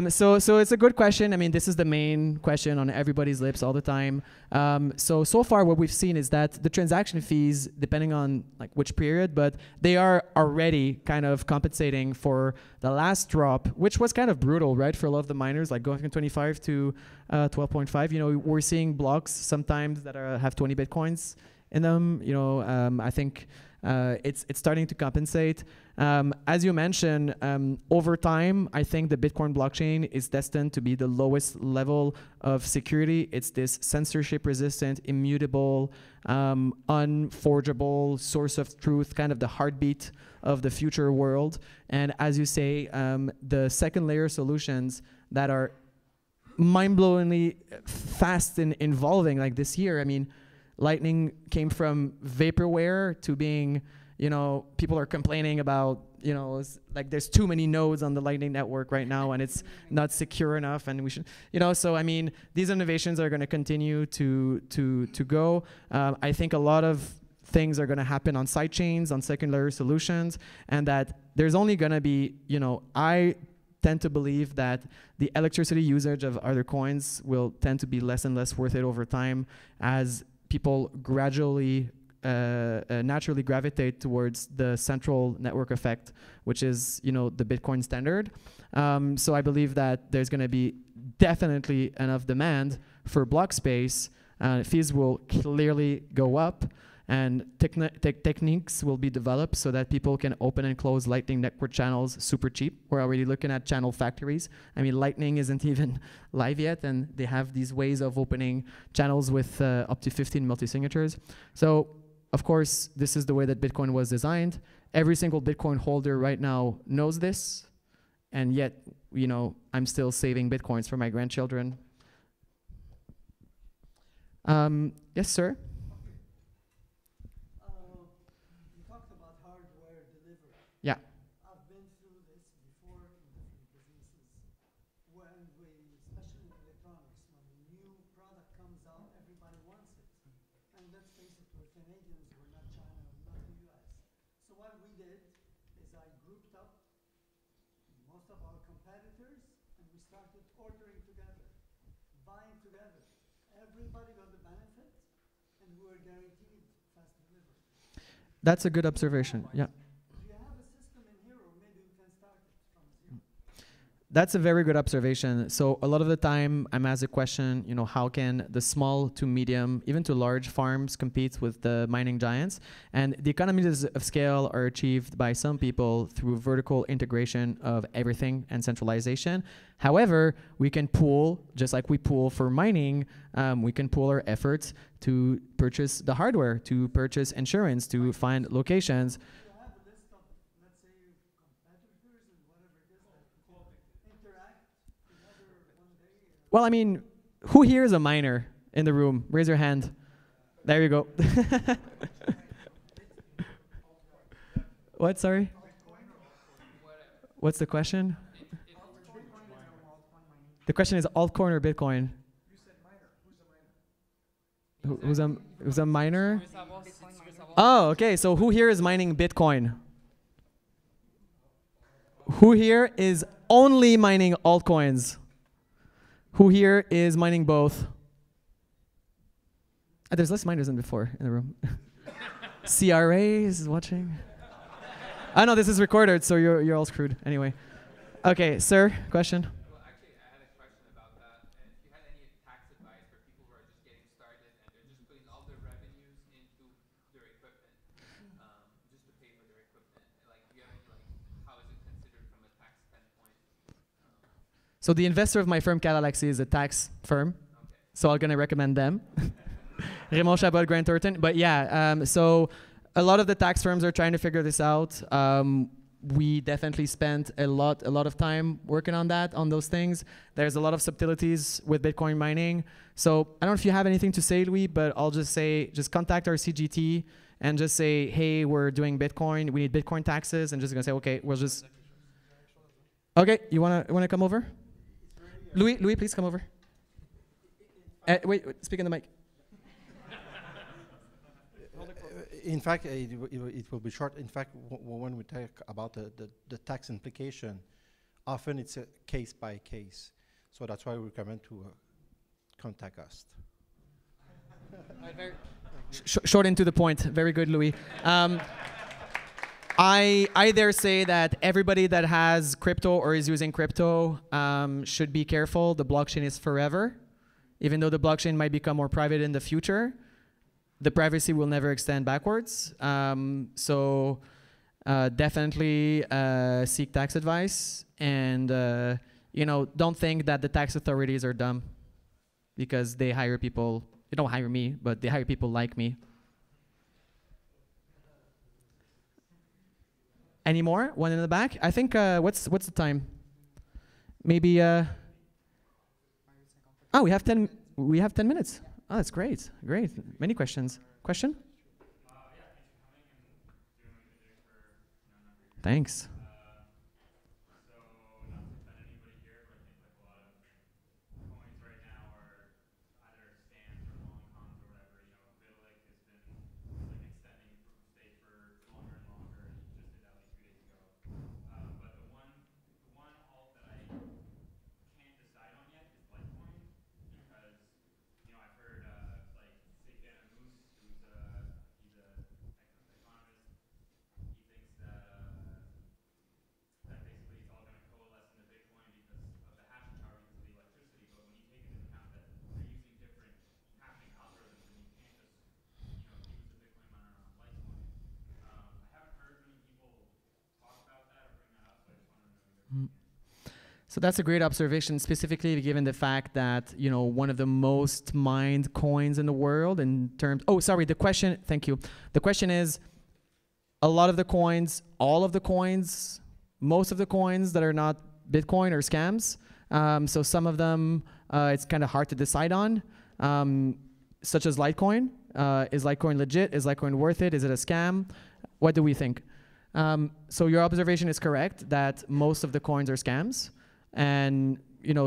So it's a good question. I mean, this is the main question on everybody's lips all the time. So far what we've seen is that the transaction fees, depending on like which period, but they are already kind of compensating for the last drop, which was kind of brutal, right? For a lot of the miners, like going from 25 to 12.5. You know, we're seeing blocks sometimes that have 20 Bitcoins in them. You know, I think it's starting to compensate. As you mentioned, over time, I think the Bitcoin blockchain is destined to be the lowest level of security. It's this censorship-resistant, immutable, unforgeable source of truth, kind of the heartbeat of the future world. And as you say, the second layer solutions that are mind-blowingly fast in evolving, like this year, I mean, Lightning came from vaporware to being, you know, people are complaining about, you know, like there's too many nodes on the Lightning Network right now and it's not secure enough, and we should, you know, so I mean, these innovations are going to continue to go. I think a lot of things are going to happen on side chains, on second layer solutions, and that there's only going to be, you know, I tend to believe that the electricity usage of other coins will tend to be less and less worth it over time as people gradually, naturally gravitate towards the central network effect, which is, you know, the Bitcoin standard. So I believe that there's going to be definitely enough demand for block space. Fees will clearly go up, and techniques will be developed so that people can open and close Lightning Network channels super cheap. We're already looking at channel factories. I mean, Lightning isn't even live yet, and they have these ways of opening channels with up to 15 multi-signatures. So, of course, this is the way that Bitcoin was designed. Every single Bitcoin holder right now knows this, and yet, you know, I'm still saving Bitcoins for my grandchildren. Yes, sir? Yeah.
I've been through this before in different businesses. Especially in electronics, when a new product comes out, everybody wants it. And let's face it, we're Canadians, we're not China, we're not the US. So what we did is I grouped up most of our competitors and we started ordering together, buying together. Everybody got the benefit and we were guaranteed fast delivery.
That's a good observation, yeah. That's a very good observation. So a lot of the time I'm asked the question, you know, how can the small to medium, even to large farms compete with the mining giants? And the economies of scale are achieved by some people through vertical integration of everything and centralization. However, we can pool, just like we pool for mining, we can pool our efforts to purchase the hardware, to purchase insurance, to find locations.
You have a list of, let's say, competitors and whatever it is that you can interact together one day.
Well, I mean, who here is a miner in the room? Raise your hand. There you go. What, sorry? What's the question? The question is altcoin or Bitcoin?
You said miner. Who's a miner?
Who's a miner? Oh, okay. So who here is mining Bitcoin? Who here is only mining altcoins? Who here is mining both? There's less miners than before in the room. CRA is watching. Oh no, this is recorded, so you're all screwed. Anyway. Okay, sir, question?
Well, actually, I had a question about that. And if you had any tax advice for people who are just getting started and they're just putting all their revenues into their equipment, just to pay for their equipment. Like, do you have any, like, how is it considered from a tax standpoint?
So the investor of my firm, Catallaxy, is a tax firm.
Okay.
So I'm going to recommend them. Raymond Chabot, Grant Thornton. But yeah, so a lot of the tax firms are trying to figure this out. We definitely spent a lot of time working on that, on those things. There's a lot of subtleties with Bitcoin mining. So I don't know if you have anything to say, Louis, but I'll just say, just contact our CGT and just say, hey, we're doing Bitcoin. We need Bitcoin taxes. And just gonna say, okay, we'll just. Okay, you wanna come over? Louis, please come over. Wait, speak in the mic.
In fact, it will be short. In fact, when we talk about the tax implication, often it's a case by case. So that's why we recommend to contact us.
Short and to the point. Very good, Louis. I dare say that everybody that has crypto or is using crypto should be careful. The blockchain is forever. Even though the blockchain might become more private in the future, the privacy will never extend backwards. So definitely seek tax advice, and don't think that the tax authorities are dumb because they hire people. They don't hire me, but they hire people like me. Any more? One in the back. I think what's the time? Maybe. Oh, we have 10 minutes. Oh, that's great. Great. Many questions. Question?
Yeah, thanks for coming and doing what you do for a number of years.
Thanks.
So, not to offend anybody here, but I think like a lot of coins right now are either scams or long cons or whatever. Pouliot has been like extending proof of stake for longer and longer, and he just did that like 2 days ago. But the one alt that I can't decide on yet is Litecoin, because I've heard like Sigdana Moose, he's an economist. He thinks that basically it's all going to coalesce into Bitcoin because of the hashing power because of the electricity. But when you take into account that they're using different hashing algorithms and you can't just use a Bitcoin miner on Litecoin, I haven't heard many people talk about that or bring that up. So I just wanted to know your opinion.
So that's a great observation, specifically given the fact that, one of the most mined coins in the world in terms... Oh, sorry, the question... Thank you. The question is, a lot of the coins, all of the coins, most of the coins that are not Bitcoin are scams. So some of them, it's kind of hard to decide on, such as Litecoin. Is Litecoin legit? Is Litecoin worth it? Is it a scam? What do we think? So your observation is correct that most of the coins are scams. And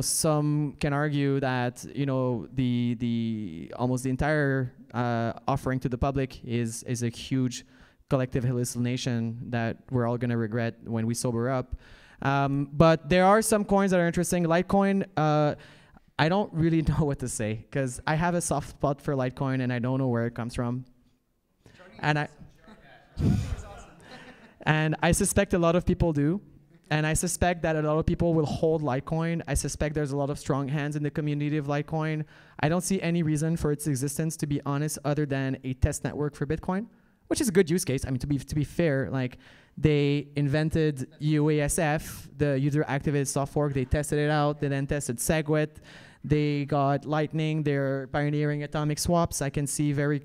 some can argue that the almost the entire offering to the public is a huge collective hallucination that we're all going to regret when we sober up. But there are some coins that are interesting. Litecoin, I don't really know what to say because I have a soft spot for Litecoin and I don't know where it comes from. And I suspect a lot of people do. And I suspect that a lot of people will hold Litecoin. I suspect there's a lot of strong hands in the community of Litecoin. I don't see any reason for its existence, to be honest, other than a test network for Bitcoin, which is a good use case. I mean, to be fair, like they invented UASF, the user activated soft fork. They tested it out. They then tested SegWit. They got Lightning. They're pioneering atomic swaps. I can see very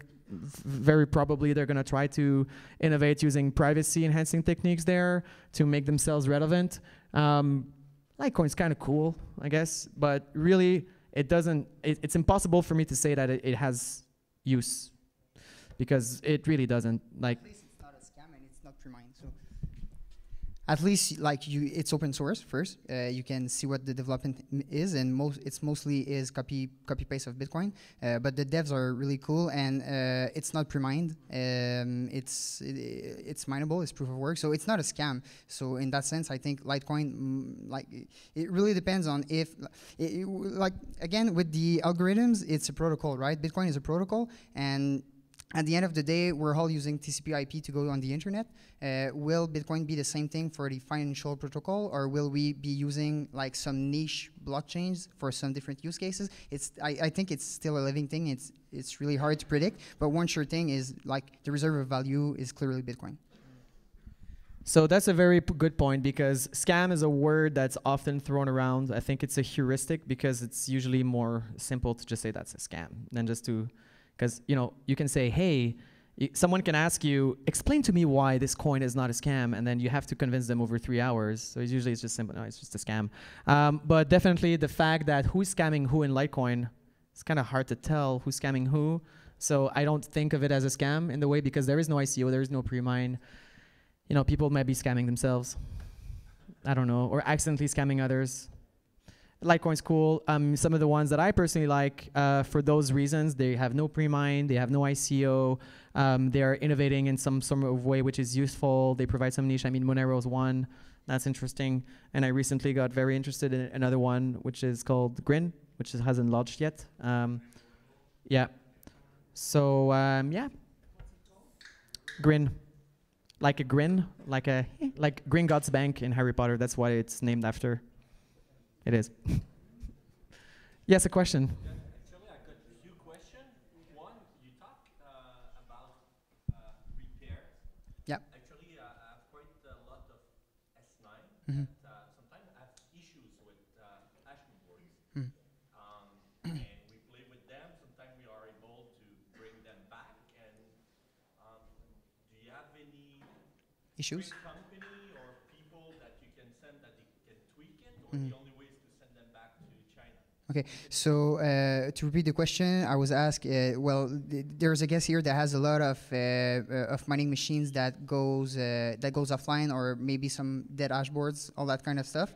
probably they're going to try to innovate using privacy enhancing techniques there to make themselves relevant. Litecoin's kind of cool, I guess, but really it's impossible for me to say that it has use, because it really doesn't. Like,
at least it's not a scam and it's not pre-mined. So at least it's open source first. You can see what the development is, and it's mostly is copy paste of Bitcoin. But the devs are really cool, and it's not pre-mined. It's mineable. It's proof of work. So it's not a scam. So in that sense, I think Litecoin, it really depends on if, again, with the algorithms, it's a protocol, right? Bitcoin is a protocol, and at the end of the day, we're all using TCP/IP to go on the internet. Will Bitcoin be the same thing for the financial protocol, or will we be using like some niche blockchains for some different use cases? I think it's still a living thing. It's really hard to predict. But one sure thing is, like, the reserve of value is clearly Bitcoin.
So that's a very good point, because scam is a word that's often thrown around. I think it's a heuristic, because it's usually more simple to just say that's a scam than just to. Because, you know, you can say, hey, someone can ask you, explain to me why this coin is not a scam, and then you have to convince them over 3 hours. So usually it's just simple, no, it's just a scam. But definitely the fact that who's scamming who in Litecoin, it's kind of hard to tell who's scamming who. So I don't think of it as a scam in the way, because there is no ICO, there is no pre-mine. You know, people might be scamming themselves. I don't know, or accidentally scamming others. Litecoin's cool. Some of the ones that I personally like, for those reasons, they have no pre-mine, they have no ICO, they're innovating in some sort of way which is useful, they provide some niche. I mean, Monero's one, that's interesting. And I recently got very interested in another one, which is called Grin, which hasn't launched yet. Yeah. So, yeah. Grin. Like a grin, like Gringotts Bank in Harry Potter, that's why it's named after. It is. Yes, a question.
Actually, I got a few questions. One, you talk about repairs.
Yeah.
Actually, I have quite a lot of S9.
Mm-hmm.
That, sometimes I have issues with hashing boards.
Mm.
And we play with them. Sometimes we are able to bring them back. And do you have any
Issues?
company or people that you can send that they can tweak it, or the only way is to send them back to China?
Okay, so to repeat the question, I was asked, well, there's a guest here that has a lot of mining machines that goes offline, or maybe some dead dashboards, all that kind of stuff.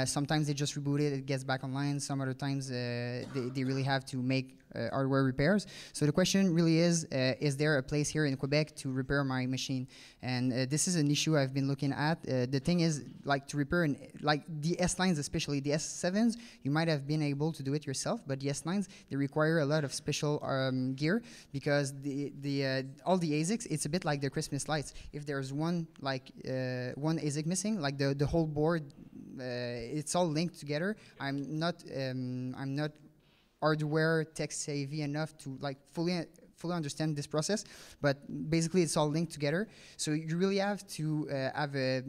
Sometimes they just reboot it gets back online. Some other times they really have to make hardware repairs. So the question really is there a place here in Quebec to repair my machine? And this is an issue I've been looking at. The thing is, like, to repair, like the S9s, especially the S7s, you might have been able to do it yourself, but the S9s, they require a lot of special gear, because all the ASICs, it's a bit like the Christmas lights. If there's one ASIC missing, like the whole board, it's all linked together. I'm not hardware tech savvy enough to like fully understand this process, but basically it's all linked together. So you really have to have a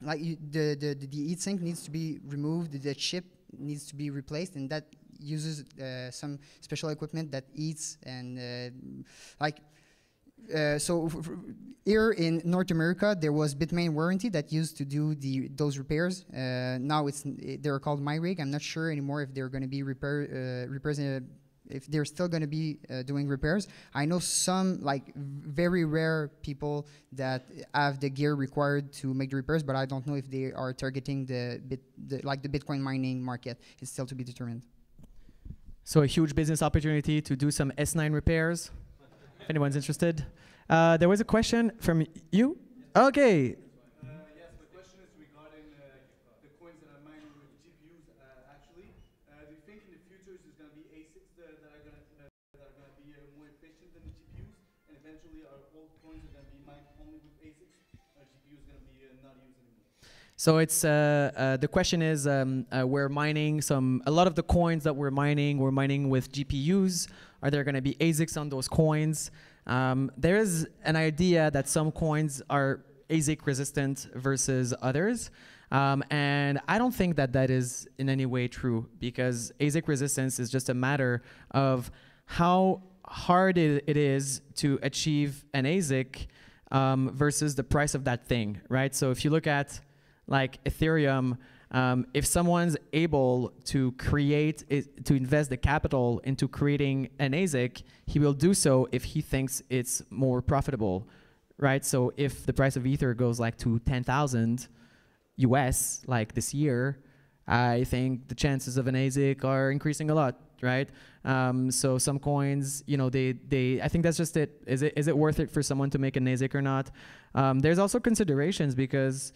the heatsink needs to be removed, the chip needs to be replaced, and that uses some special equipment that eats and so here in North America, there was Bitmain warranty that used to do those repairs. Now they're called MyRig. I'm not sure anymore if they're going to be repairs. If they're still going to be doing repairs. I know some like very rare people that have the gear required to make the repairs, but I don't know if they are targeting the Bitcoin mining market. It's still to be determined.
So a huge business opportunity to do some S9 repairs. If anyone's interested. There was a question from you? Okay.
Yes, the question is regarding the coins that are mined with GPUs, actually. Do you think in the future there's going to be ASICs that are going to be more efficient than the GPUs? And eventually are all coins going to be mined only with ASICs? Or GPUs going to be not used anymore?
So it's the question is we're mining a lot of the coins that we're mining with GPUs. Are there going to be ASICs on those coins? There is an idea that some coins are ASIC resistant versus others. And I don't think that that is in any way true, because ASIC resistance is just a matter of how hard it is to achieve an ASIC versus the price of that thing, right? So if you look at like Ethereum, if someone's able to to invest the capital into creating an ASIC, he will do so if he thinks it's more profitable, right? So if the price of Ether goes like to 10,000 US like this year, I think the chances of an ASIC are increasing a lot, right? So some coins, you know, I think that's just it. Is it worth it for someone to make an ASIC or not? There's also considerations because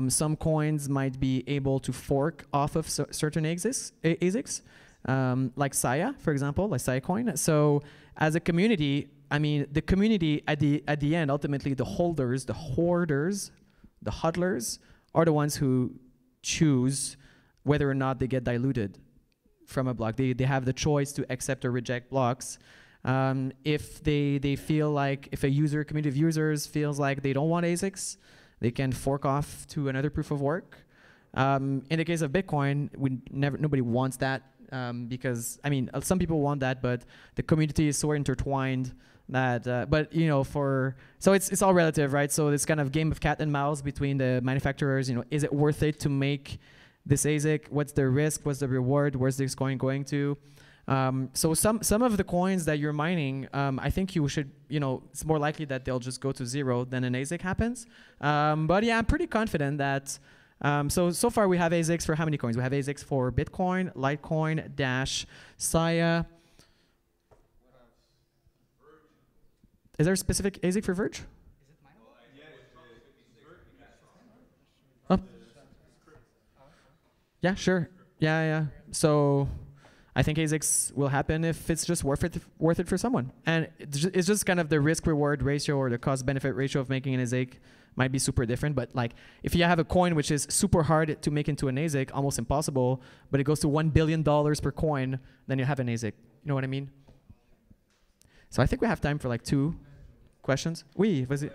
some coins might be able to fork off of certain ASICs, like Saya, for example, like Saya coin. So as a community, I mean, the community at the end, ultimately the holders, the hoarders, the hodlers are the ones who choose whether or not they get diluted from a block. They have the choice to accept or reject blocks. If they feel like, if a community of users feels like they don't want ASICs, they can fork off to another proof of work. In the case of Bitcoin, nobody wants that because, I mean, some people want that, but the community is so intertwined that, but you know, so it's all relative, right? So this kind of game of cat and mouse between the manufacturers, you know, is it worth it to make this ASIC? What's the risk? What's the reward? Where's this coin going to? So some of the coins that you're mining, I think you should, you know, it's more likely that they'll just go to zero than an ASIC happens. But yeah, I'm pretty confident that, so far we have ASICs for how many coins? We have ASICs for Bitcoin, Litecoin, Dash, Saya. Is there a specific ASIC for Verge? Oh. Yeah, sure. Yeah. So I think ASICs will happen if it's just worth it for someone. And it's just kind of the risk-reward ratio or the cost-benefit ratio of making an ASIC might be super different. But like, if you have a coin which is super hard to make into an ASIC, almost impossible, but it goes to $1 billion per coin, then you have an ASIC. You know what I mean? So I think we have time for like 2 questions. Oui, vas-y.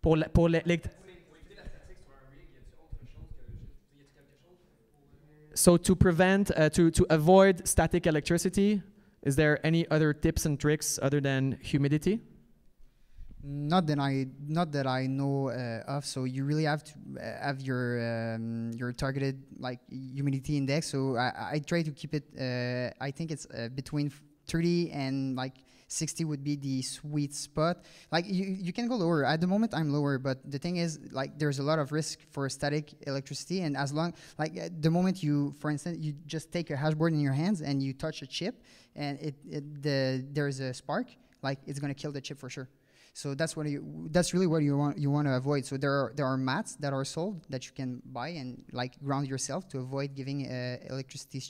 Pour les So to prevent, to avoid static electricity, is there any other tips and tricks other than humidity?
Not that I know of. So you really have to have your targeted like humidity index. So I try to keep it. I think it's between 30 and like 60 would be the sweet spot. Like you can go lower. At the moment I'm lower, but the thing is like there's a lot of risk for static electricity, and as long like the moment you, for instance, you just take a hashboard in your hands and you touch a chip and there's a spark, like it's gonna kill the chip for sure. So that's really what you want to avoid. So there are mats that are sold that you can buy and like ground yourself to avoid giving electricity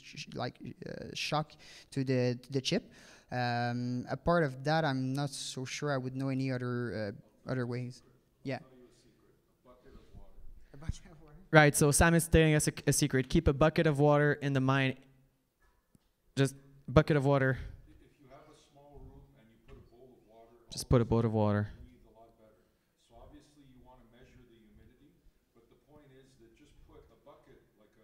shock to the chip. A part of that, I'm not so sure I would know any other ways. Yeah. A bucket of water.
Right. So Sam is telling us a secret. Keep a bucket of water in the mine. Just bucket of water.
If you have a small room and you put a bowl of water,
just put a bowl of water.
Breathe a lot better. So obviously you want to measure the humidity, but the point is that just put a bucket like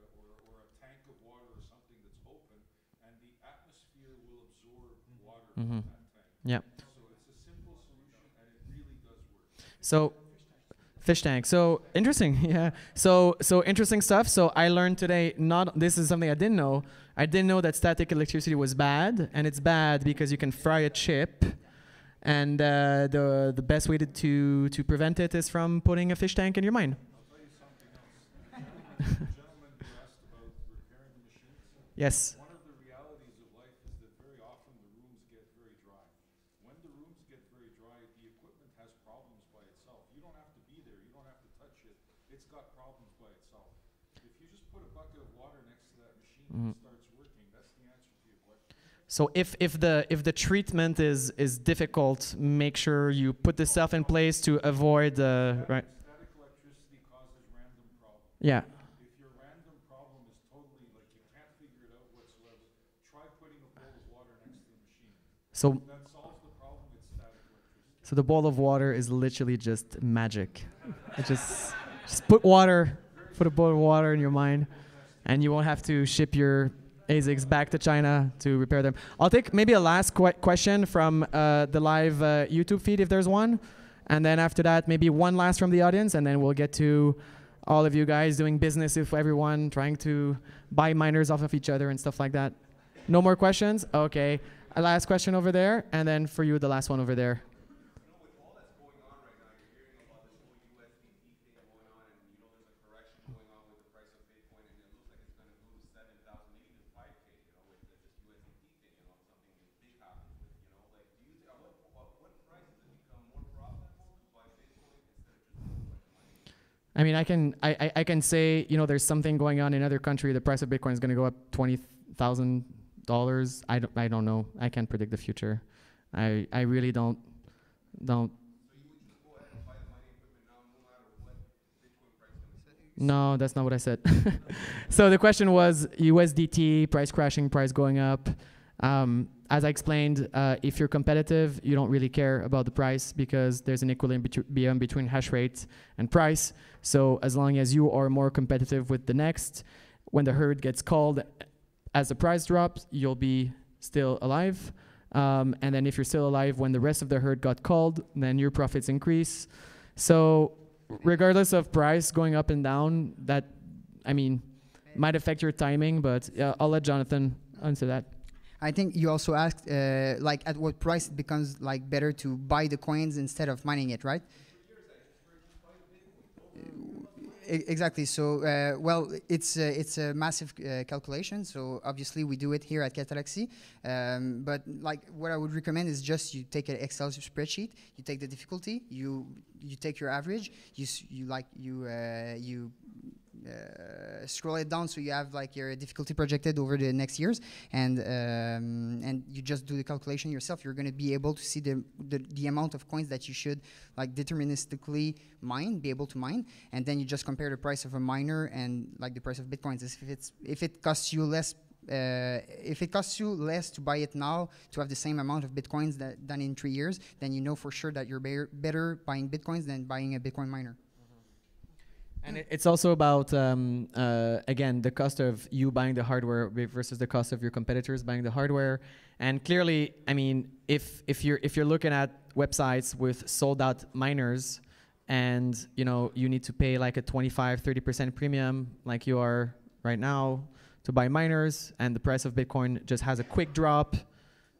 or a tank of water or something that's open, and the atmosphere will absorb water from that tank.
Yeah.
So it's a simple solution and it really does work.
So fish tank. So interesting. Yeah. So interesting stuff. So I learned today, this is something I didn't know. I didn't know that static electricity was bad, and it's bad because you can fry a chip, and the best way to prevent it is from putting a fish tank in your mine.
I'll tell you something else. The gentleman who asked about repairing the machines.
Yes.
One of the realities of life is that very often the rooms get very dry. When the rooms get very dry, the equipment has problems by itself. You don't have to be there. You don't have to touch it. It's got problems by itself. If you just put a bucket of water next to that machine and it starts working, that's the answer to your question.
So if the treatment is difficult, make sure you put the stuff in place to avoid right.
Static electricity causes random problems.
Yeah.
If your random problem is totally, like, you can't figure it out whatsoever, try putting a bowl of water next to the machine.
So
That solves the problem with static electricity.
so the bowl of water is literally just magic. It just put a bowl of water in your mind, and you won't have to ship your ASICs back to China to repair them. I'll take maybe a last question from the live YouTube feed if there's one. And then after that, maybe one last from the audience, and then we'll get to all of you guys doing business with everyone, trying to buy miners off of each other and stuff like that. No more questions? Okay. A last question over there, and then for you, the last one over there. I mean, I can say, you know, there's something going on in another country. The price of Bitcoin is going to go up $20,000. I don't know. I can't predict the future. I really don't. No, that's not what I said. So the question was USDT price crashing, price going up. As I explained, if you're competitive, you don't really care about the price because there's an equilibrium between hash rate and price. So as long as you are more competitive with the next, when the herd gets called, as the price drops, you'll be still alive. And then if you're still alive when the rest of the herd got called, then your profits increase. So regardless of price going up and down, that, I mean, might affect your timing, but I'll let Jonathan answer that.
I think you also asked, like, at what price it becomes like better to buy the coins instead of mining it, right? Exactly. So, well, it's a massive calculation. So obviously we do it here at Catallaxy. But like, what I would recommend is just you take an Excel spreadsheet, you take the difficulty, you take your average, you scroll it down so you have like your difficulty projected over the next years, and you just do the calculation yourself. You're going to be able to see the amount of coins that you should like deterministically be able to mine, and then you just compare the price of a miner and like the price of Bitcoins. If it costs you less. If it costs you less to buy it now to have the same amount of Bitcoins than in 3 years, then you know for sure that you're better buying Bitcoins than buying a Bitcoin miner.
And it's also about, again, the cost of you buying the hardware versus the cost of your competitors buying the hardware. And clearly, I mean, if you're looking at websites with sold out miners, and you know you need to pay like a 25-30% premium, like you are right now, to buy miners, and the price of Bitcoin just has a quick drop.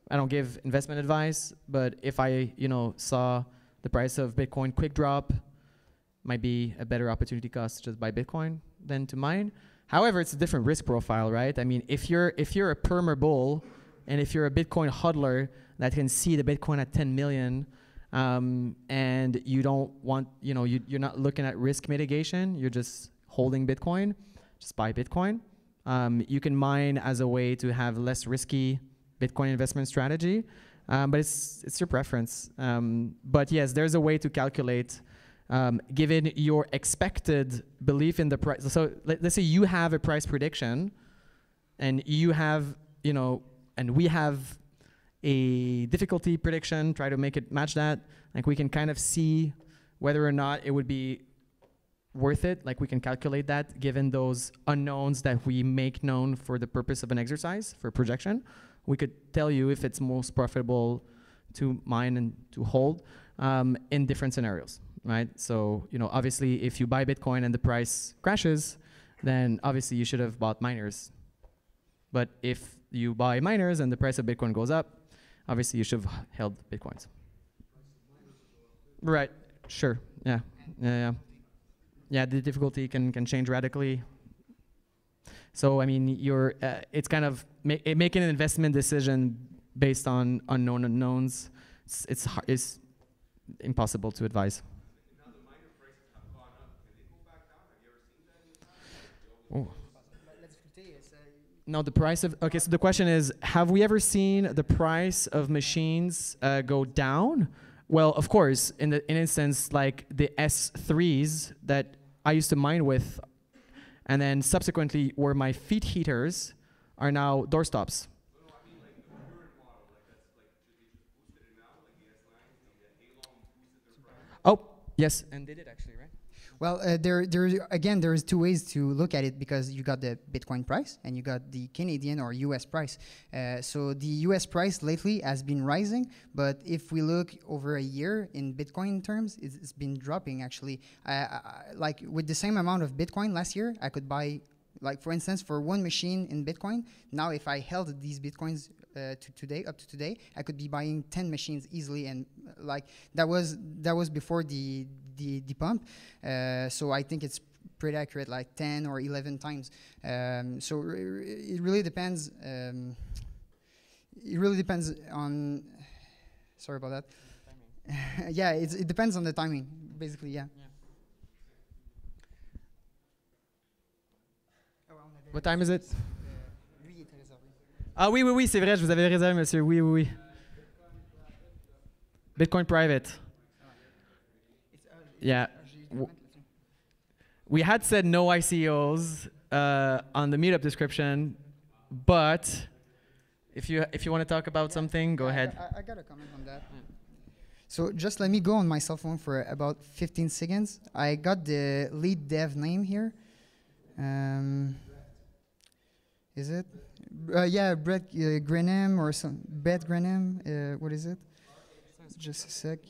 I don't give investment advice, but if I saw the price of Bitcoin quick drop, might be a better opportunity cost to just buy Bitcoin than to mine. However, it's a different risk profile, right? I mean, if you're a perma bull, and if you're a Bitcoin hodler that can see the Bitcoin at 10 million, and you don't want, you're not looking at risk mitigation, you're just holding Bitcoin, just buy Bitcoin. You can mine as a way to have less risky Bitcoin investment strategy, but it's your preference. But yes, there's a way to calculate given your expected belief in the price. So let's say you have a price prediction, and you have, and we have a difficulty prediction, try to make it match that. Like we can kind of see whether or not it would be worth it. Like we can calculate that given those unknowns that we make known for the purpose of an exercise, for projection. We could tell you if it's most profitable to mine and to hold in different scenarios. Right, so obviously, if you buy Bitcoin and the price crashes, then obviously you should have bought miners. But if you buy miners and the price of Bitcoin goes up, obviously you should have held Bitcoins. Right. Sure. Yeah. Yeah. The difficulty can change radically. So I mean, it's kind of making an investment decision based on unknown unknowns. It's impossible to advise. Oh.
La difficulté,
No, the price of, okay, so the question is, have we ever seen the price of machines go down? Well, of course, in an instance like the S3s that I used to mine with, and then subsequently where my feet heaters are now doorstops. Oh, yes, and they did actually, right?
Well, there's two ways to look at it, because you got the Bitcoin price and you got the Canadian or US price. So the US price lately has been rising, but if we look over a year in Bitcoin terms, it's been dropping actually. Like with the same amount of Bitcoin last year, I could buy, like for instance, for one machine in Bitcoin. Now, if I held these Bitcoins up to today, I could be buying 10 machines easily, and like that was before the pump. So I think it's pretty accurate, like 10 or 11 times. So it really depends. It really depends on. Sorry about that. Yeah, it depends on the timing, basically. Yeah.
What time is it? Ah oui, oui, oui, c'est vrai, je vous avais réservé, monsieur. Oui, oui, oui. Bitcoin private. Yeah. We had said no ICOs on the Meetup description, but if you want to talk about something, go ahead.
I got a comment on that. So just let me go on my cell phone for about 15 seconds. I got the lead dev name here. Is it? Yeah, Brett Grenham or some Brett Grenham. What is it? Just a sec.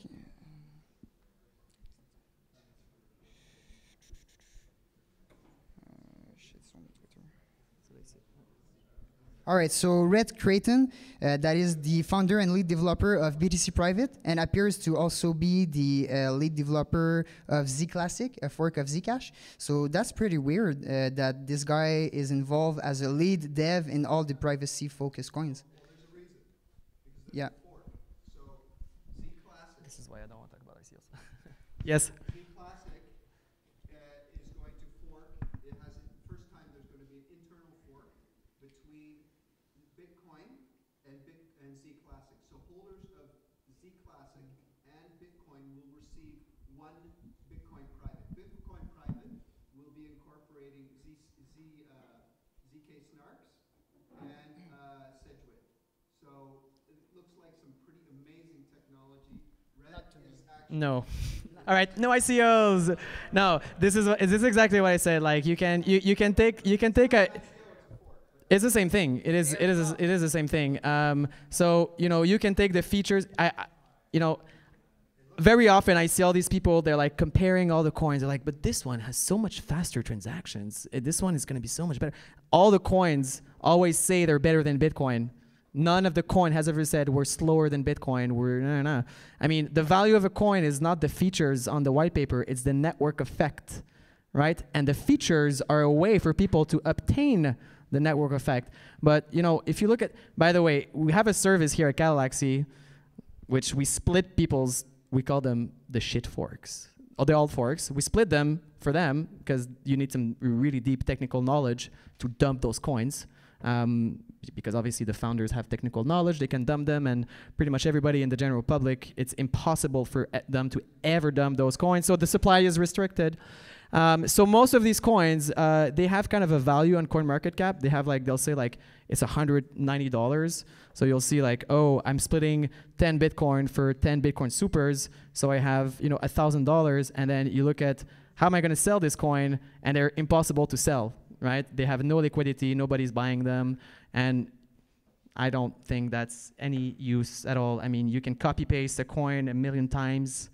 All right, so Rhett Creighton, that is the founder and lead developer of BTC Private, and appears to also be the lead developer of Z-Classic, a fork of Zcash. So that's pretty weird that this guy is involved as a lead dev in all the privacy-focused coins.
Well, there's a reason. Because
Yeah.
So Z-Classic.
This is why I don't want to talk about ICOs. Yes.
Z-Classic is going to fork. It has first time there's going to be an internal fork between Bitcoin and Z-Classic. So holders of Z-Classic and Bitcoin will receive one Bitcoin private. Bitcoin private will be incorporating ZK Snarks and Sedgwick. So it looks like some pretty amazing technology. Red is actually
No. All right, no ICOs. No, this is exactly what I said. Like you can take a. It's the same thing. It is the same thing. So you can take the features. Very often I see all these people. They're like comparing all the coins. They're like, but this one has so much faster transactions. This one is going to be so much better. All the coins always say they're better than Bitcoin. None of the coin has ever said we're slower than Bitcoin. No. I mean, the value of a coin is not the features on the white paper. It's the network effect, right? And the features are a way for people to obtain the network effect. But if you look at, by the way, we have a service here at Catallaxy, which we split people's, we call them the shit forks. Or the alt forks. We split them for them because you need some really deep technical knowledge to dump those coins. Because obviously the founders have technical knowledge, they can dump them, and pretty much everybody in the general public, it's impossible for them to ever dump those coins. So the supply is restricted. So most of these coins, they have kind of a value on CoinMarketCap. They have they'll say it's $190. So you'll see oh, I'm splitting 10 Bitcoin for 10 Bitcoin supers. So I have, $1,000. And then you look at how am I going to sell this coin? And they're impossible to sell, right? They have no liquidity. Nobody's buying them. And I don't think that's any use at all. I mean, you can copy paste a coin 1,000,000 times.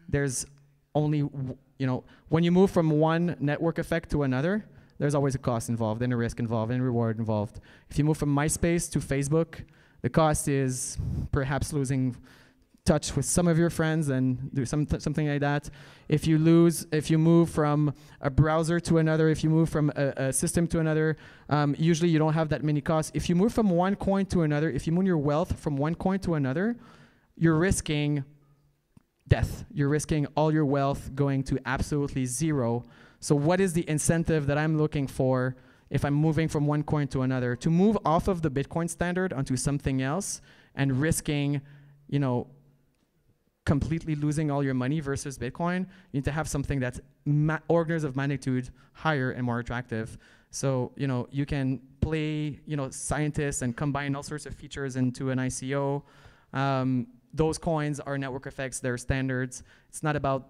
There's only, when you move from one network effect to another, there's always a cost involved and a risk involved and a reward involved. If you move from MySpace to Facebook, the cost is perhaps losing touch with some of your friends and do something like that. If you move from a browser to another, if you move from a system to another, usually you don't have that many costs. If you move from one coin to another, if you move your wealth from one coin to another, you're risking death. You're risking all your wealth going to absolutely zero. So what is the incentive that I'm looking for if I'm moving from one coin to another. To move off of the Bitcoin standard onto something else and risking, completely losing all your money versus Bitcoin, you need to have something that's orders of magnitude higher and more attractive. So, you can play, scientists and combine all sorts of features into an ICO. Those coins are network effects, they're standards. It's not about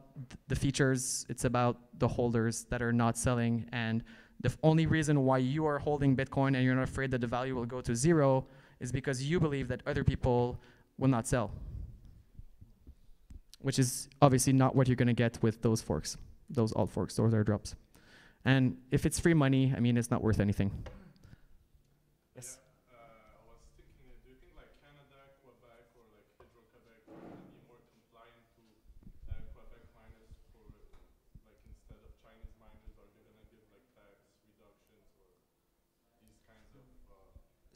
the features, it's about the holders that are not selling. And the only reason why you are holding Bitcoin and you're not afraid that the value will go to zero is because you believe that other people will not sell, which is obviously not what you're going to get with those forks, those alt forks, those airdrops. And if it's free money, I mean, it's not worth anything. Yes?
Yeah, I was thinking, do you think like Canada, Quebec, or like Hydro-Quebec are going to be more compliant to Quebec miners for like instead of Chinese miners? Are they going to give like tax reductions or these kinds of...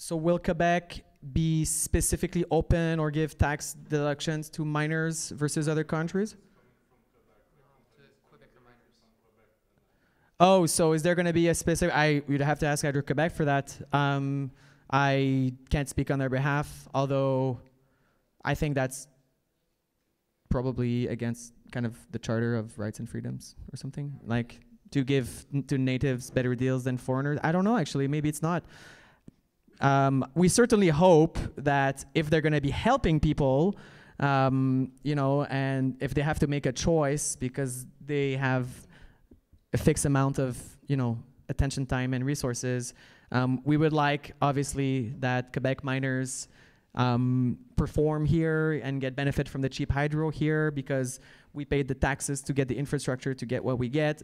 So will Quebec be specifically open or give tax deductions to miners versus other countries? Oh, so is there going to be a specific... You'd have to ask Hydro-Quebec for that. I can't speak on their behalf, although I think that's probably against kind of the Charter of Rights and Freedoms or something. Like, to give to natives better deals than foreigners. I don't know, actually. Maybe it's not. We certainly hope that if they're going to be helping people, and if they have to make a choice because they have a fixed amount of, attention, time, and resources, we would like, obviously, that Quebec miners perform here and get benefit from the cheap hydro here because we paid the taxes to get the infrastructure to get what we get.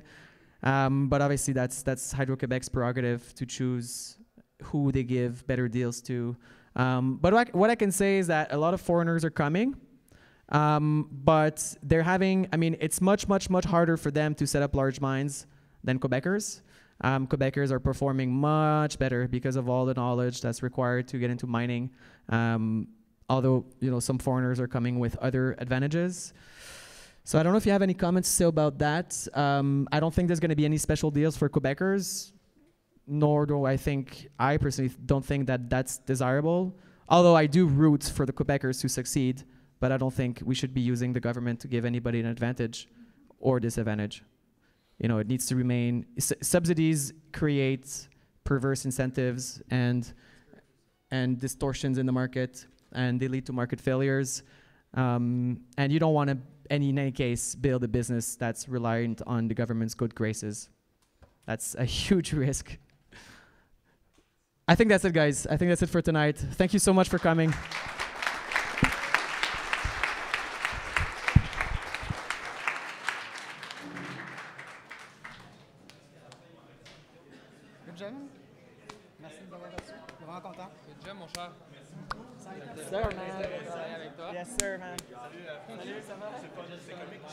But obviously, that's Hydro-Quebec's prerogative to choose who they give better deals to. But what I can say is that a lot of foreigners are coming, but they're having, it's much, much, much harder for them to set up large mines than Quebecers. Quebecers are performing much better because of all the knowledge that's required to get into mining. Although, some foreigners are coming with other advantages. So I don't know if you have any comments to say about that. I don't think there's going to be any special deals for Quebecers, nor do I personally don't think that that's desirable. Although I do root for the Quebecers to succeed, but I don't think we should be using the government to give anybody an advantage or disadvantage. It needs to remain, subsidies create perverse incentives and distortions in the market, and they lead to market failures. And you don't want to, in any case, build a business that's reliant on the government's good graces. That's a huge risk. I think that's it, guys. I think that's it for tonight. Thank you so much for coming.
Good job. Merci de m'avoir reçu. Vraiment content.
Good job, mon cher.
Yes, sir, man. Yes, sir, man.
Salut, ça va? C'est comique.